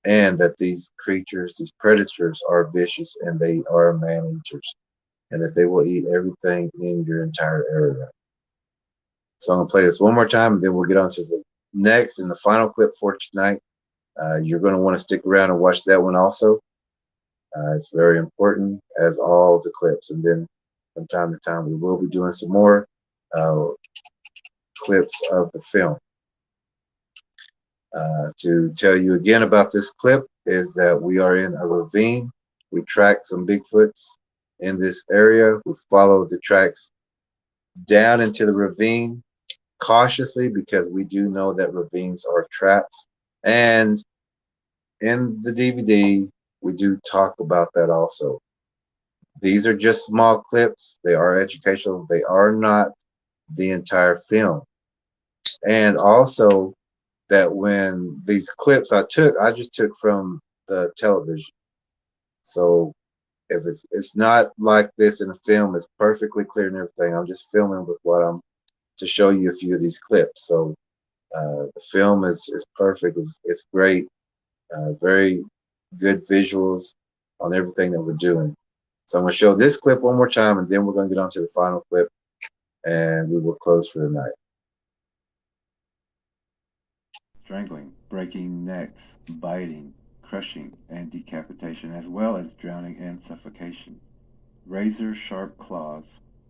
and that these creatures, these predators, are vicious and they are man eaters, and that they will eat everything in your entire area. So I'm gonna play this one more time, and then we'll get on to the next and the final clip for tonight. You're going to want to stick around and watch that one also. It's very important, as all the clips. And then from time to time, we will be doing some more clips of the film. To tell you again about this clip is that we are in a ravine. We tracked some Bigfoots in this area. We followed the tracks down into the ravine cautiously, because we do know that ravines are traps. And in the DVD, we do talk about that also. These are just small clips. They are educational. They are not the entire film. And also that when these clips I just took from the television. So if it's not like this in the film, it's perfectly clear and everything. I'm just filming with what I'm to show you a few of these clips. So the film is perfect. It's great. Very good visuals on everything that we're doing. So I'm going to show this clip one more time, and then we're going to get on to the final clip, and we will close for the night. Strangling, breaking necks, biting, crushing, and decapitation, as well as drowning and suffocation. Razor-sharp claws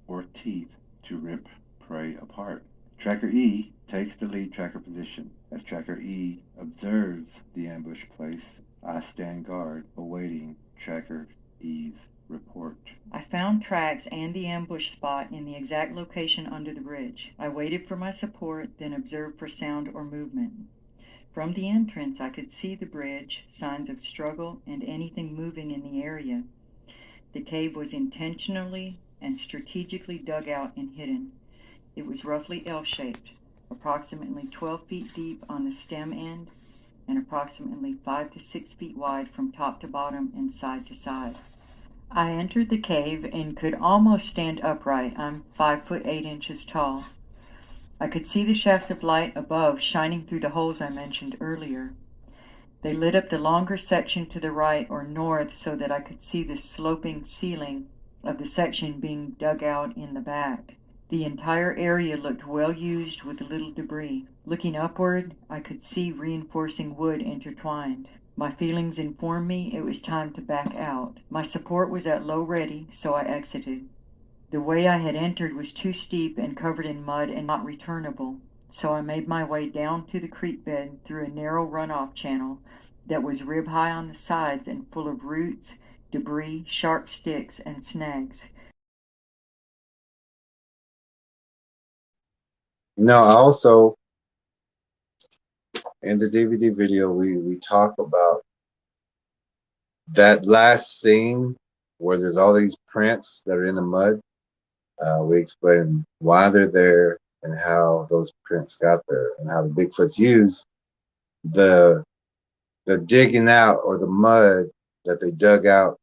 or teeth to rip prey apart. Tracker E takes the lead tracker position. As Tracker E observes the ambush place, I stand guard, awaiting Tracker E's report. I found tracks and the ambush spot in the exact location under the bridge. I waited for my support, then observed for sound or movement. From the entrance, I could see the bridge, signs of struggle, and anything moving in the area. The cave was intentionally and strategically dug out and hidden. It was roughly L-shaped, approximately 12 feet deep on the stem end, and approximately 5 to 6 feet wide from top to bottom and side to side. I entered the cave and could almost stand upright. I'm 5 foot 8 inches tall. I could see the shafts of light above shining through the holes I mentioned earlier. They lit up the longer section to the right or north so that I could see the sloping ceiling of the section being dug out in the back. The entire area looked well used with little debris. Looking upward, I could see reinforcing wood intertwined. My feelings informed me it was time to back out. My support was at low ready, so I exited. The way I had entered was too steep and covered in mud and not returnable, so I made my way down to the creek bed through a narrow runoff channel that was rib-high on the sides and full of roots, debris, sharp sticks, and snags. Now, also in the DVD video, we talk about that last scene where there's all these prints that are in the mud. We explain why they're there and how those prints got there, and how the Bigfoots use the digging out, or the mud that they dug out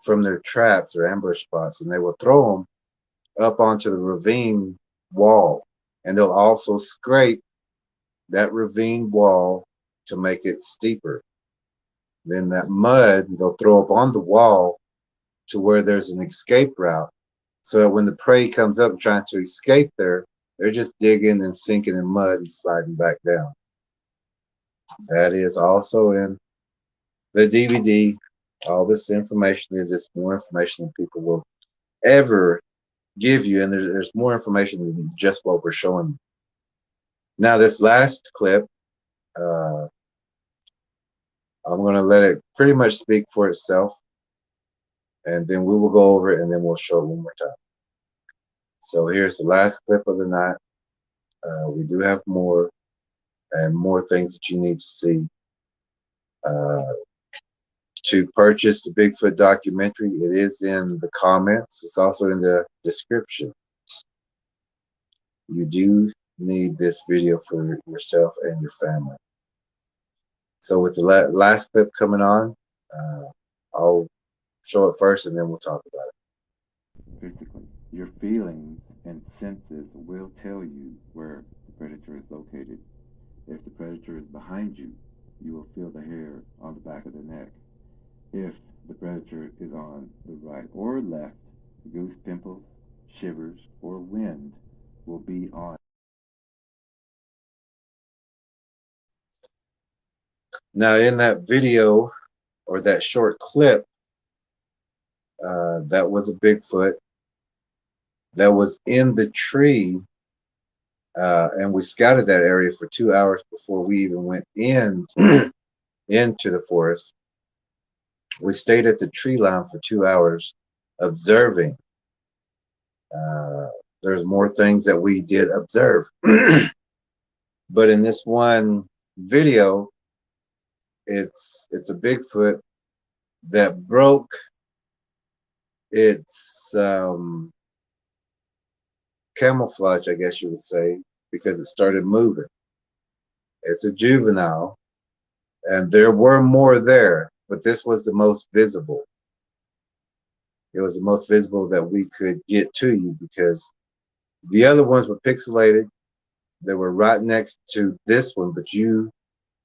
from their traps or ambush spots, and they will throw them up onto the ravine wall, and they'll also scrape that ravine wall to make it steeper. Then that mud they'll throw up on the wall to where there's an escape route, so that when the prey comes up trying to escape there, they're just digging and sinking in mud and sliding back down. That is also in the DVD. All this information is just more information than people will ever give you, and there's more information than just what we're showing you. Now, this last clip, I'm going to let it pretty much speak for itself, and then we will go over it, and then we'll show it one more time. So here's the last clip of the night. We do have more and more things that you need to see. To purchase the Bigfoot documentary, it is in the comments. It's also in the description. You do need this video for yourself and your family. So with the last clip coming on, I'll show it first, and then we'll talk about it. Physically, your feelings and senses will tell you where the predator is located. If the predator is behind you, you will feel the hair on the back of the neck. If the predator is on the right or left, goose pimples, shivers, or wind will be on. Now, in that video or that short clip, that was a Bigfoot that was in the tree, and we scouted that area for 2 hours before we even went in into the forest. We stayed at the tree line for 2 hours observing. There's more things that we did observe. But in this one video, it's a Bigfoot that broke its camouflage, I guess you would say, because it started moving. It's a juvenile, and there were more there, but this was the most visible. It was the most visible that we could get to you, because the other ones were pixelated. They were right next to this one, but you,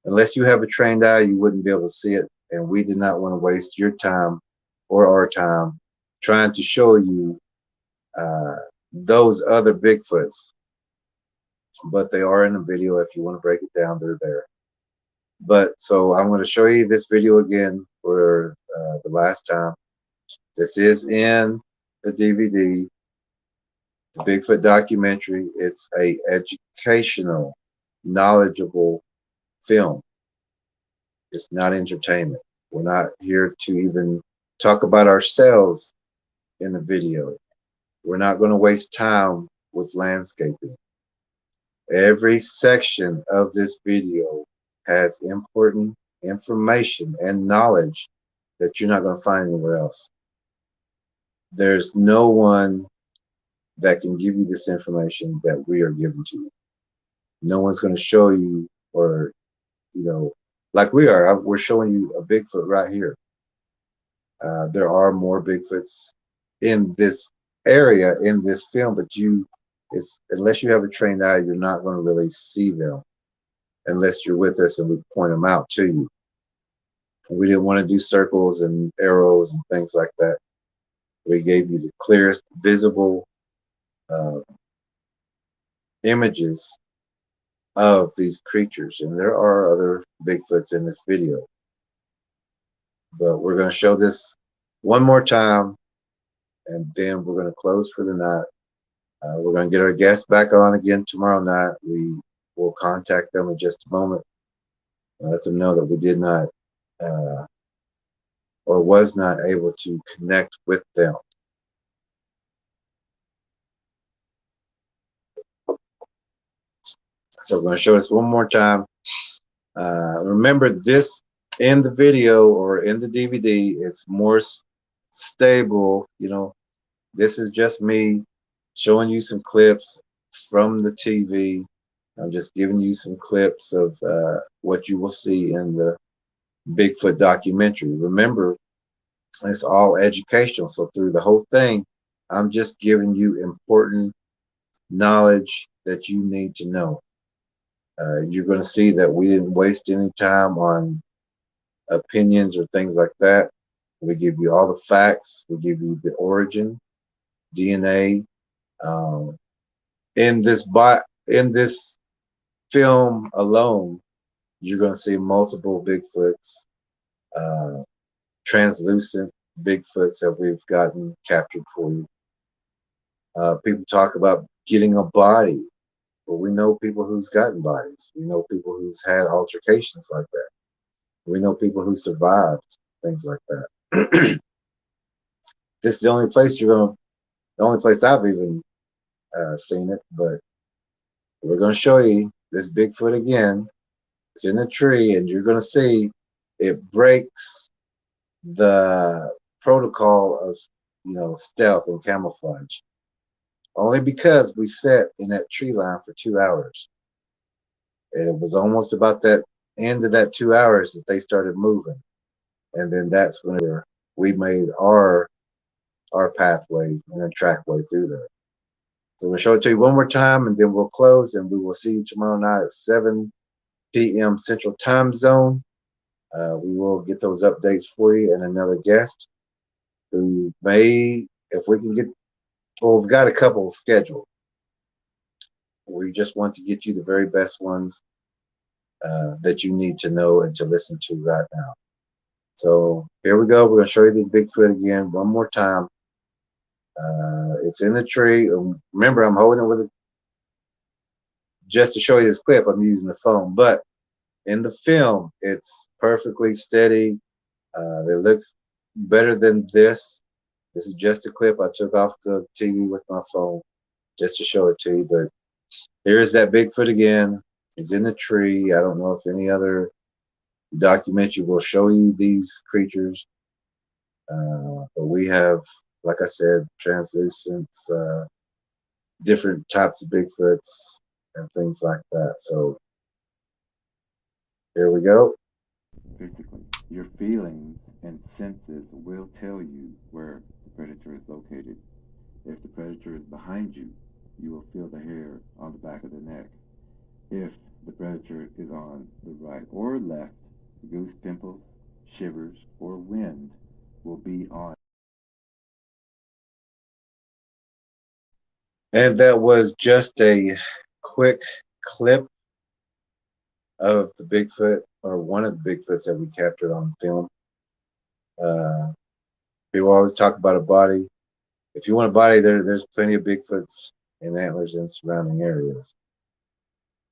unless you have a trained eye, you wouldn't be able to see it. And we did not want to waste your time or our time trying to show you those other Bigfoots. But they are in the video. If you want to break it down, they're there. But so I'm going to show you this video again for the last time. This is in the DVD, the Bigfoot documentary. It's a educational, knowledgeable film. It's not entertainment. We're not here to even talk about ourselves in the video. We're not going to waste time with landscaping. Every section of this video has important information and knowledge that you're not going to find anywhere else. There's no one that can give you this information that we are giving to you. No one's going to show you, or, you know, like we are. We're showing you a Bigfoot right here. There are more Bigfoots in this area, in this film, but unless you have a trained eye, you're not going to really see them unless you're with us and we point them out to you. We didn't want to do circles and arrows and things like that. We gave you the clearest visible images of these creatures, and there are other Bigfoots in this video. But we're going to show this one more time, and then we're going to close for the night. We're going to get our guests back on again tomorrow night. We will contact them in just a moment and let them know that we did not or was not able to connect with them. So we're going to show this one more time. Remember, this in the video or in the DVD, it's more stable. You know, this is just me showing you some clips from the TV. I'm just giving you some clips of what you will see in the Bigfoot documentary. Remember, it's all educational. So through the whole thing, I'm just giving you important knowledge that you need to know. You're going to see that we didn't waste any time on opinions or things like that. We give you all the facts. We give you the origin, DNA. In this film alone, you're going to see multiple Bigfoots, translucent Bigfoots that we've gotten captured for you. People talk about getting a body. Well, we know people who's gotten bodies. We know people who's had altercations like that. We know people who survived things like that. This is the only place the only place I've even seen it, but we're going to show you this Bigfoot again. It's in the tree, and you're going to see it breaks the protocol of, stealth and camouflage. Only because we sat in that tree line for 2 hours. It was almost about that end of that 2 hours that they started moving. And then that's when we made our pathway and then trackway through there. So we'll show it to you one more time, and then we'll close, and we will see you tomorrow night at 7 p.m. Central Time Zone. We will get those updates for you and another guest who may, if we can get, well, we've got a couple scheduled. We just want to get you the very best ones that you need to know and to listen to right now. So here we go. We're going to show you the Bigfoot again one more time. It's in the tree. Remember, I'm holding it with a, just to show you this clip, I'm using the phone, but in the film, it's perfectly steady. It looks better than this. This is just a clip I took off the TV with my phone just to show it to you. But here's that Bigfoot again. He's in the tree. I don't know if any other documentary will show you these creatures. But we have, like I said, translucent, different types of Bigfoots and things like that. So here we go. Physically, your feelings and senses will tell you where the predator is located. If the predator is behind you, you will feel the hair on the back of the neck. If the predator is on the right or left, goose pimples, shivers, or wind will be on. And that was just a quick clip of the Bigfoot, or one of the Bigfoots that we captured on film. People always talk about a body. If you want a body, there's plenty of Bigfoots and antlers in surrounding areas.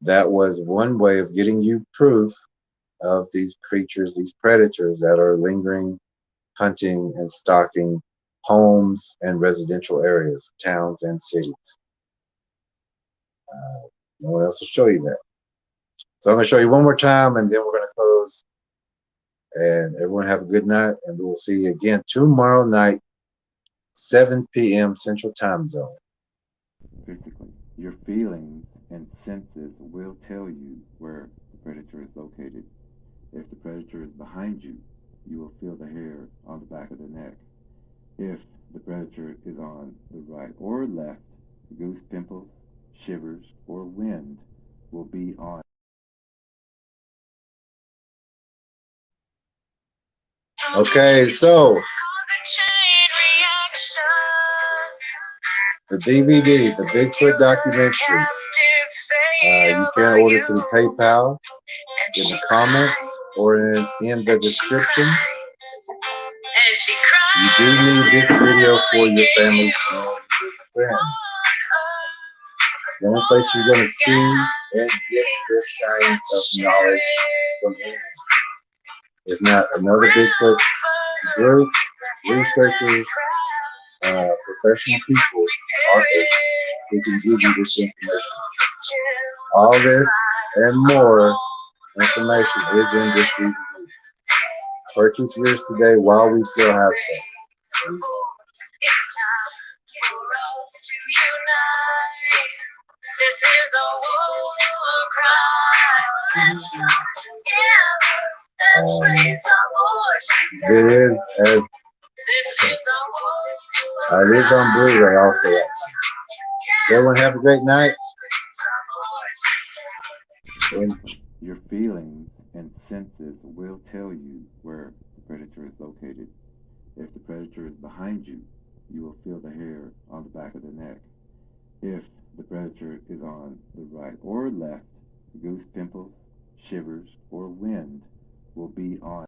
That was one way of getting you proof of these creatures, these predators that are lingering, hunting, and stalking homes and residential areas, towns and cities. No one else will show you that. So I'm going to show you one more time, and then we're going to close. And everyone have a good night, and we will see you again tomorrow night, 7 p.m. Central Time Zone. Physically, your feelings and senses will tell you where the predator is located. If the predator is behind you, you will feel the hair on the back of the neck. If the predator is on the right or left, goose pimples, shivers, or wind will be on. Okay, so the DVD, the Bigfoot documentary, you can order through PayPal in the comments or in the description. You do need this video for your family and your friends. The only place you're going to see and get this kind of knowledge from anyone. If not another Bigfoot group, researchers, professional people, artists who can give you this information. All this and more information is in this DVD. Purchase yours today while we still have some. It is on Blu-ray also. Everyone have a great night. Your feelings and senses will tell you where the predator is located. If the predator is behind you, you will feel the hair on the back of the neck. If the predator is on the right or left, goose pimples, shivers, or wind will be on.